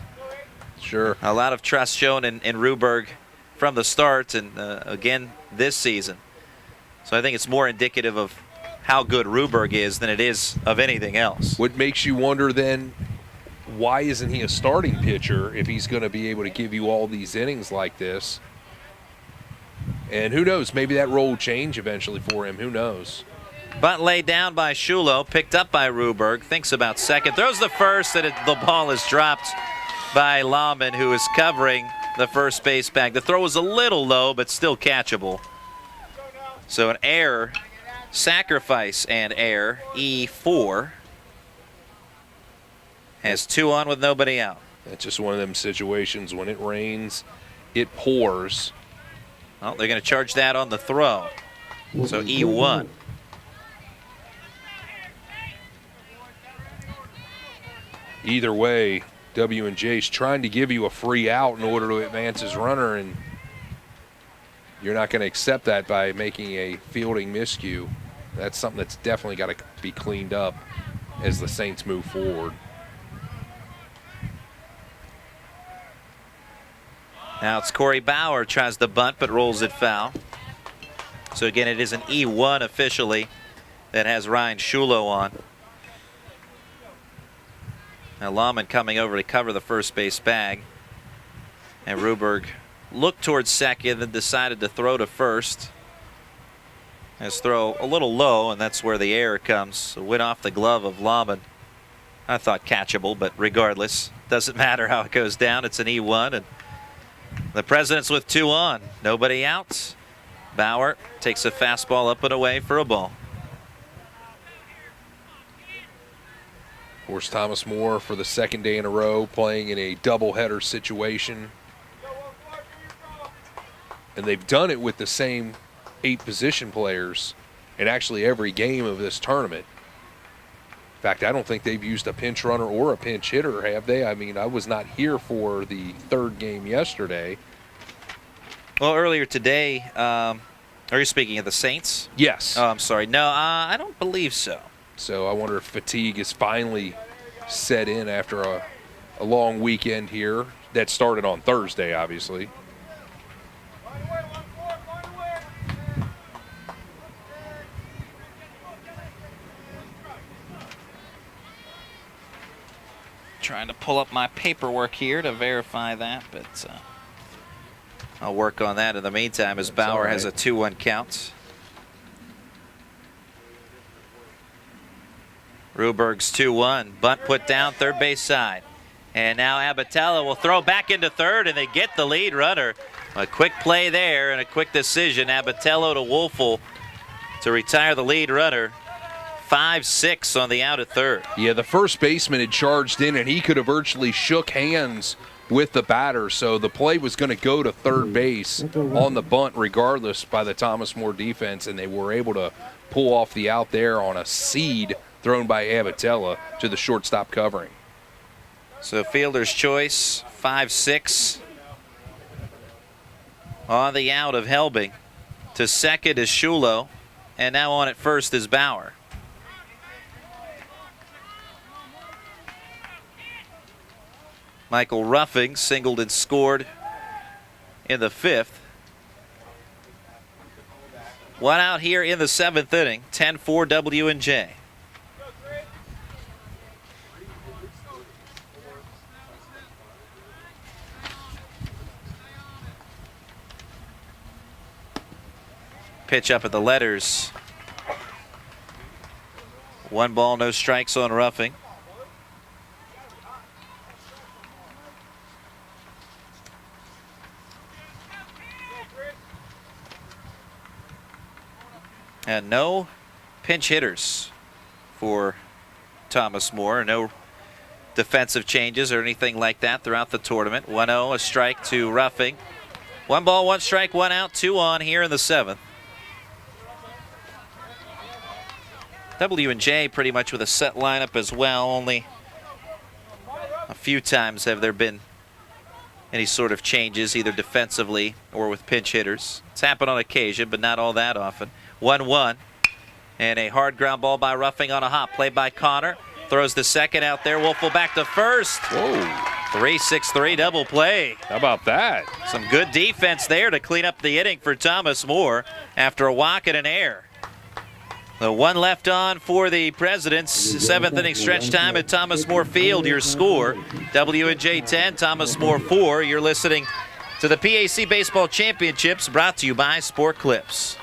Sure. A lot of trust shown in Ruberg from the start and again this season. So I think it's more indicative of how good Ruberg is than it is of anything else. What makes you wonder then, why isn't he a starting pitcher if he's going to be able to give you all these innings like this? And who knows, maybe that role will change eventually for him. Who knows? Bunt laid down by Shulo, picked up by Ruberg, thinks about second, throws the first, and the ball is dropped by Lahman, who is covering the first base bag. The throw was a little low, but still catchable. So an error. Sacrifice and error, E4. Has 2 on with nobody out. That's just one of them situations when it rains, it pours. Well, they're going to charge that on the throw. So E1. Either way, W&J's trying to give you a free out in order to advance his runner, and you're not going to accept that by making a fielding miscue. That's something that's definitely got to be cleaned up as the Saints move forward. Now it's Corey Bauer, tries the bunt but rolls it foul. So again, it is an E1 officially that has Ryan Shulo on. Now Lahman coming over to cover the first base bag. And Ruberg looked towards second, then decided to throw to first. His throw a little low, and that's where the error comes. So went off the glove of Lahman. I thought catchable, but regardless, doesn't matter how it goes down. It's an E1, and the Presidents with 2 on. Nobody out. Bauer takes a fastball up and away for a ball. Of course, Thomas More for the second day in a row playing in a doubleheader situation. And they've done it with the same 8 position players in actually every game of this tournament. In fact, I don't think they've used a pinch runner or a pinch hitter, have they? I mean, I was not here for the third game yesterday. Well, earlier today, are you speaking of the Saints? Yes. Oh, I'm sorry. No, I don't believe so. So I wonder if fatigue is finally set in after a long weekend here that started on Thursday, obviously. Trying to pull up my paperwork here to verify that, but I'll work on that in the meantime as Bauer has a 2-1 count. Ruberg's 2-1. Bunt put down third base side. And now Abatella will throw back into third, and they get the lead runner. A quick play there and a quick decision. Abatella to Wolfel to retire the lead runner. 5-6 on the out at third. Yeah, the first baseman had charged in, and he could have virtually shook hands with the batter, so the play was going to go to third base on the bunt regardless by the Thomas More defense, and they were able to pull off the out there on a seed thrown by Abatella to the shortstop covering. So fielder's choice, 5-6 on the out of Helbing. To second is Shulo, and now on at first is Bauer. Michael Ruffing singled and scored in the 5th. One out here in the 7th inning, 10-4 W&J. Pitch up at the letters. 1 ball, no strikes on Ruffing. And no pinch hitters for Thomas More. No defensive changes or anything like that throughout the tournament. 1-0, a strike to Ruffing. 1 ball, 1 strike, 1 out, 2 on here in the 7th. W&J pretty much with a set lineup as well. Only a few times have there been any sort of changes, either defensively or with pinch hitters. It's happened on occasion, but not all that often. 1-1, and a hard ground ball by Ruffing on a hop. Play by Connor. Throws the second out there. Wolfel back to first. Whoa. 3-6-3 double play. How about that? Some good defense there to clean up the inning for Thomas More after a walk and an error. The 1 left on for the Presidents. 7th inning stretch time at Thomas More Field. Your score, W&J 10, Thomas More 4. You're listening to the PAC Baseball Championships, brought to you by Sport Clips.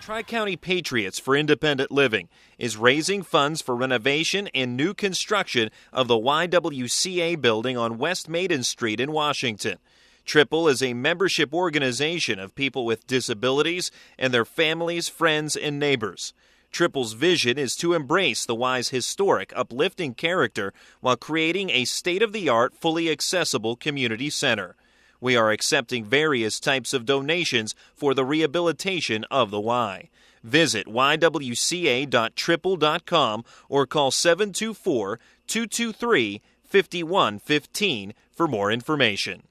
Tri-County Patriots for Independent Living is raising funds for renovation and new construction of the YWCA building on West Maiden Street in Washington. Triple is a membership organization of people with disabilities and their families, friends, and neighbors. Triple's vision is to embrace the Y's historic, uplifting character while creating a state-of-the-art, fully accessible community center. We are accepting various types of donations for the rehabilitation of the Y. Visit ywca.triple.com or call 724-223-5115 for more information.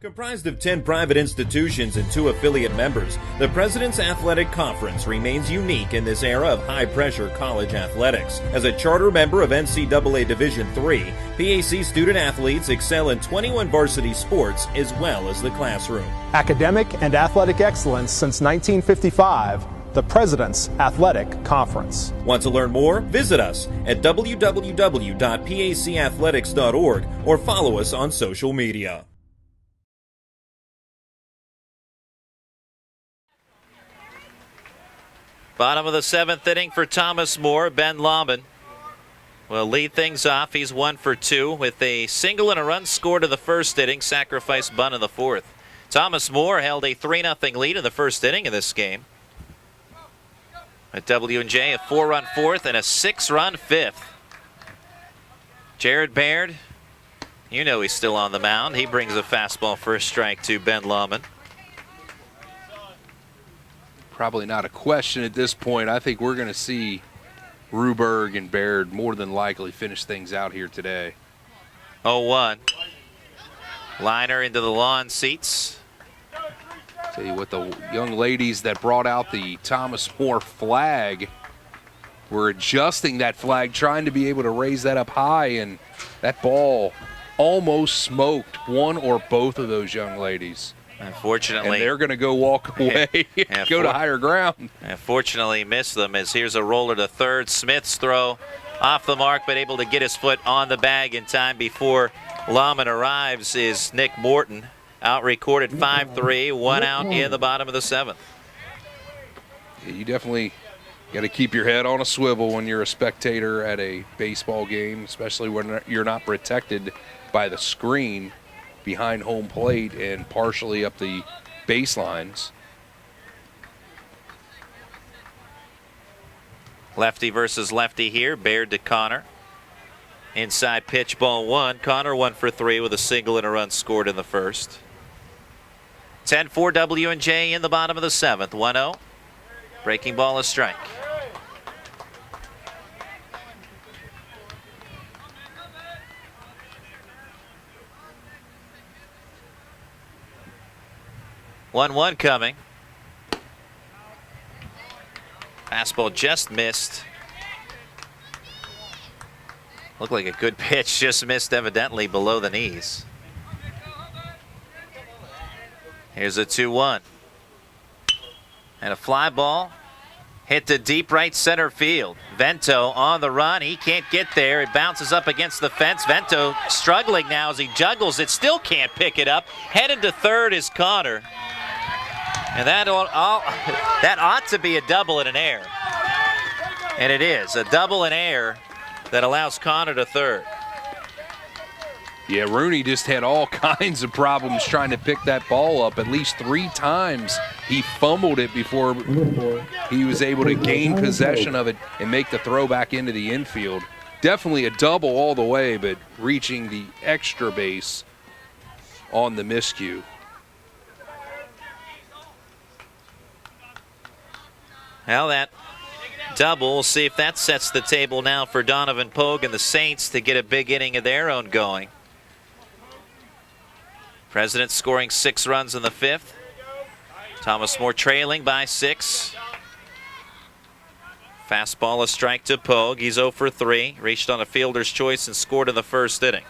Comprised of 10 private institutions and 2 affiliate members, the President's Athletic Conference remains unique in this era of high-pressure college athletics. As a charter member of NCAA Division III, PAC student athletes excel in 21 varsity sports as well as the classroom. Academic and athletic excellence since 1955, the President's Athletic Conference. Want to learn more? Visit us at www.pacathletics.org or follow us on social media. Bottom of the 7th inning for Thomas More. Ben Lauman will lead things off. He's 1 for 2 with a single and a run scored in the 1st inning. Sacrifice bunt in the 4th. Thomas More held a 3-0 lead in the 1st inning of this game. At W&J, a 4-run 4th and a 6-run 5th. Jared Baird, You know he's still on the mound. He brings a fastball for a strike to Ben Lahman. Probably not a question at this point. I think we're going to see Ruberg and Baird more than likely finish things out here today. 0-1. Liner into the lawn seats. Tell you what, the young ladies that brought out the Thomas More flag were adjusting that flag, trying to be able to raise that up high, and that ball almost smoked one or both of those young ladies. Unfortunately. And they're going to go walk away and go to higher ground. Unfortunately missed them, as here's a roller to third. Smith's throw off the mark, but able to get his foot on the bag in time before Lahman arrives is Nick Morton. Out recorded 5-3, 1 out in the bottom of the 7th. Yeah, you definitely got to keep your head on a swivel when you're a spectator at a baseball game, especially when you're not protected by the screen behind home plate and partially up the baselines. Lefty versus lefty here. Baird to Connor. Inside pitch, ball 1. Connor 1 for 3 with a single and a run scored in the first. 10-4 W&J in the bottom of the 7th. 1-0. Breaking ball, a strike. One coming. Fastball just missed. Looked like a good pitch, just missed evidently below the knees. Here's a 2-1. And a fly ball hit to deep right center field. Vento on the run. He can't get there. It bounces up against the fence. Vento struggling now as he juggles it. Still can't pick it up. Headed to third is Connor. And that ought to be a double in an air. And it is. A double in air that allows Connor to third. Yeah, Rooney just had all kinds of problems trying to pick that ball up. At least 3 times he fumbled it before he was able to gain possession of it and make the throw back into the infield. Definitely a double all the way, but reaching the extra base on the miscue. Well, that double, we'll see if that sets the table now for Donovan Pogue and the Saints to get a big inning of their own going. President scoring 6 runs in the 5th. Thomas More trailing by 6. Fastball, a strike to Pogue. He's 0 for 3. Reached on a fielder's choice and scored in the first inning.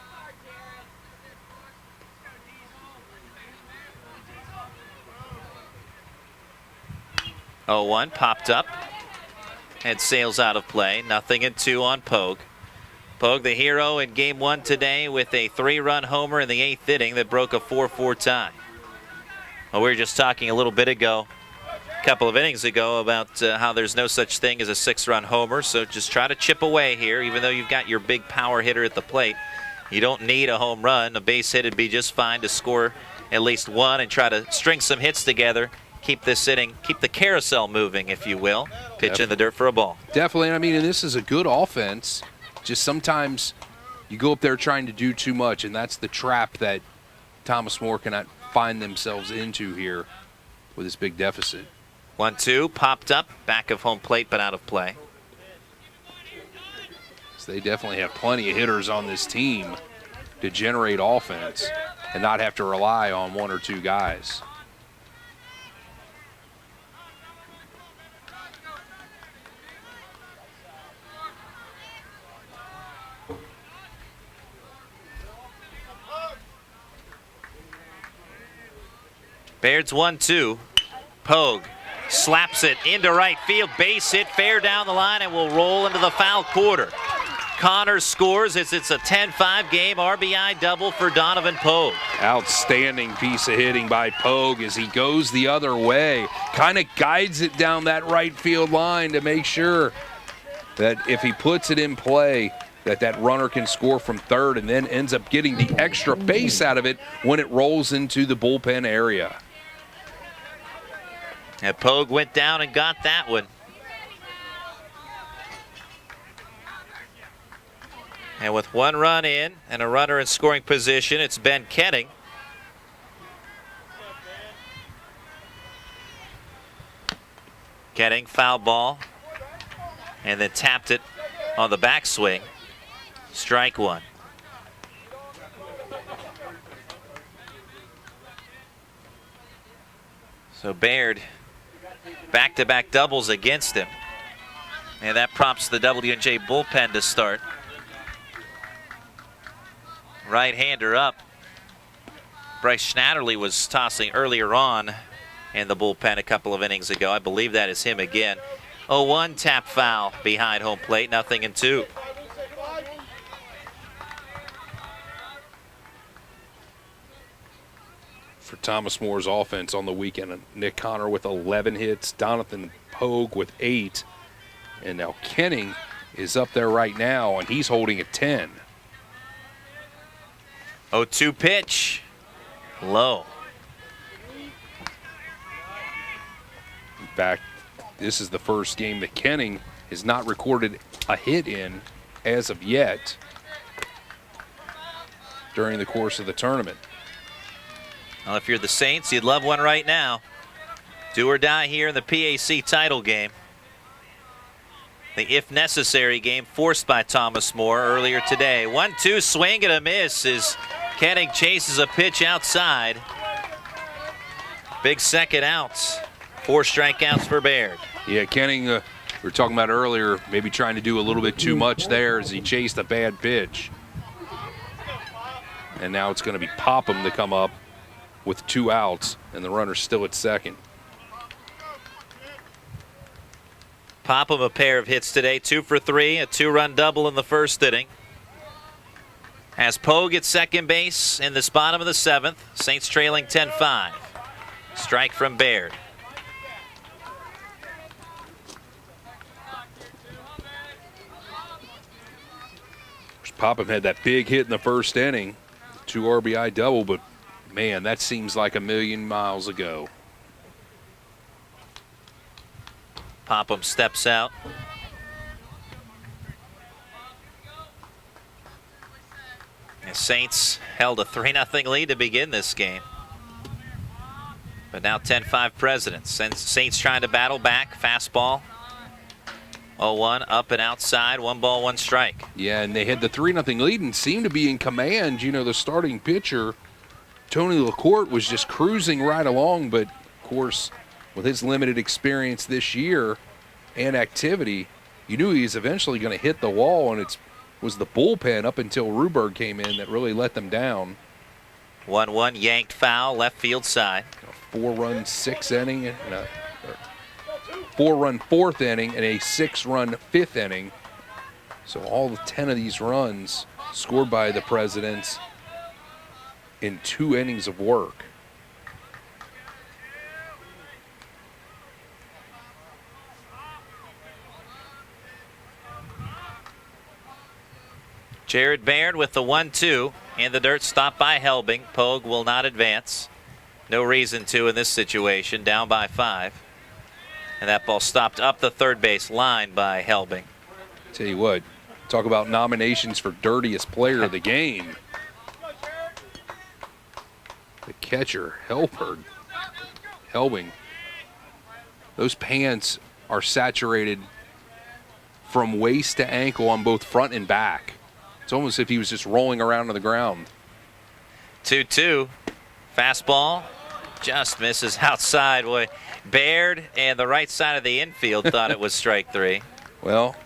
Oh, 1 popped up and sails out of play. 0-2 on Pogue. Pogue, the hero in game 1 today with a 3-run homer in the 8th inning that broke a 4-4 tie. Well, we were just talking a little bit ago, a couple of innings ago, about how there's no such thing as a 6-run homer. So just try to chip away here, even though you've got your big power hitter at the plate. You don't need a home run. A base hit would be just fine to score at least 1 and try to string some hits together. Keep this inning, keep the carousel moving, if you will. Pitch in the dirt for a ball. Definitely. I mean, and this is a good offense. Just sometimes you go up there trying to do too much, and that's the trap that Thomas More cannot find themselves into here with this big deficit. 1-2, popped up, back of home plate, but out of play. So they definitely have plenty of hitters on this team to generate offense and not have to rely on 1 or 2 guys. Baird's 1-2. Pogue slaps it into right field. Base hit fair down the line and will roll into the foul quarter. Connor scores as it's a 10-5 game. RBI double for Donovan Pogue. Outstanding piece of hitting by Pogue as he goes the other way. Kind of guides it down that right field line to make sure that if he puts it in play, that runner can score from third and then ends up getting the extra base out of it when it rolls into the bullpen area. And Pogue went down and got that one. And with one run in and a runner in scoring position, it's Ben Kenning. Kenning, foul ball, and then tapped it on the backswing. Strike one. So Baird, back-to-back doubles against him. And that prompts the W&J bullpen to start. Right-hander up. Bryce Schnatterly was tossing earlier on in the bullpen a couple of innings ago. I believe that is him again. 0-1 tap foul behind home plate, 0-2. For Thomas Moore's offense on the weekend, Nick Connor with 11 hits, Donathan Pogue with 8, and now Kenning is up there right now, and he's holding at 10. 0-2 pitch, low. In fact, this is the first game that Kenning has not recorded a hit in as of yet during the course of the tournament. Well, if you're the Saints, you'd love one right now. Do or die here in the PAC title game. The if necessary game forced by Thomas More earlier today. 1-2 swing and a miss as Kenning chases a pitch outside. Big second out. 4 strikeouts for Baird. Yeah, Kenning, we were talking about earlier, maybe trying to do a little bit too much there as he chased a bad pitch. And now it's going to be Popham to come up with 2 outs, and the runner's still at second. Popham a pair of hits today, 2 for 3, a 2-run double in the first inning. As Pogue at second base in this bottom of the 7th, Saints trailing 10-5. Strike from Baird. Popham had that big hit in the first inning, 2 RBI double, but man, that seems like a million miles ago. Popham steps out. And Saints held a 3-0 lead to begin this game. But now 10-5 Presidents. Saints trying to battle back. Fastball. 0-1 up and outside. 1 ball, 1 strike. Yeah, and they had the 3-0 lead and seemed to be in command. You know, the starting pitcher, Tony LaCourte, was just cruising right along, but of course, with his limited experience this year and activity, you knew he was eventually going to hit the wall, and it was the bullpen up until Ruberg came in that really let them down. 1-1 yanked foul, left field side. A 4-run 6th inning, and a 4-run 4th inning, and a 6-run 5th inning. So all 10 of these runs scored by the Presidents in 2 innings of work. Jared Baird with the 1-2 in the dirt, stopped by Helbing. Pogue will not advance. No reason to in this situation, down by 5. And that ball stopped up the third base line by Helbing. Tell you what, talk about nominations for dirtiest player of the game. The catcher, Helbing. Those pants are saturated from waist to ankle on both front and back. It's almost as if he was just rolling around on the ground. 2-2. Fastball just misses outside. Boy, Baird and the right side of the infield thought it was strike 3. Well,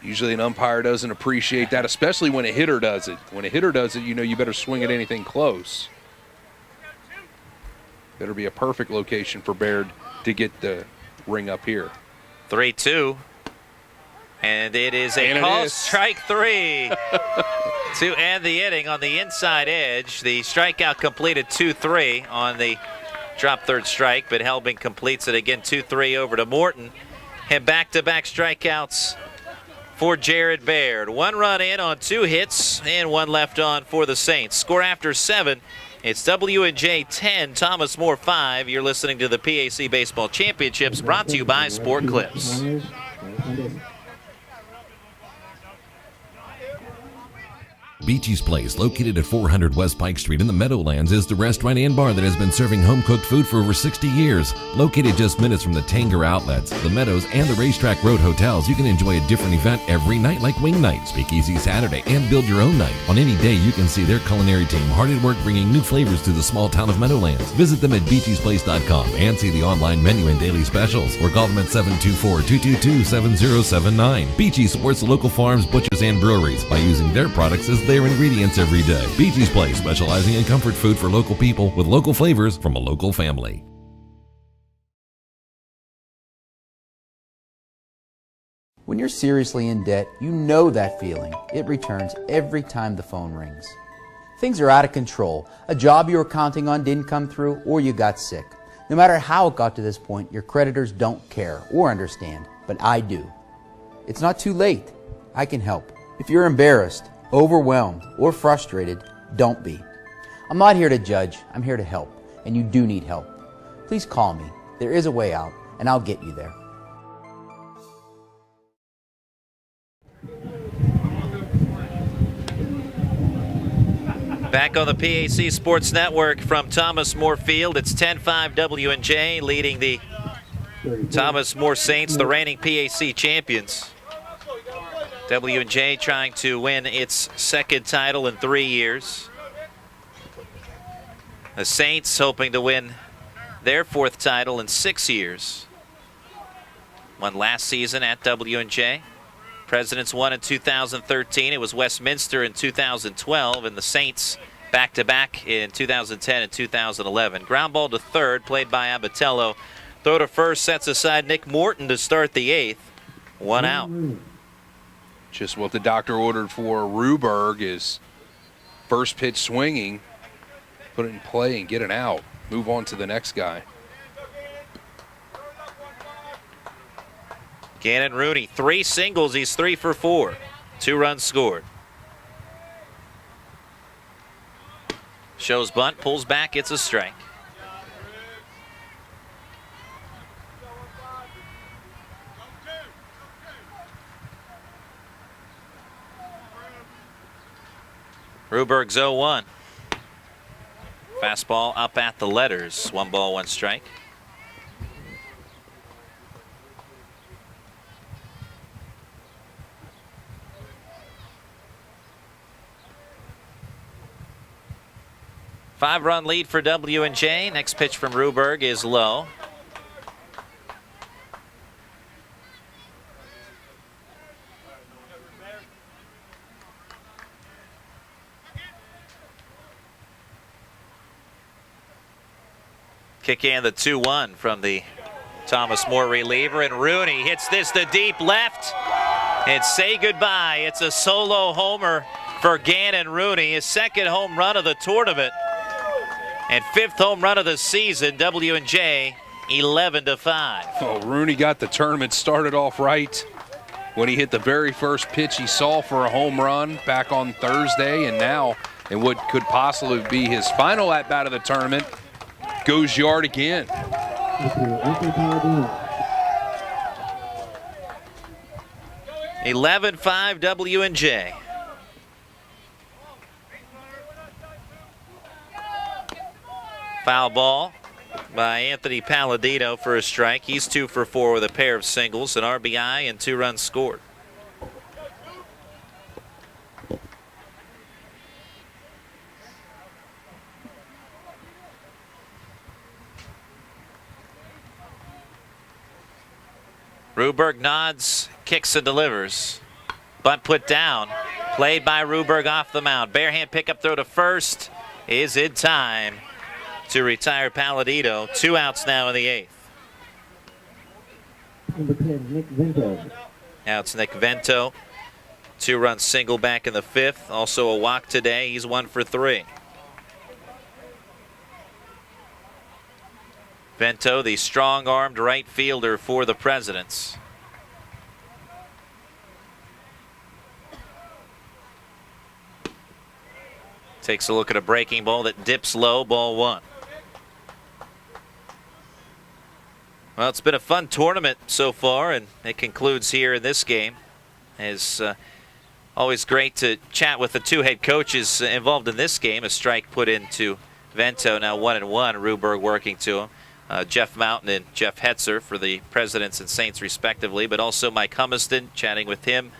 usually an umpire doesn't appreciate that, especially when a hitter does it. When a hitter does it, you know you better swing at anything close. Better be a perfect location for Baird to get the ring up here. 3-2. And it is a call, strike 3 to end the inning on the inside edge. The strikeout completed 2-3 on the drop third strike, but Helbing completes it again 2-3 over to Morton. And back-to-back strikeouts for Jared Baird. 1 run in on 2 hits and 1 left on for the Saints. Score after 7. It's W&J 10, Thomas More 5. You're listening to the PAC Baseball Championships, brought to you by Sport Clips. Beachy's Place, located at 400 West Pike Street in the Meadowlands, is the restaurant and bar that has been serving home-cooked food for over 60 years. Located just minutes from the Tanger Outlets, the Meadows, and the Racetrack Road hotels, you can enjoy a different event every night like Wing Night, Speakeasy Saturday, and Build Your Own Night. On any day, you can see their culinary team hard at work bringing new flavors to the small town of Meadowlands. Visit them at beachysplace.com and see the online menu and daily specials, or call them at 724-222-7079. Beachy supports the local farms, butchers, and breweries by using their products as their ingredients every day. Beachy's Place, specializing in comfort food for local people with local flavors from a local family. When you're seriously in debt, you know that feeling. It returns every time the phone rings. Things are out of control. A job you were counting on didn't come through, or you got sick. No matter how it got to this point, your creditors don't care or understand, but I do. It's not too late. I can help. If you're embarrassed, overwhelmed, or frustrated, don't be. I'm not here to judge. I'm here to help, and you do need help. Please call me. There is a way out, and I'll get you there. Back on the PAC Sports Network from Thomas More Field, it's 10-5 W&J leading the Thomas More Saints, the reigning PAC champions. W&J trying to win its second title in 3 years. The Saints hoping to win their fourth title in 6 years. Won last season at W&J. Presidents won in 2013. It was Westminster in 2012, and the Saints back-to-back in 2010 and 2011. Ground ball to third, played by Abatello. Throw to first sets aside Nick Morton to start the eighth. One out. Just what the doctor ordered for Ruberg is first pitch swinging, put it in play and get an out. Move on to the next guy. Gannon Rooney, 3 singles. He's 3 for 4. 2 runs scored. Shows bunt, pulls back, it's a strike. Ruberg's 0-1. Fastball up at the letters. 1 ball, 1 strike. Five-run lead for W&J. Next pitch from Ruberg is low. Kick in the 2-1 from the Thomas More reliever, and Rooney hits this to deep left and say goodbye. It's a solo homer for Gannon Rooney, his second home run of the tournament and 5th home run of the season. W&J 11-5. Oh, Rooney got the tournament started off right when he hit the very first pitch he saw for a home run back on Thursday, and now in what could possibly be his final at-bat of the tournament, goes yard again. 11-5 W&J. Foul ball by Anthony Palladino for a strike. He's 2 for 4 with a pair of singles, an RBI, and 2 runs scored. Ruberg nods, kicks and delivers. Bunt put down. Played by Ruberg off the mound. Barehand pickup throw to first is in time to retire Palladino. 2 outs now in the 8th. Number 10, Nick Vento. Now it's Nick Vento. 2-run single back in the 5th. Also a walk today. He's 1 for 3. Vento, the strong-armed right fielder for the Presidents. Takes a look at a breaking ball that dips low, ball 1. Well, it's been a fun tournament so far, and it concludes here in this game as Always great to chat with the two head coaches involved in this game. A strike put into Vento, now 1-1. Ruberg working to him. Jeff Mountain and Jeff Hetzer for the Presidents and Saints respectively, but also Mike Humiston, chatting with him,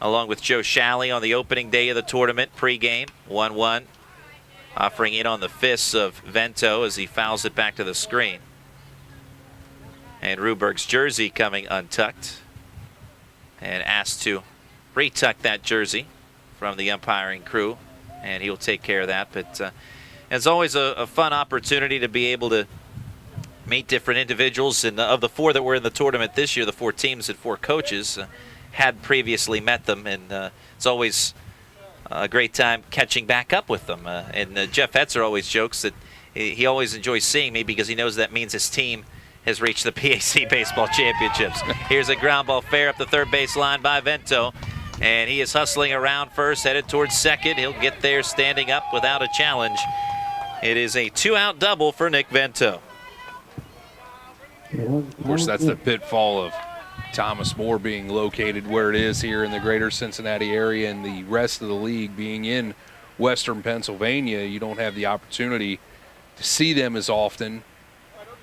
along with Joe Shalley on the opening day of the tournament pregame, 1-1, offering in on the fists of Vento as he fouls it back to the screen. And Ruberg's jersey coming untucked, and asked to retuck that jersey from the umpiring crew, and he'll take care of that. But it's always a fun opportunity to be able to meet different individuals. And of the 4 that were in the tournament this year, the 4 teams and 4 coaches had previously met them, and it's always a great time catching back up with them. And Jeff Hetzer always jokes that he always enjoys seeing me because he knows that means his team has reached the PAC Baseball Championships. Here's a ground ball fair up the third base line by Vento, and he is hustling around first, headed towards second. He'll get there standing up without a challenge. It is a 2-out double for Nick Vento. Of course, that's the pitfall of Thomas More being located where it is here in the greater Cincinnati area, and the rest of the league being in western Pennsylvania. You don't have the opportunity to see them as often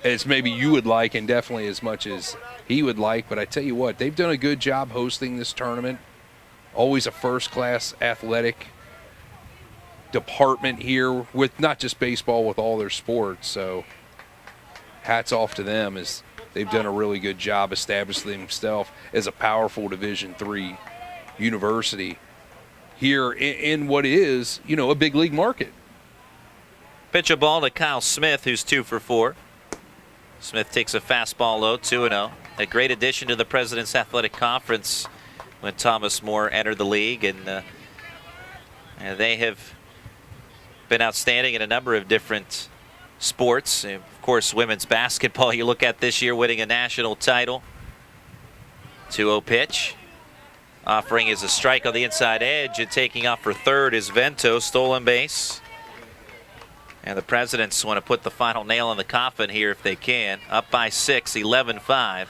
as maybe you would like, and definitely as much as he would like. But I tell you what, they've done a good job hosting this tournament. Always a first-class athletic department here with not just baseball, with all their sports. So hats off to them, as they've done a really good job establishing themselves as a powerful Division III university here in what is, a big league market. Pitch a ball to Kyle Smith, who's 2 for 4. Smith takes a fastball low, 2-0. A great addition to the President's Athletic Conference when Thomas More entered the league, and they have been outstanding in a number of different sports. Of course, women's basketball you look at this year, winning a national title. 2-0 pitch. Offering is a strike on the inside edge, and taking off for third is Vento, stolen base. And the Presidents want to put the final nail in the coffin here if they can. Up by 6, 11-5.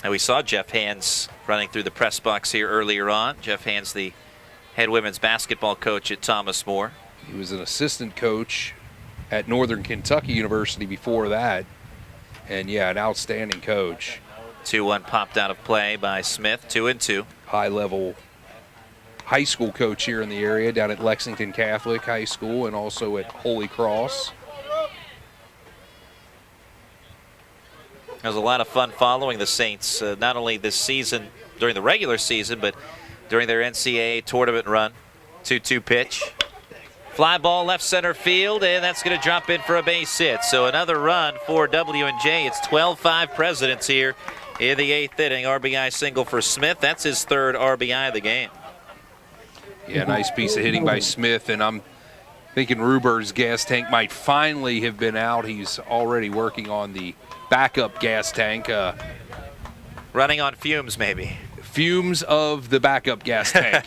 And we saw Jeff Hands running through the press box here earlier on. Jeff Hands, the head women's basketball coach at Thomas More. He was an assistant coach at Northern Kentucky University before that. And, yeah, an outstanding coach. 2-1 popped out of play by Smith, 2-2. High-level high school coach here in the area, down at Lexington Catholic High School and also at Holy Cross. There's a lot of fun following the Saints, not only this season during the regular season, but during their NCAA tournament run. 2-2 pitch. Fly ball left center field, and that's going to drop in for a base hit. So another run for W&J. It's 12-5 Presidents here in the 8th inning. RBI single for Smith. That's his 3rd RBI of the game. Yeah, nice piece of hitting by Smith, and I'm thinking Ruberg's gas tank might finally have been out. He's already working on the backup gas tank. Running on fumes, maybe. Fumes of the backup gas tank,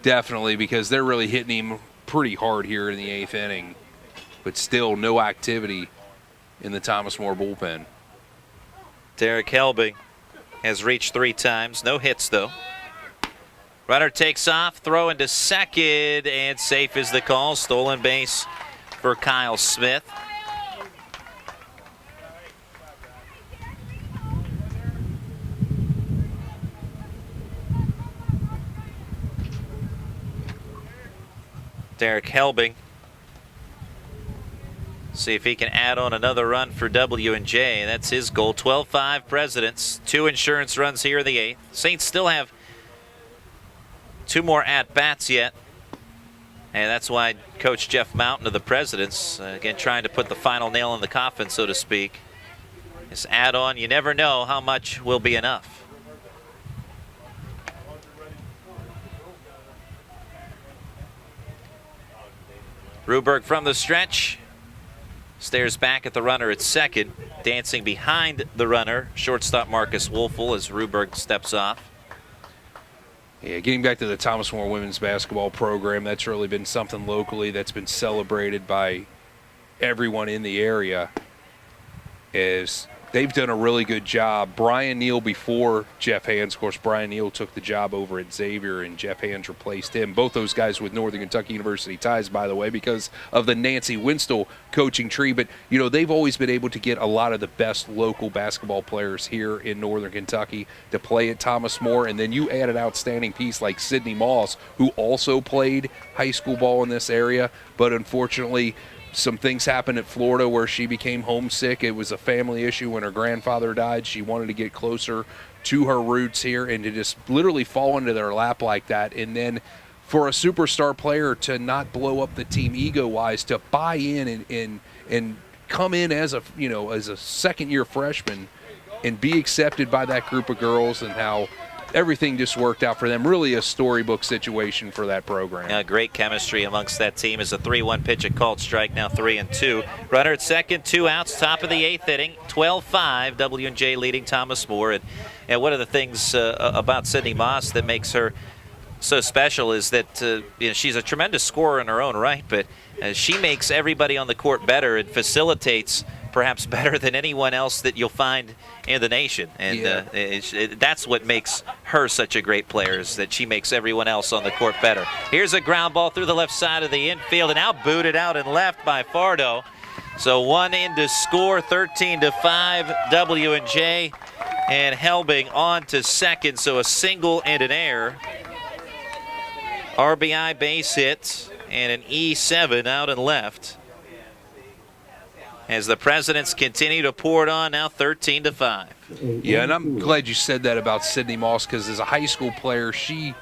definitely, because they're really hitting him pretty hard here in the 8th inning, but still no activity in the Thomas More bullpen. Derek Helbing has reached 3 times, no hits though. Runner takes off, throw into second, and safe is the call. Stolen base for Kyle Smith. Derek Helbing. See if he can add on another run for W&J. That's his goal. 12-5 Presidents. 2 insurance runs here in the 8th. Saints still have 2 more at-bats yet. And that's why Coach Jeff Mountain of the Presidents, again, trying to put the final nail in the coffin, so to speak. This add-on, you never know how much will be enough. Ruberg from the stretch. Stares back at the runner at second. Dancing behind the runner, shortstop Marcus Wolfel as Ruberg steps off. Yeah, getting back to the Thomas More women's basketball program, that's really been something locally that's been celebrated by everyone in the area, as they've done a really good job. Brian Neal before Jeff Hands. Of course, Brian Neal took the job over at Xavier, and Jeff Hands replaced him. Both those guys with Northern Kentucky University ties, by the way, because of the Nancy Winstall coaching tree. But, you know, they've always been able to get a lot of the best local basketball players here in Northern Kentucky to play at Thomas More. And then you add an outstanding piece like Sydney Moss, who also played high school ball in this area, but unfortunately some things happened at Florida where she became homesick. It was a family issue when her grandfather died. She wanted to get closer to her roots here, and to just literally fall into their lap like that. And then for a superstar player to not blow up the team ego-wise, to buy in and come in as a, you know, as a second-year freshman and be accepted by that group of girls, and how everything just worked out for them. Really a storybook situation for that program. Great chemistry amongst that team. As a 3-1 pitch, a called strike, now 3-2. Runner at second, 2 outs, top of the 8th inning, 12-5, W&J leading Thomas More. And one of the things about Sydney Moss that makes her so special is that you know, she's a tremendous scorer in her own right, but she makes everybody on the court better and facilitates perhaps better than anyone else that you'll find in the nation. And that's what makes her such a great player, is that she makes everyone else on the court better. Here's a ground ball through the left side of the infield, and now booted out and left by Fardo. So 1 in to score, 13-5 W&J, and Helbing on to second. So a single and an error. RBI base hit and an E7 out and left, as the Presidents continue to pour it on, now 13-5. Yeah, and I'm glad you said that about Sydney Moss, because as a high school player, she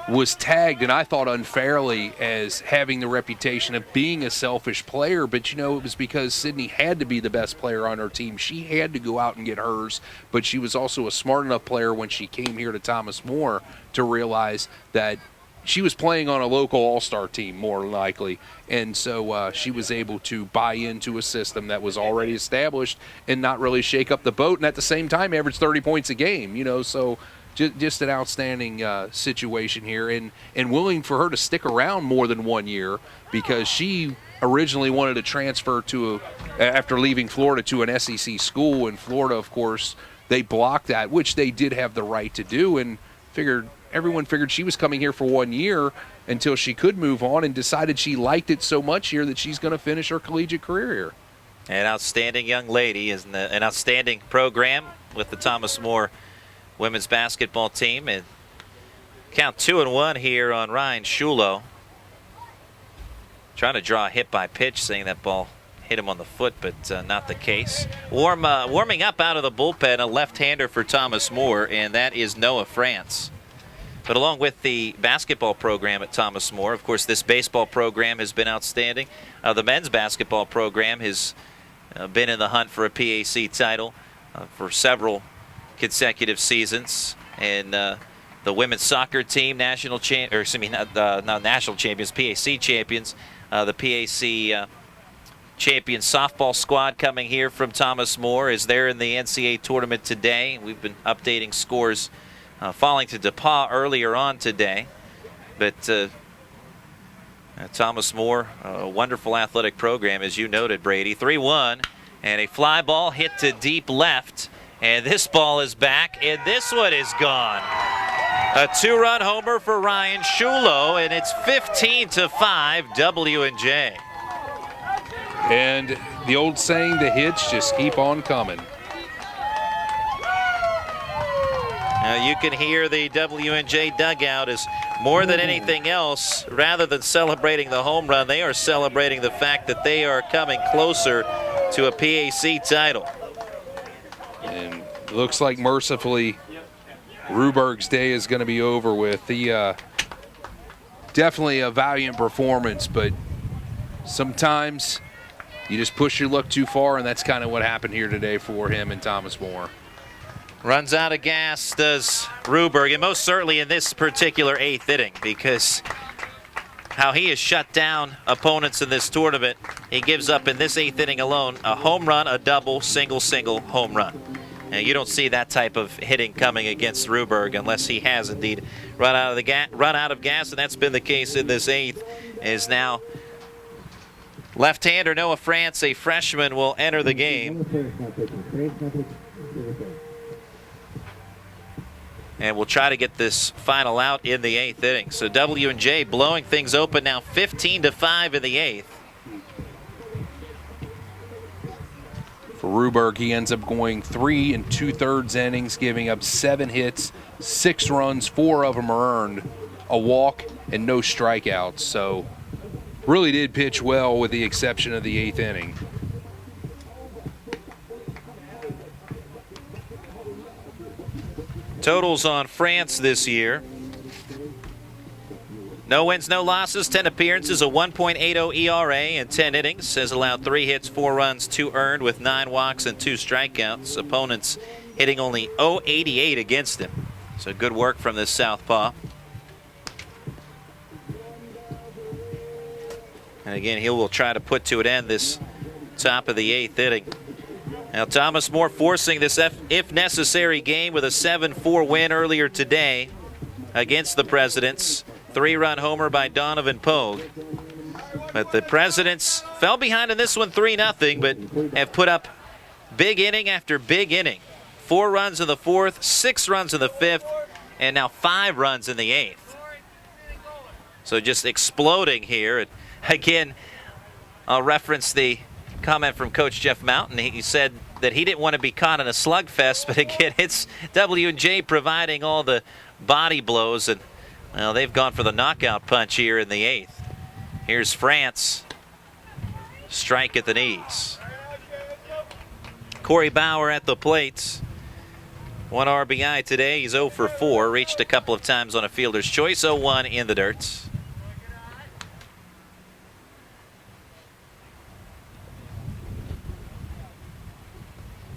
was tagged, and I thought unfairly, as having the reputation of being a selfish player. But, you know, it was because Sydney had to be the best player on her team. She had to go out and get hers, but she was also a smart enough player when she came here to Thomas More to realize that she was playing on a local all-star team, more likely, and so she was able to buy into a system that was already established and not really shake up the boat, and at the same time average 30 points a game, you know. So just an outstanding situation here, and willing for her to stick around more than 1 year, because she originally wanted to transfer to after leaving Florida to an SEC school. In Florida, of course, they blocked that, which they did have the right to do, and everyone figured she was coming here for 1 year until she could move on, and decided she liked it so much here that she's going to finish her collegiate career here. An outstanding young lady, and an outstanding program with the Thomas More women's basketball team. And count 2-1 here on Ryan Shulo. Trying to draw a hit by pitch, saying that ball hit him on the foot, but not the case. Warming up out of the bullpen, a left-hander for Thomas More, and that is Noah France. But along with the basketball program at Thomas More, of course, this baseball program has been outstanding. The men's basketball program has been in the hunt for a PAC title for several consecutive seasons. And the women's soccer team, national champions, PAC champions. The PAC champion softball squad coming here from Thomas More is there in the NCAA tournament today. We've been updating scores. Falling to DePauw earlier on today. But Thomas More, a wonderful athletic program, as you noted, Brady. 3-1, and a fly ball hit to deep left. And this ball is back, and this one is gone. A 2-run homer for Ryan Shulo, and it's 15-5 W&J. And the old saying, the hits just keep on coming. You can hear the W&J dugout as more than anything else, rather than celebrating the home run, they are celebrating the fact that they are coming closer to a PAC title. And looks like mercifully Ruberg's day is going to be over with. Definitely a valiant performance, but sometimes you just push your luck too far, and that's kind of what happened here today for him and Thomas More. Runs out of gas, does Ruberg, and most certainly in this particular 8th inning, because how he has shut down opponents in this tournament. He gives up in this 8th inning alone a home run, a double, single, home run. And you don't see that type of hitting coming against Ruberg unless he has indeed run out of gas, and that's been the case in this 8th. Is now Left-hander Noah France, a freshman, will enter the game. And we'll try to get this final out in the 8th inning. So W&J blowing things open now 15-5 in the 8th. For Ruberg, he ends up going 3 2/3 innings, giving up 7 hits, 6 runs, 4 of them are earned, a walk, and no strikeouts. So really did pitch well with the exception of the 8th inning. Totals on France this year. No wins, no losses, 10 appearances, a 1.80 ERA in 10 innings. Has allowed 3 hits, 4 runs, 2 earned with 9 walks and 2 strikeouts. Opponents hitting only .088 against him. So good work from this southpaw. And again, he will try to put to an end this top of the 8th inning. Now Thomas More forcing this if necessary game with a 7-4 win earlier today against the Presidents. 3-run homer by Donovan Pogue. But the Presidents fell behind in this one 3-0, but have put up big inning after big inning. 4 runs in the 4th, 6 runs in the 5th, and now 5 runs in the 8th. So just exploding here. And again, I'll reference the comment from Coach Jeff Mountain. He said that he didn't want to be caught in a slugfest, but again, it's W&J providing all the body blows, and well, they've gone for the knockout punch here in the 8th. Here's France. Strike at the knees. Corey Bauer at the plate. 1 RBI today. He's 0 for 4. Reached a couple of times on a fielder's choice. 0-1 in the dirt.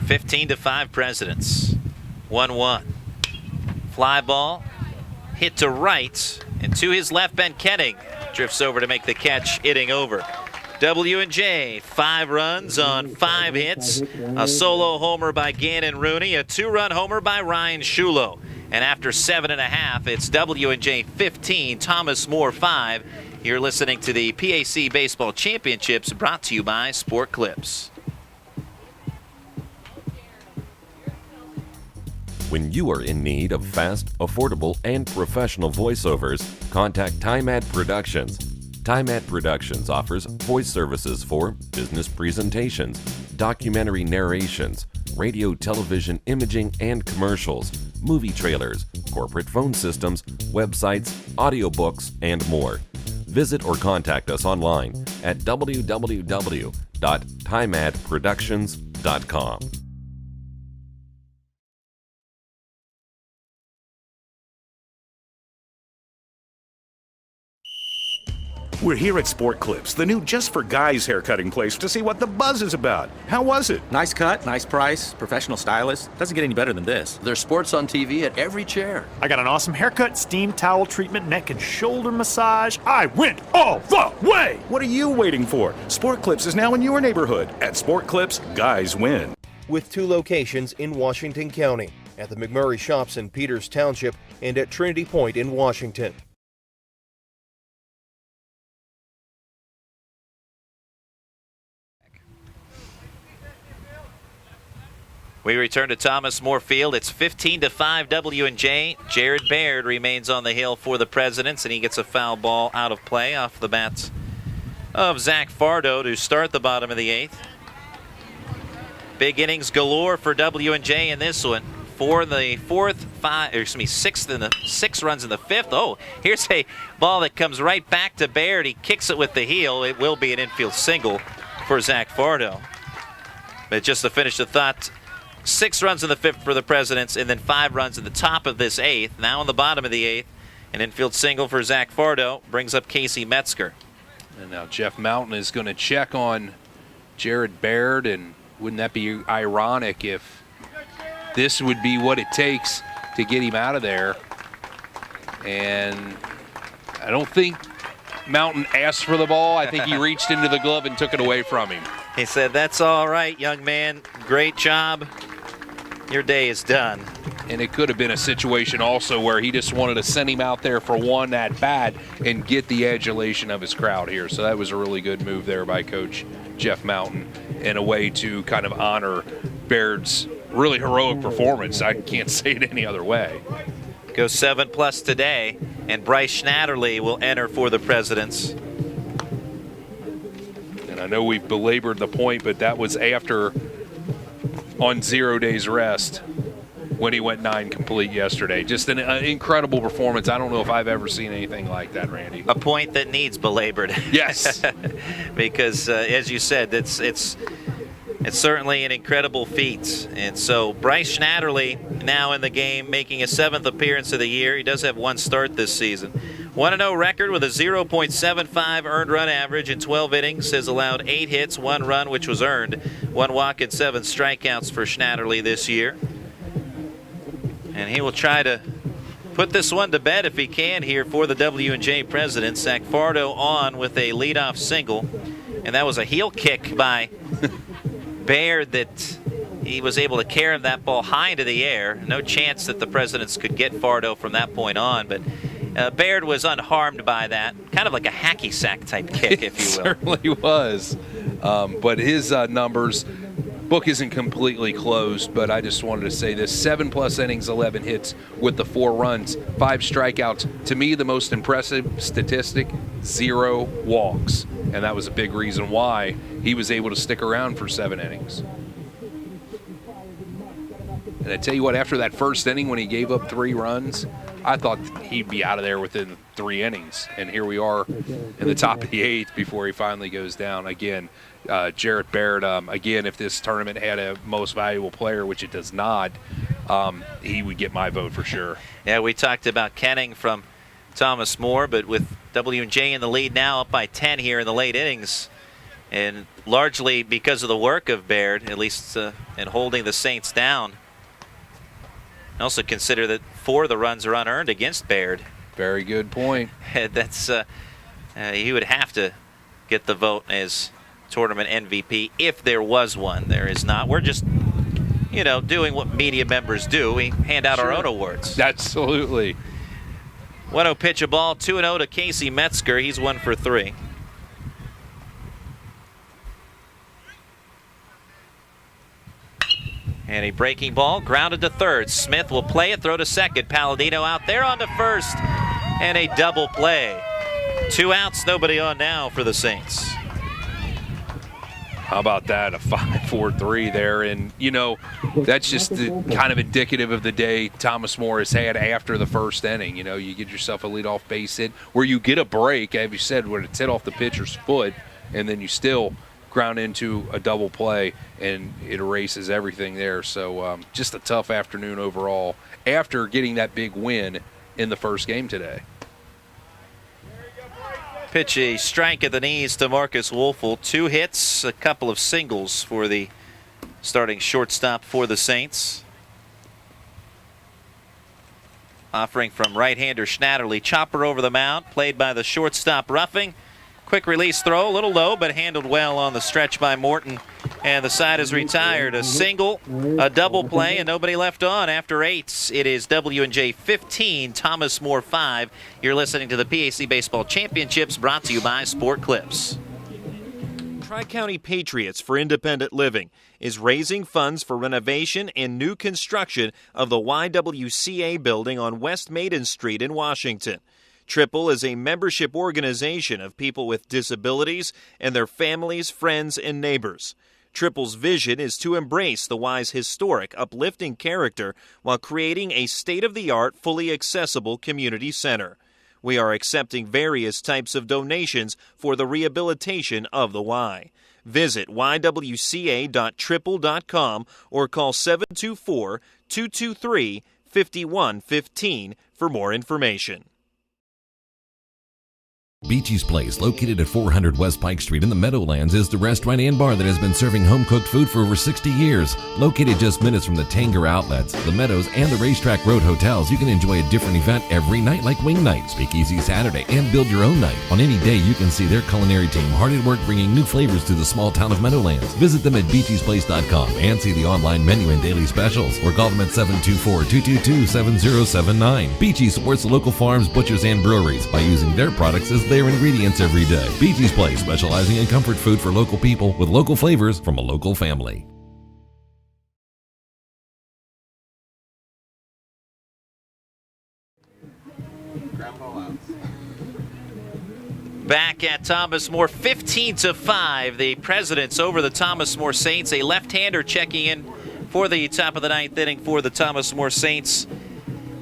(15-5) Presidents. 1-1. Fly ball. Hit to right, and to his left, Ben Kenning drifts over to make the catch, hitting over. W&J, 5 runs on 5 hits, a solo homer by Gannon Rooney, a 2-run homer by Ryan Shulo. And after 7.5, it's W&J 15, Thomas More 5. You're listening to the PAC Baseball Championships, brought to you by Sport Clips. When you are in need of fast, affordable, and professional voiceovers, contact TimeAd Productions. TimeAd Productions offers voice services for business presentations, documentary narrations, radio, television, imaging, and commercials, movie trailers, corporate phone systems, websites, audiobooks, and more. Visit or contact us online at www.timeadproductions.com. We're here at Sport Clips, the new just for guys haircutting place, to see what the buzz is about. How was it? Nice cut, nice price, professional stylist. Doesn't get any better than this. There's sports on TV at every chair. I got an awesome haircut, steam towel treatment, neck and shoulder massage. I went all the way! What are you waiting for? Sport Clips is now in your neighborhood. At Sport Clips, guys win. With 2 locations in Washington County, at the McMurray Shops in Peters Township and at Trinity Point in Washington. We return to Thomas More Field. It's 15-5 W&J. Jared Baird remains on the hill for the Presidents, and he gets a foul ball out of play off the bats of Zach Fardo to start the bottom of the 8th. Big innings galore for W&J in this one. For the 6 runs in the 5th. Oh, here's a ball that comes right back to Baird. He kicks it with the heel. It will be an infield single for Zach Fardo. But just to finish the thought, 6 runs in the 5th for the Presidents, and then 5 runs in the top of this 8th. Now on the bottom of the 8th, an infield single for Zach Fardo brings up Casey Metzger. And now Jeff Mountain is going to check on Jared Baird, and wouldn't that be ironic if this would be what it takes to get him out of there? And I don't think Mountain asked for the ball. I think he reached into the glove and took it away from him. He said, "That's all right, young man. Great job. Your day is done." And it could have been a situation also where he just wanted to send him out there for one at bat and get the adulation of his crowd here. So that was a really good move there by Coach Jeff Mountain in a way to kind of honor Baird's really heroic performance. I can't say it any other way. Goes 7+ today, and Bryce Schnatterly will enter for the Presidents. And I know we've belabored the point, but that was after on 0 days rest when he went 9 complete yesterday. Just an incredible performance. I don't know if I've ever seen anything like that, Randy. A point that needs belabored. Yes. Because, as you said, it's certainly an incredible feat. And so Bryce Schnatterly now in the game, making his 7th appearance of the year. He does have 1 start this season. 1-0 record with a 0.75 earned run average in 12 innings. Has allowed 8 hits, 1 run, which was earned. 1 walk and 7 strikeouts for Schnatterly this year. And he will try to put this one to bed if he can here for the W&J Presidents. Zach Fardo on with a leadoff single. And that was a heel kick by Baird that he was able to carry that ball high into the air. No chance that the Presidents could get Fardo from that point on, but Baird was unharmed by that. Kind of like a hacky sack type kick, if you will. Certainly was. But his numbers, book isn't completely closed, but I just wanted to say this. 7+ innings, 11 hits with the 4 runs, 5 strikeouts. To me, the most impressive statistic, 0 walks. And that was a big reason why he was able to stick around for 7 innings. And I tell you what, after that first inning when he gave up 3 runs, I thought he'd be out of there within 3 innings. And here we are in the top of the 8th before he finally goes down. Again, Jarrett Baird, again, if this tournament had a most valuable player, which it does not, he would get my vote for sure. Yeah, we talked about Kenning from Thomas More, but with W&J in the lead now, up by 10 here in the late innings, and largely because of the work of Baird, at least in holding the Saints down. Also consider that 4 of the runs are unearned against Baird. Very good point. That's he would have to get the vote as tournament MVP if there was one. There is not. We're just, doing what media members do. We hand out our own awards. Absolutely. 1-0 pitch a ball, 2-0 to Casey Metzger. He's 1 for 3. And a breaking ball, grounded to third. Smith will play it, throw to second. Palladino out there on to first. And a double play. 2 outs, nobody on now for the Saints. How about that? A 5-4-3 there. And, that's just kind of indicative of the day Thomas More has had after the first inning. You get yourself a leadoff base hit where you get a break, as you said, where it's hit off the pitcher's foot, and then you still ground into a double play, and it erases everything there. So just a tough afternoon overall after getting that big win in the first game today. Pitch a strike at the knees to Marcus Wolfel. 2 hits, a couple of singles for the starting shortstop for the Saints. Offering from right-hander Schnatterly. Chopper over the mound, played by the shortstop Ruffing. Quick release throw, a little low, but handled well on the stretch by Morton. And the side is retired. A single, a double play, and nobody left on after 8. It is W&J 15, Thomas More 5. You're listening to the PAC Baseball Championships, brought to you by Sport Clips. Tri-County Patriots for Independent Living is raising funds for renovation and new construction of the YWCA building on West Maiden Street in Washington. Triple is a membership organization of people with disabilities and their families, friends, and neighbors. Triple's vision is to embrace the Y's historic, uplifting character while creating a state-of-the-art, fully accessible community center. We are accepting various types of donations for the rehabilitation of the Y. Visit ywca.triple.com or call 724-223-5115 for more information. Beachy's Place, located at 400 West Pike Street in the Meadowlands, is the restaurant and bar that has been serving home-cooked food for over 60 years. Located just minutes from the Tanger Outlets, the Meadows, and the Racetrack Road hotels, you can enjoy a different event every night like Wing Night, Speakeasy Saturday, and Build Your Own Night. On any day, you can see their culinary team hard at work bringing new flavors to the small town of Meadowlands. Visit them at beachysplace.com and see the online menu and daily specials, or call them at 724-222-7079. Beachy's supports the local farms, butchers, and breweries by using their products as their ingredients every day. Beachy's Place, specializing in comfort food for local people with local flavors from a local family. Back at Thomas More, 15-5, the Presidents over the Thomas More Saints. A left-hander checking in for the top of the ninth inning for the Thomas More Saints.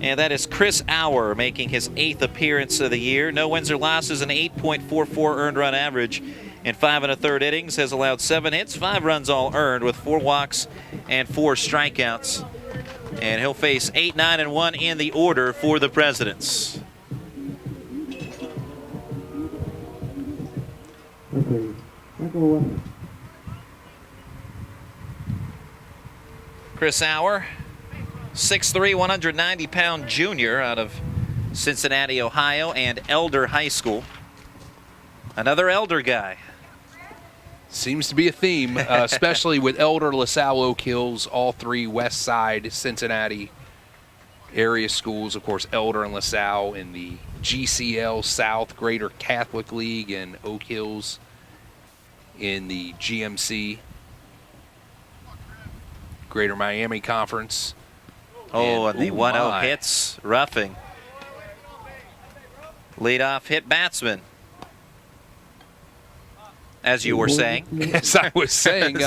And that is Chris Auer making his 8th appearance of the year. No wins or losses, an 8.44 earned run average in 5 1/3 innings. Has allowed 7 hits, 5 runs all earned with 4 walks and 4 strikeouts. And he'll face 8, 9, and 1 in the order for the Presidents. Chris Auer, 6'3", 190-pound junior out of Cincinnati, Ohio, and Elder High School. Another Elder guy. Seems to be a theme, especially with Elder, LaSalle, Oak Hills, all 3 West Side Cincinnati area schools. Of course, Elder and LaSalle in the GCL South Greater Catholic League, and Oak Hills in the GMC Greater Miami Conference. Oh, and the 1-0 hits, roughing. Leadoff hit batsman. As you were saying. As I was saying,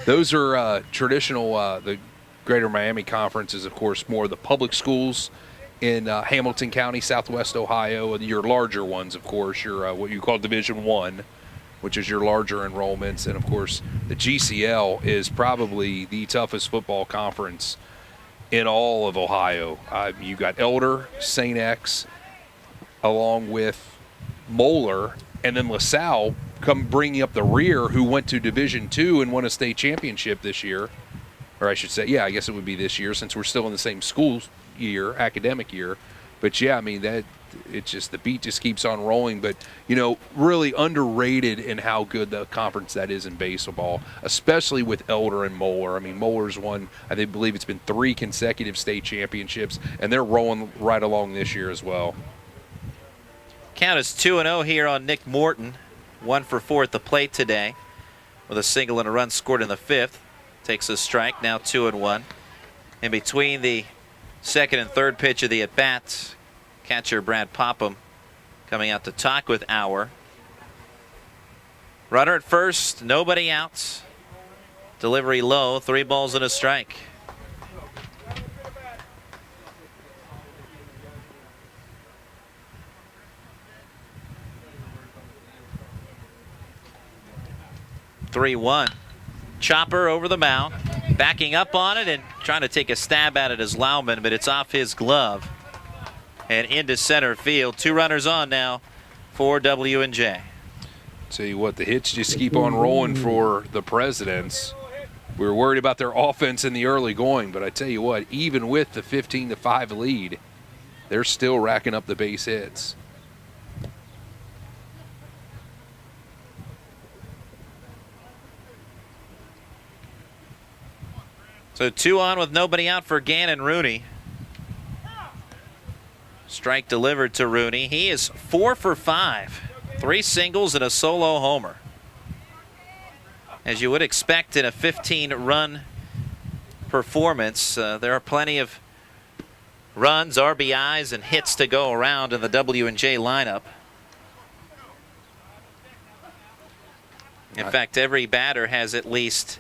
those are traditional, the Greater Miami Conference is, of course, more the public schools in Hamilton County, Southwest Ohio. Your larger ones, of course, your what you call Division I, which is your larger enrollments. And, of course, the GCL is probably the toughest football conference in all of Ohio. You got Elder, St. X, along with Moeller, and then LaSalle come bringing up the rear, who went to Division II and won a state championship this year. Or I should say, yeah, I guess it would be this year since we're still in the same school year, academic year. But, yeah, I mean, it's just the beat just keeps on rolling. But, you know, really underrated in how good the conference that is in baseball, especially with Elder and Moeller. I mean, Moeller's won, I believe it's been 3 consecutive state championships, and they're rolling right along this year as well. Count is 2-0 here on Nick Morton. 1 for 4 at the plate today with a single and a run scored in the 5th. Takes a strike, now 2-1. In between the second and third pitch of the at-bat, catcher Brad Popham coming out to talk with Auer. Runner at first, nobody out. Delivery low, 3 balls and a strike. (3-1). Chopper over the mound, backing up on it and trying to take a stab at it as Lauman, but it's off his glove and into center field. 2 runners on now for W&J. Tell you what, the hits just keep on rolling for the Presidents. We were worried about their offense in the early going, but I tell you what, even with the 15-5 lead, they're still racking up the base hits. So 2 on with nobody out for Gannon Rooney. Strike delivered to Rooney. He is 4 for 5. 3 singles and a solo homer. As you would expect in a 15-run performance, there are plenty of runs, RBIs, and hits to go around in the W&J lineup. In fact, every batter has at least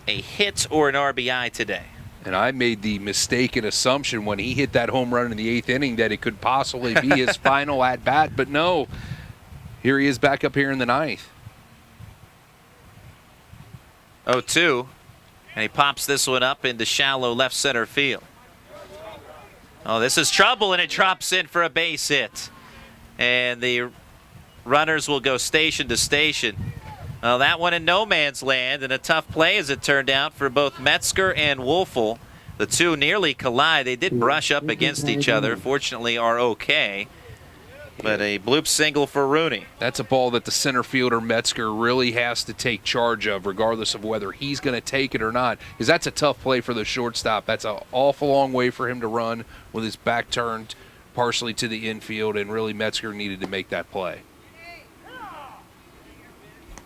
a hit or an RBI today. And I made the mistaken assumption when he hit that home run in the 8th inning that it could possibly be his final at-bat, but no. Here he is back up here in the 9th. 0-2, and he pops this one up into shallow left center field. Oh, this is trouble, and it drops in for a base hit. And the runners will go station to station. Well, that one in no man's land, and a tough play as it turned out for both Metzger and Wolfel. The two nearly collide. They did brush up against each other. Fortunately, are okay. But a bloop single for Rooney. That's a ball that the center fielder Metzger really has to take charge of, regardless of whether he's going to take it or not, because that's a tough play for the shortstop. That's an awful long way for him to run with his back turned partially to the infield, and really Metzger needed to make that play.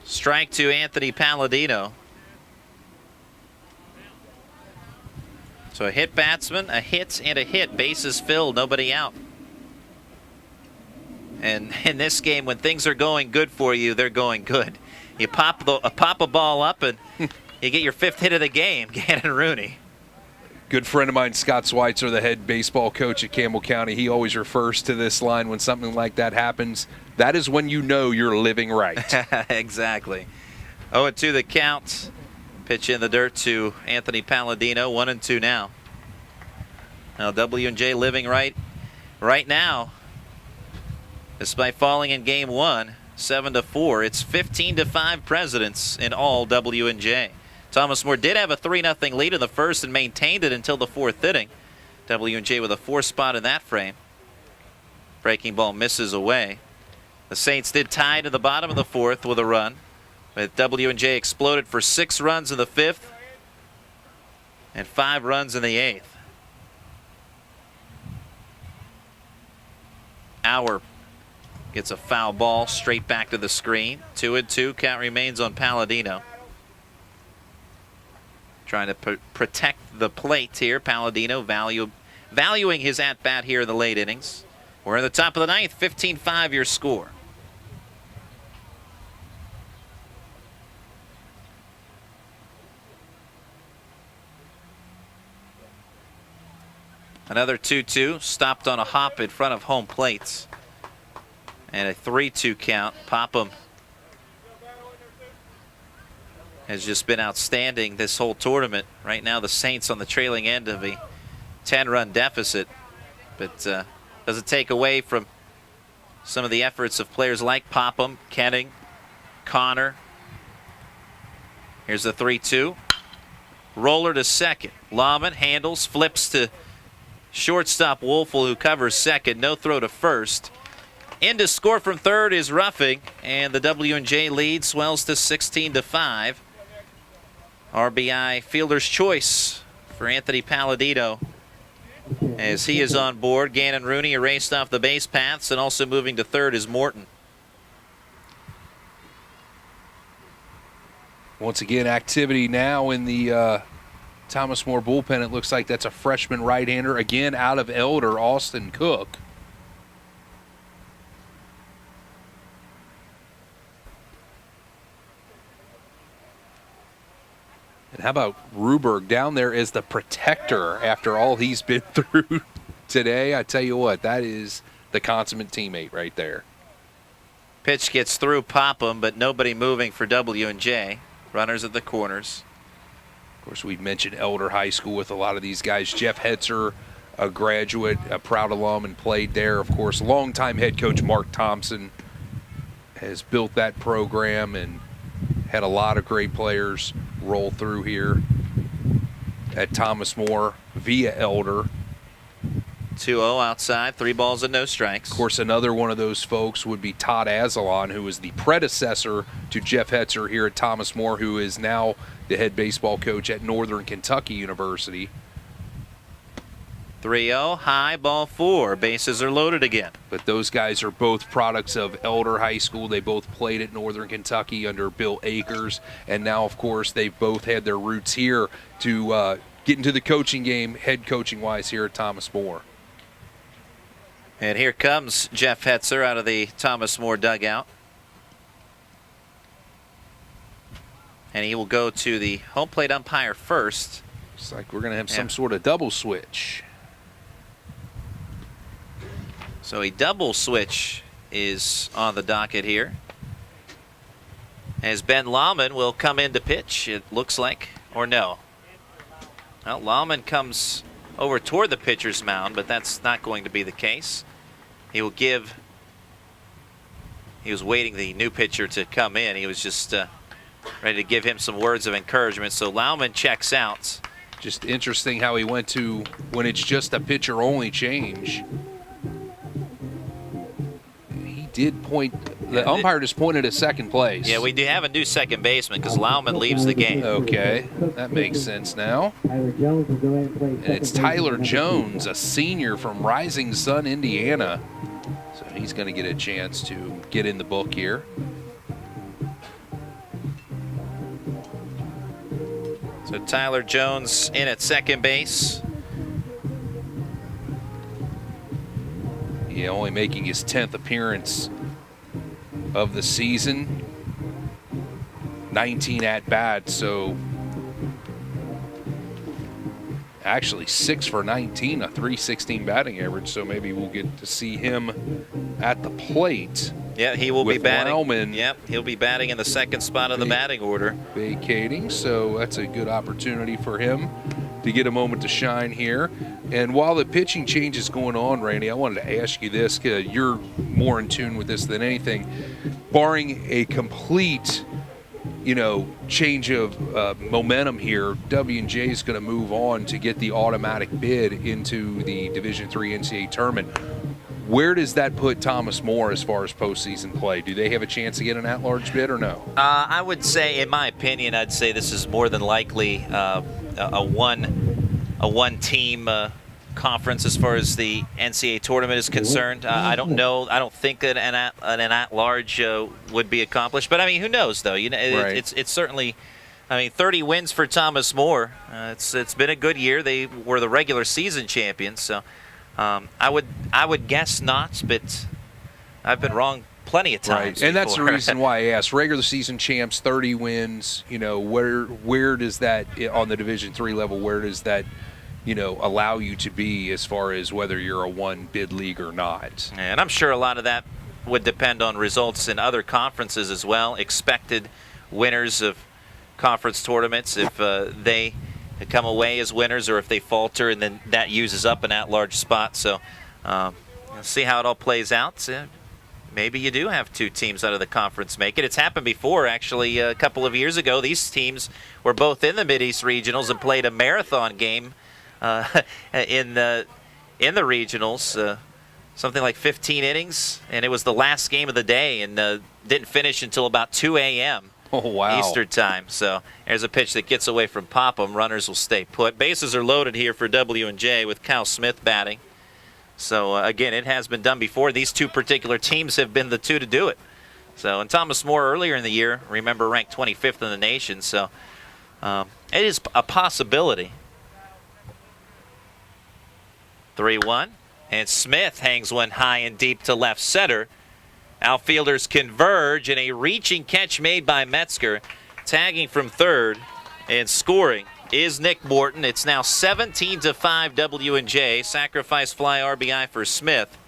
Strike to Anthony Palladino. So a hit batsman, a hit, and a hit. Bases filled, nobody out. And in this game, when things are going good for you, they're going good. You pop a ball up, and you get your 5th hit of the game, Gannon Rooney. Good friend of mine, Scott Schweitzer, the head baseball coach at Campbell County, he always refers to this line when something like that happens. That is when you know you're living right. Exactly. 0-2 the count. Pitch in the dirt to Anthony Palladino. 1-2 now. Now W&J living right now. Despite falling in game 1, 7-4, it's 15-5 Presidents in all W&J. Thomas More did have a 3-0 lead in the first and maintained it until the 4th inning. W&J with a 4 spot in that frame. Breaking ball misses away. The Saints did tie to the bottom of the 4th with a run, but W&J exploded for 6 runs in the 5th and 5 runs in the 8th. Auer gets a foul ball straight back to the screen. 2-2, count remains on Palladino. Trying to protect the plate here. Palladino valuing his at-bat here in the late innings. We're in the top of the 9th, 15-5 your score. Another 2-2, stopped on a hop in front of home plates. And a 3-2 count. Popham has just been outstanding this whole tournament. Right now the Saints on the trailing end of a 10-run deficit. But doesn't take away from some of the efforts of players like Popham, Kenning, Connor. Here's the 3-2. Roller to second. Lahman handles, flips to shortstop Wolfel, who covers second. No throw to first. In to score from third is Ruffing, and the W&J lead swells to 16-5. RBI fielder's choice for Anthony Palladino as he is on board. Gannon Rooney erased off the base paths, and also moving to third is Morton. Once again, activity now in the Thomas More bullpen. It looks like that's a freshman right-hander. Again, out of Elder, Austin Cook. And how about Ruberg down there as the protector after all he's been through today? I tell you what, that is the consummate teammate right there. Pitch gets through Popham, but nobody moving for W&J. Runners at the corners. Of course, we've mentioned Elder High School with a lot of these guys. Jeff Hetzer, a graduate, a proud alum, and played there. Of course, longtime head coach Mark Thompson has built that program and had a lot of great players roll through here at Thomas More via Elder. 2-0 outside, 3 balls and no strikes. Of course, another one of those folks would be Todd Azalon, who is the predecessor to Jeff Hetzer here at Thomas More, who is now the head baseball coach at Northern Kentucky University. 3-0, high, ball 4. Bases are loaded again. But those guys are both products of Elder High School. They both played at Northern Kentucky under Bill Akers. And now, of course, they've both had their roots here to get into the coaching game, head coaching-wise, here at Thomas More. And here comes Jeff Hetzer out of the Thomas More dugout. And he will go to the home plate umpire first. Looks like we're going to have some sort of double switch. So a double switch is on the docket here, as Ben Lahman will come in to pitch, it looks like, or no. Well, Lahman comes over toward the pitcher's mound, but that's not going to be the case. He will give he was waiting the new pitcher to come in. He was just ready to give him some words of encouragement. So Lauman checks out. Just interesting how he went to when it's just a pitcher-only change. He did point. The umpire just pointed at second place. Yeah, we do have a new second baseman because Lauman leaves the game. Okay, that makes sense now. Tyler Jones will go ahead and play And it's Tyler Jones, a senior from Rising Sun, Indiana. So he's going to get a chance to get in the book here. So Tyler Jones in at second base. Yeah, only making his 10th appearance of the season. 19 at-bats, so actually 6 for 19, a .316 batting average, so maybe we'll get to see him at the plate. Yeah, he will be batting. Lauman, yep, he'll be batting in the second spot of the batting order. Vacating, so that's a good opportunity for him to get a moment to shine here. And while the pitching change is going on, Randy, I wanted to ask you this, because you're more in tune with this than anything. Barring a complete, change of momentum here, W&J is going to move on to get the automatic bid into the Division III NCAA tournament. Where does that put Thomas More as far as postseason play? Do they have a chance to get an at-large bid or no? I would say, in my opinion, I'd say this is more than likely a one-team conference as far as the NCAA tournament is concerned. I don't know. I don't think that an at-large would be accomplished. But I mean, who knows though? It's certainly. I mean, 30 wins for Thomas More. It's been a good year. They were the regular season champions, so. I would guess not, but I've been wrong plenty of times. Right, and that's the reason why I asked. Regular season champs, 30 wins. Where does that on the Division III level? Where does that allow you to be as far as whether you're a one bid league or not? And I'm sure a lot of that would depend on results in other conferences as well. Expected winners of conference tournaments, if they come away as winners or if they falter, and then that uses up an at-large spot. So see how it all plays out. Maybe you do have two teams out of the conference make it. It's happened before, actually, a couple of years ago. These teams were both in the Mid-East Regionals and played a marathon game in the regionals, something like 15 innings, and it was the last game of the day and didn't finish until about 2 a.m. Oh, wow. Eastern time. So there's a pitch that gets away from Popham. Runners will stay put. Bases are loaded here for W&J with Cal Smith batting. So, again, it has been done before. These two particular teams have been the two to do it. So, and Thomas More earlier in the year, remember, ranked 25th in the nation. So it is a possibility. 3-1. And Smith hangs one high and deep to left center. Outfielders converge, and a reaching catch made by Metzger. Tagging from third and scoring is Nick Morton. It's now 17-5 W&J. Sacrifice fly RBI for Smith.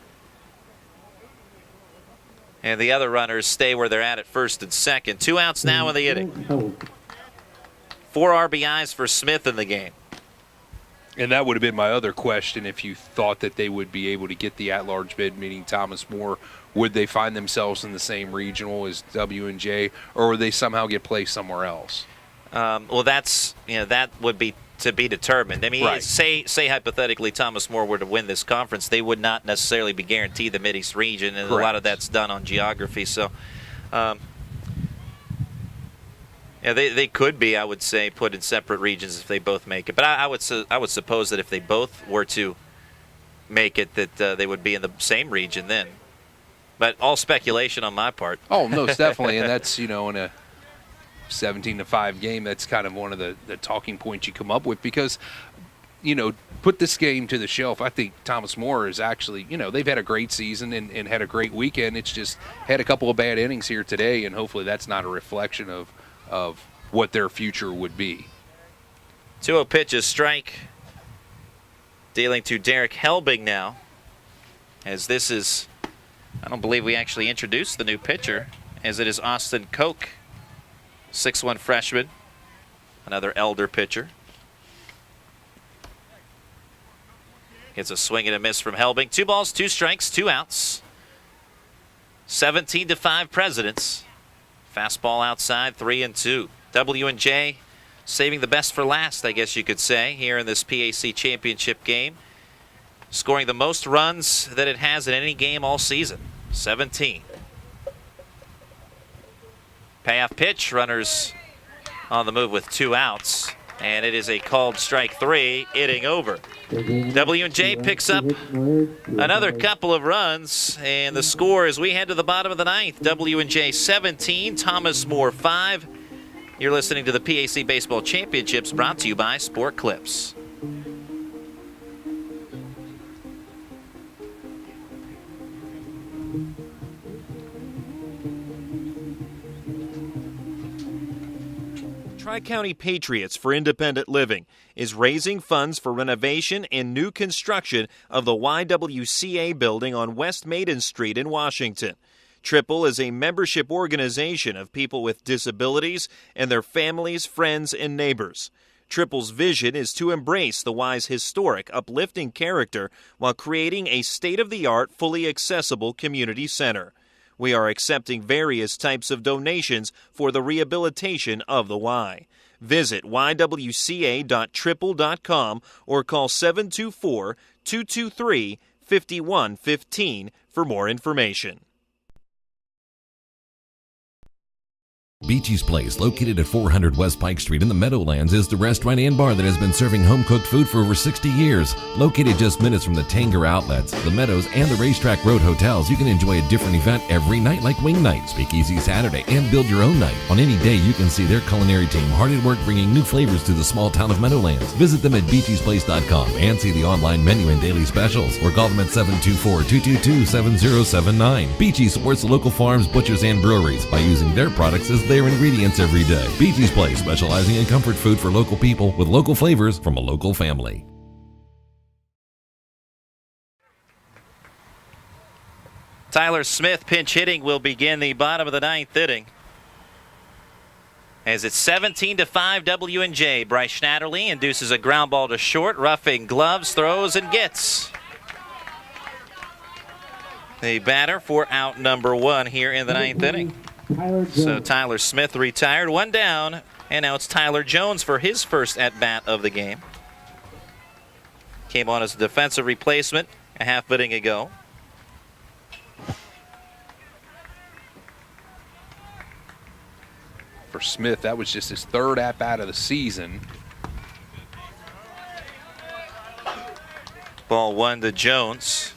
And the other runners stay where they're at first and second. 2 outs now in the inning. 4 RBIs for Smith in the game. And that would have been my other question, if you thought that they would be able to get the at-large bid, meaning Thomas More. Would they find themselves in the same regional as W&J, or would they somehow get placed somewhere else? Well, that's that would be to be determined. I mean, right. say hypothetically Thomas More were to win this conference, they would not necessarily be guaranteed the Mid-East region, and Correct. a lot of that's done on geography. So, they could be, I would say, put in separate regions if they both make it. But I would suppose that if they both were to make it, that they would be in the same region then. But all speculation on my part. Oh, no, definitely, and that's in a 17-5 game, that's kind of one of the talking points you come up with, because put this game to the shelf. I think Thomas More is actually, they've had a great season and had a great weekend. It's just had a couple of bad innings here today, and hopefully that's not a reflection of what their future would be. 2-0 pitch is strike. Dealing to Derek Helbing now, as this is, I don't believe we actually introduced the new pitcher, as it is Austin Koch, 6'1" freshman, another elder pitcher. Gets a swing and a miss from Helbing. 2 balls, 2 strikes, 2 outs. 17-5 Presidents. Fastball outside, 3-2. W&J saving the best for last, I guess you could say, here in this PAC championship game. Scoring the most runs that it has in any game all season, 17. Payoff pitch, runners on the move with 2 outs. And it is a called strike 3, inning over. W&J picks up another couple of runs, and the score as we head to the bottom of the 9th, W&J 17, Thomas More 5. You're listening to the PAC Baseball Championships, brought to you by Sport Clips. Tri-County Patriots for Independent Living is raising funds for renovation and new construction of the YWCA building on West Maiden Street in Washington. Triple is a membership organization of people with disabilities and their families, friends, and neighbors. Triple's vision is to embrace the Y's historic, uplifting character while creating a state-of-the-art, fully accessible community center. We are accepting various types of donations for the rehabilitation of the Y. Visit ywca.triple.com or call 724-223-5115 for more information. Beachy's Place, located at 400 West Pike Street in the Meadowlands, is the restaurant and bar that has been serving home-cooked food for over 60 years. Located just minutes from the Tanger Outlets, the Meadows, and the Racetrack Road hotels, you can enjoy a different event every night like Wing Night, Speakeasy Saturday, and Build Your Own Night. On any day, you can see their culinary team hard at work bringing new flavors to the small town of Meadowlands. Visit them at beachysplace.com and see the online menu and daily specials, or call them at 724-222-7079. Beachy supports the local farms, butchers, and breweries by using their products as their ingredients every day. Beachy's Place, specializing in comfort food for local people with local flavors from a local family. Tyler Smith pinch hitting will begin the bottom of the 9th inning. As it's 17-5 W&J. Bryce Schnatterly induces a ground ball to short. Roughing gloves, throws, and gets the batter for out number 1 here in the 9th inning. So Tyler Smith retired, 1 down, and now it's Tyler Jones for his first at-bat of the game. Came on as a defensive replacement a half inning ago. For Smith, that was just his 3rd at-bat of the season. Ball 1 to Jones.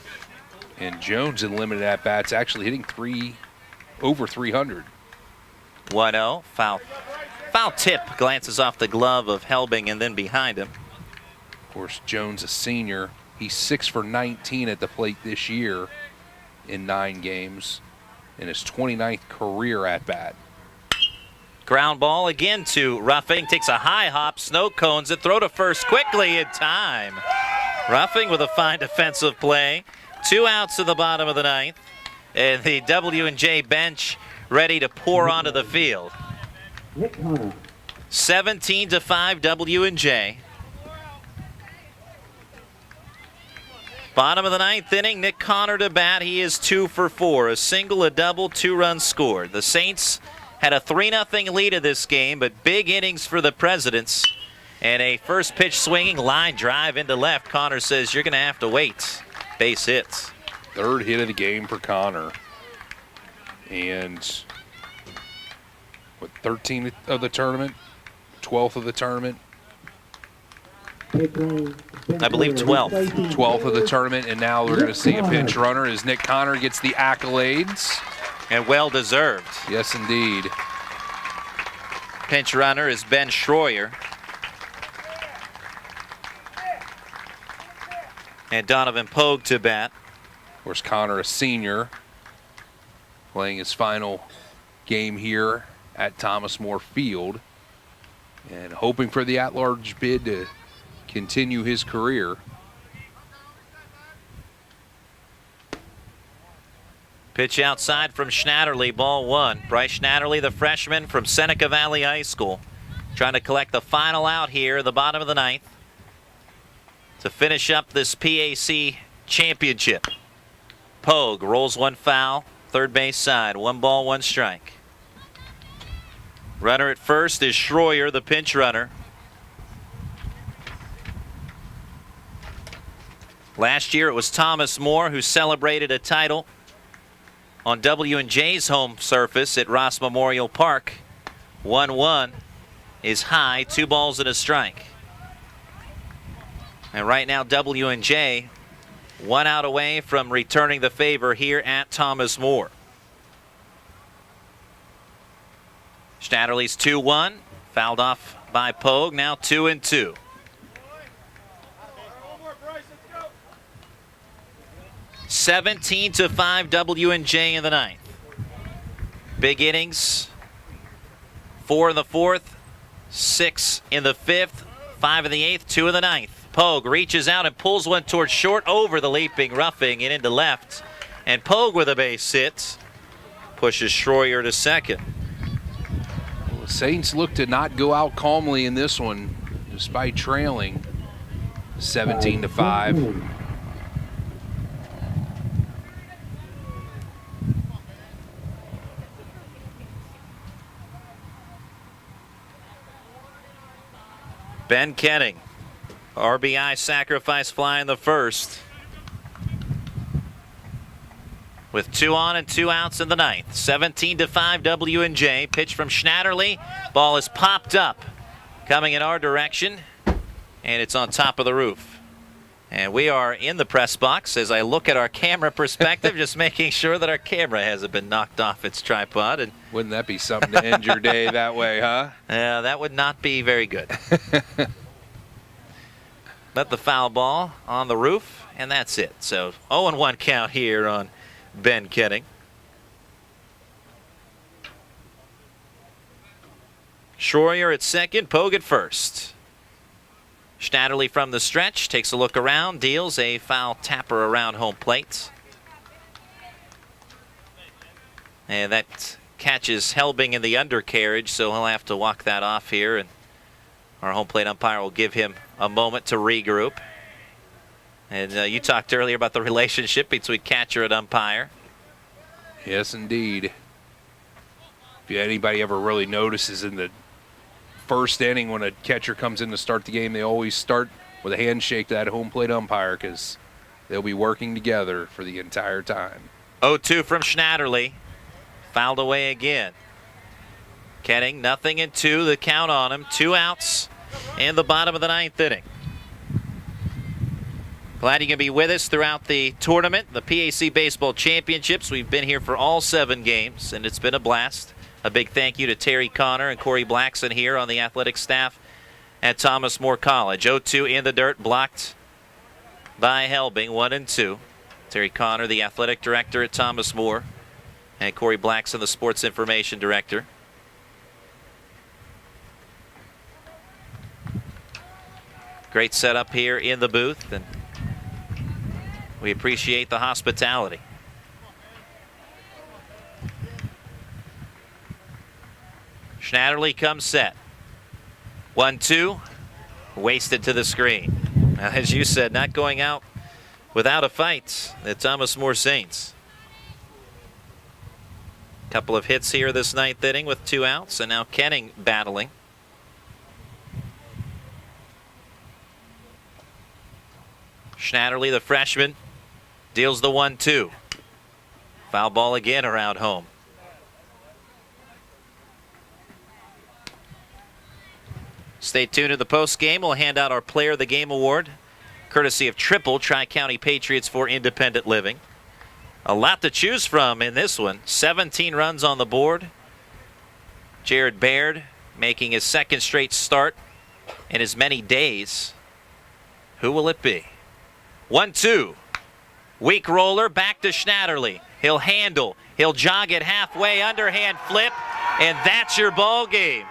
And Jones in limited at-bats actually hitting over 300. 1-0, foul tip, glances off the glove of Helbing and then behind him. Of course, Jones, a senior, he's 6 for 19 at the plate this year in 9 games, in his 29th career at-bat. Ground ball again to Roughing, takes a high hop, snow cones it, throw to first quickly in time. Roughing with a fine defensive play. 2 outs to the bottom of the 9th. And the W&J bench ready to pour onto the field. 17-5 W&J. Bottom of the 9th inning, Nick Connor to bat. He is 2 for 4. A single, a double, 2 runs scored. The Saints had a 3-0 lead of this game, but big innings for the Presidents. And a first pitch swinging line drive into left. Connor says, you're going to have to wait. Base hits. 3rd hit of the game for Connor. And 13th of the tournament, 12th of the tournament. I believe 12th. 12th of the tournament, and now we're going to see a pinch runner as Nick Connor gets the accolades. And well deserved. Yes, indeed. Pinch runner is Ben Schroyer. And Donovan Pogue to bat. Of course, Connor, a senior, playing his final game here at Thomas More Field and hoping for the at-large bid to continue his career. Pitch outside from Schnatterly, ball 1. Bryce Schnatterly, the freshman from Seneca Valley High School, trying to collect the final out here at the bottom of the 9th to finish up this PAC championship. Pogue rolls one foul, third base side. 1 ball, 1 strike. Runner at first is Schroyer, the pinch runner. Last year it was Thomas More who celebrated a title on W&J's home surface at Ross Memorial Park. 1-1 is high, 2 balls and a strike. And right now W&J 1 out away from returning the favor here at Thomas More. Schnatterly's 2-1, fouled off by Pogue, now 2-2. (17-5) W&J in the ninth. Big innings. 4 in the fourth, 6 in the fifth, 5 in the eighth, 2 in the ninth. Pogue reaches out and pulls one towards short over the leaping roughing and into left. And Pogue with a base hit pushes Schroyer to second. Well, the Saints look to not go out calmly in this one despite trailing 17-5. Ben Kenning, RBI sacrifice fly in the first. With 2 on and 2 outs in the ninth. 17-5 W&J. Pitch from Schnatterly. Ball is popped up, coming in our direction, and it's on top of the roof. And we are in the press box as I look at our camera perspective, just making sure that our camera hasn't been knocked off its tripod. And wouldn't that be something to end your day that way, huh? Yeah, that would not be very good. But the foul ball on the roof, and that's it. So 0-1 count here on Ben Kenning. Schroyer at second, Pogue at first. Schnatterly from the stretch, takes a look around, deals a foul tapper around home plate. And that catches Helbing in the undercarriage, so he'll have to walk that off here, and our home plate umpire will give him a moment to regroup. And you talked earlier about the relationship between catcher and umpire. Yes, indeed. If anybody ever really notices in the first inning when a catcher comes in to start the game, they always start with a handshake to that home plate umpire because they'll be working together for the entire time. 0-2 from Schnatterly. Fouled away again. Kenning, 0-2, the count on him. 2 outs in the bottom of the ninth inning. Glad you can be with us throughout the tournament, the PAC Baseball Championships. We've been here for all 7 games, and it's been a blast. A big thank you to Terry Connor and Corey Blackson here on the athletic staff at Thomas More College. 0-2 in the dirt, blocked by Helbing, 1-2. Terry Connor, the athletic director at Thomas More, and Corey Blackson, the sports information director. Great setup here in the booth, and we appreciate the hospitality. Schnatterly comes set. 1-2, wasted to the screen. Now, as you said, not going out without a fight, the Thomas More Saints. Couple of hits here this ninth inning with 2 outs, and now Kenning battling. Schnatterly, the freshman, deals the 1-2. Foul ball again around home. Stay tuned to the post game. We'll hand out our Player of the Game award, courtesy of Triple Tri-County Patriots for Independent Living. A lot to choose from in this one. 17 runs on the board. Jared Baird making his 2nd straight start in as many days. Who will it be? 1-2. Weak roller back to Schnatterly. He'll handle. He'll jog it halfway, underhand flip, and that's your ball game.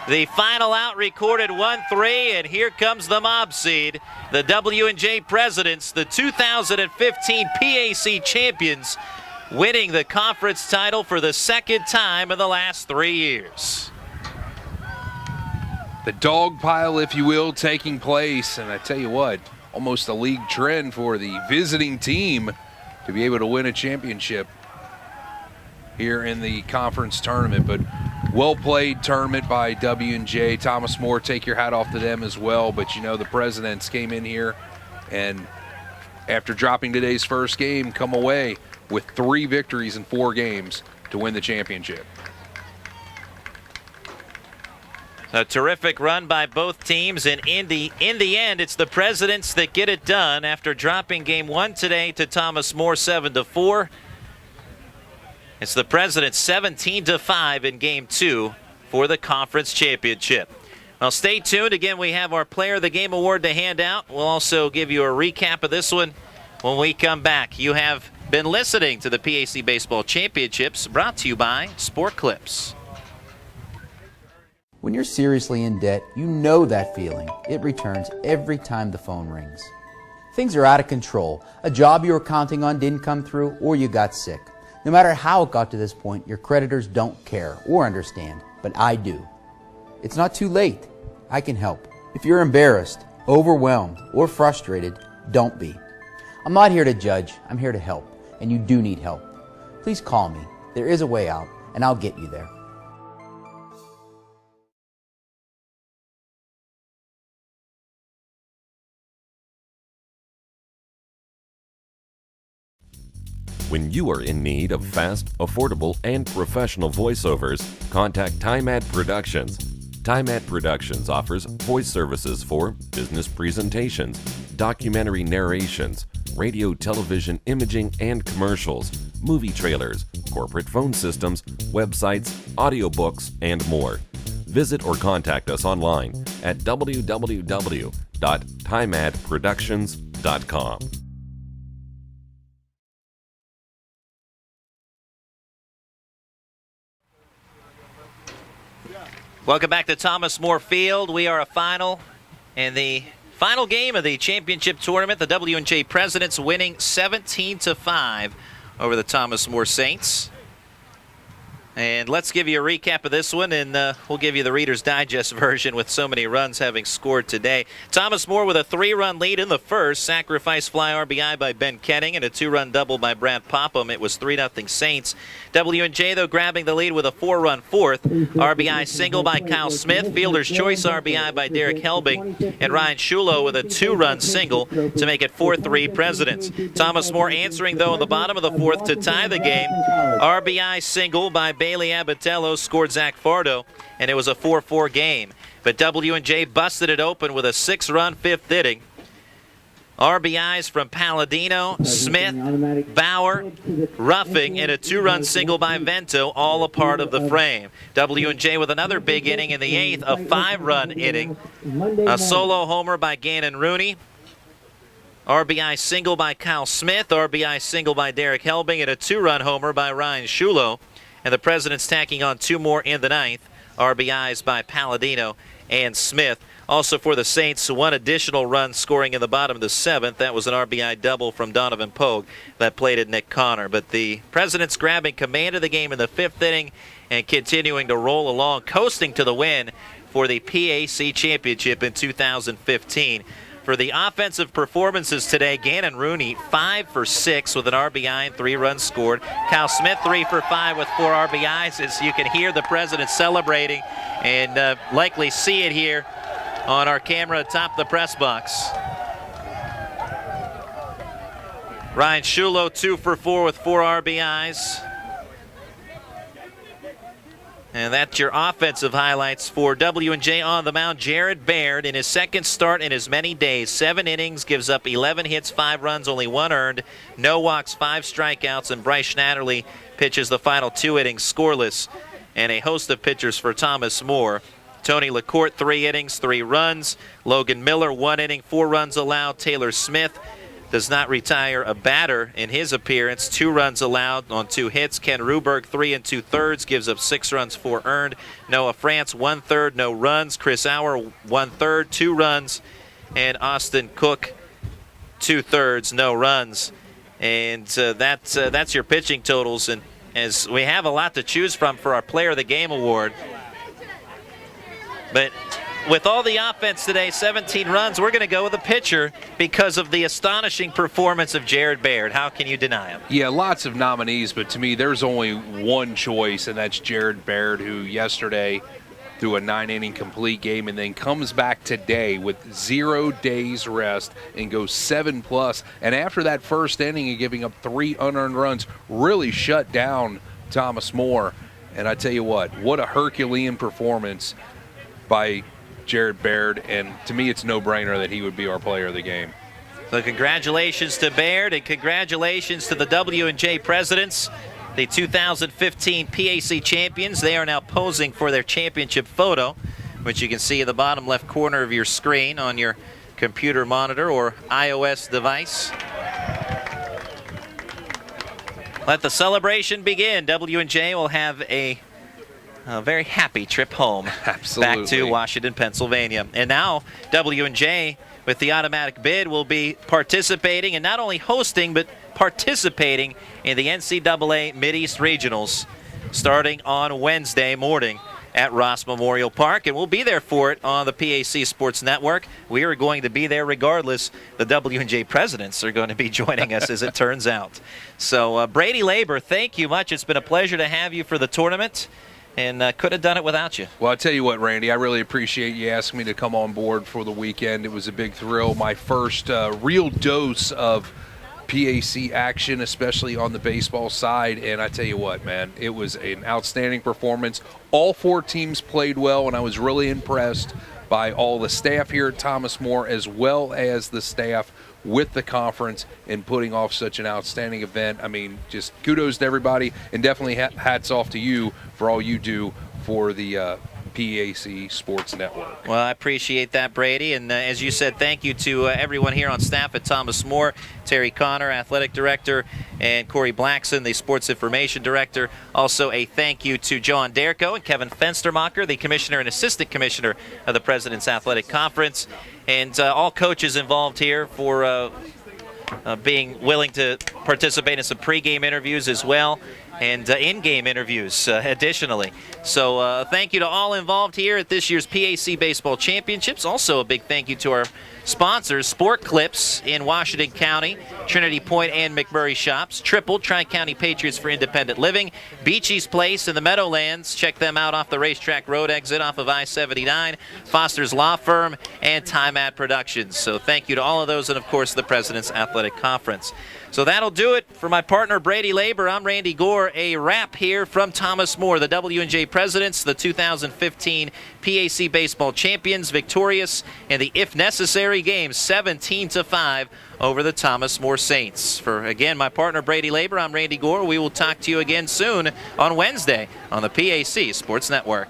The final out recorded 1-3, and here comes the mob seed. The W&J Presidents, the 2015 PAC champions, winning the conference title for the 2nd time in the last 3 years. The dog pile, if you will, taking place, and I tell you what, almost a league trend for the visiting team to be able to win a championship. here in the conference tournament. But well-played tournament by W&J. Thomas More, take your hat off to them as well. But, you know, the Presidents came in here and after dropping today's first game, come away with 3 victories in 4 games to win the championship. A terrific run by both teams, and in the end, it's the Presidents that get it done after dropping game 1 today to Thomas More 7-4. It's the Presidents 17-5 in game 2 for the conference championship. Well, stay tuned. Again, we have our Player of the Game award to hand out. We'll also give you a recap of this one when we come back. You have been listening to the PAC Baseball Championships, brought to you by Sport Clips. When you're seriously in debt, you know that feeling. It returns every time the phone rings. Things are out of control. A job you were counting on didn't come through, or you got sick. No matter how it got to this point, your creditors don't care or understand, but I do. It's not too late. I can help. If you're embarrassed, overwhelmed, or frustrated, don't be. I'm not here to judge. I'm here to help, and you do need help. Please call me. There is a way out, and I'll get you there. When you are in need of fast, affordable, and professional voiceovers, contact Time Ad Productions. Time Ad Productions offers voice services for business presentations, documentary narrations, radio, television, imaging, and commercials, movie trailers, corporate phone systems, websites, audiobooks, and more. Visit or contact us online at www.timeadproductions.com. Welcome back to Thomas More Field. We are a final in the final game of the championship tournament. The W&J Presidents winning 17-5 over the Thomas More Saints. And let's give you a recap of this one, and we'll give you the Reader's Digest version with so many runs having scored today. Thomas More with a 3-run lead in the first. Sacrifice fly RBI by Ben Kenning and a 2-run double by Brad Popham. It was 3-0 Saints. W&J, though, grabbing the lead with a 4-run fourth. RBI single by Kyle Smith. Fielder's choice RBI by Derek Helbing. And Ryan Shulo with a 2-run single to make it 4-3 Presidents. Thomas More answering, though, in the bottom of the fourth to tie the game. RBI single by Bailey Abatello scored Zach Fardo, and it was a 4-4 game. But W&J busted it open with a 6-run fifth inning. RBIs from Palladino, Smith, Bauer, Ruffing, and a 2-run single by Vento, all a part of the frame. W&J with another big inning in the 8th, a 5-run inning. A solo homer by Gannon Rooney. RBI single by Kyle Smith, RBI single by Derek Helbing, and a 2-run homer by Ryan Shulo. And the Presidents tacking on 2 more in the 9th. RBIs by Palladino and Smith. Also for the Saints, 1 additional run scoring in the bottom of the 7th. That was an RBI double from Donovan Pogue that plated Nick Connor. But the Presidents grabbing command of the game in the 5th inning and continuing to roll along, coasting to the win for the PAC Championship in 2015. For the offensive performances today, Gannon Rooney 5 for 6 with an RBI and 3 runs scored. Kyle Smith 3 for 5 with 4 RBIs, as you can hear the Presidents celebrating and likely see it here on our camera atop the press box. Ryan Shulo 2 for 4 with 4 RBIs. And that's your offensive highlights for W&J. On the mound, Jared Baird in his second start in as many days. 7 innings, gives up 11 hits, 5 runs, only 1 earned. No walks, 5 strikeouts, and Bryce Schnatterly pitches the final 2 innings scoreless. And a host of pitchers for Thomas More. Tony LaCourte, 3 innings, 3 runs. Logan Miller, 1 inning, 4 runs allowed. Taylor Smith does not retire a batter in his appearance. 2 runs allowed on 2 hits. Ken Ruberg, 3 2/3, gives up 6 runs, 4 earned. Noah France, 1/3, no runs. Chris Auer, 1/3, 2 runs. And Austin Cook, 2/3, no runs. And that's your pitching totals. And as we have a lot to choose from for our Player of the Game award. But with all the offense today, 17 runs, we're going to go with a pitcher because of the astonishing performance of Jared Baird. How can you deny him? Yeah, lots of nominees, but to me, there's only one choice, and that's Jared Baird, who yesterday threw a 9-inning complete game and then comes back today with 0 days rest and goes 7+. And after that first inning and giving up 3 unearned runs, really shut down Thomas More. And I tell you what a Herculean performance by Jared Baird, and to me it's no-brainer that he would be our player of the game. So congratulations to Baird, and congratulations to the W&J presidents, the 2015 PAC champions. They are now posing for their championship photo, which you can see in the bottom left corner of your screen on your computer monitor or iOS device. Let the celebration begin. W&J will have a very happy trip home. Absolutely. Back to Washington, Pennsylvania. And now W&J, with the automatic bid, will be participating and not only hosting but participating in the NCAA Mid-East Regionals starting on Wednesday morning at Ross Memorial Park, and we'll be there for it on the PAC Sports Network. We are going to be there regardless. The W&J presidents are going to be joining us, as it turns out. So, Brady Labor, thank you much. It's been a pleasure to have you for the tournament, and could have done it without you. Well, I'll tell you what, Randy, I really appreciate you asking me to come on board for the weekend. It was a big thrill. My first real dose of PAC action, especially on the baseball side, and I tell you what, man, it was an outstanding performance. All 4 teams played well, and I was really impressed by all the staff here at Thomas More, as well as the staff with the conference in putting off such an outstanding event. I mean, just kudos to everybody, and definitely hats off to you for all you do for the PAC Sports Network. Well, I appreciate that, Brady. And as you said, thank you to everyone here on staff at Thomas More, Terry Connor, Athletic Director, and Corey Blackson, the Sports Information Director. Also a thank you to John Derko and Kevin Fenstermacher, the Commissioner and Assistant Commissioner of the President's Athletic Conference, and all coaches involved here for being willing to participate in some pregame interviews as well, and in-game interviews additionally. So thank you to all involved here at this year's PAC Baseball Championships. Also a big thank you to our sponsors, Sport Clips in Washington County, Trinity Point and McMurray Shops, Triple, Tri-County Patriots for Independent Living, Beachy's Place in the Meadowlands, check them out off the Racetrack Road exit off of I-79, Foster's Law Firm, and Time Ad Productions. So thank you to all of those, and of course the President's Athletic Conference. So that'll do it for my partner Brady Labor. I'm Randy Gore. A wrap here from Thomas More, the W&J Presidents, the 2015 PAC Baseball Champions, victorious in the if necessary game, 17-5 over the Thomas More Saints. For again my partner Brady Labor, I'm Randy Gore. We will talk to you again soon on Wednesday on the PAC Sports Network.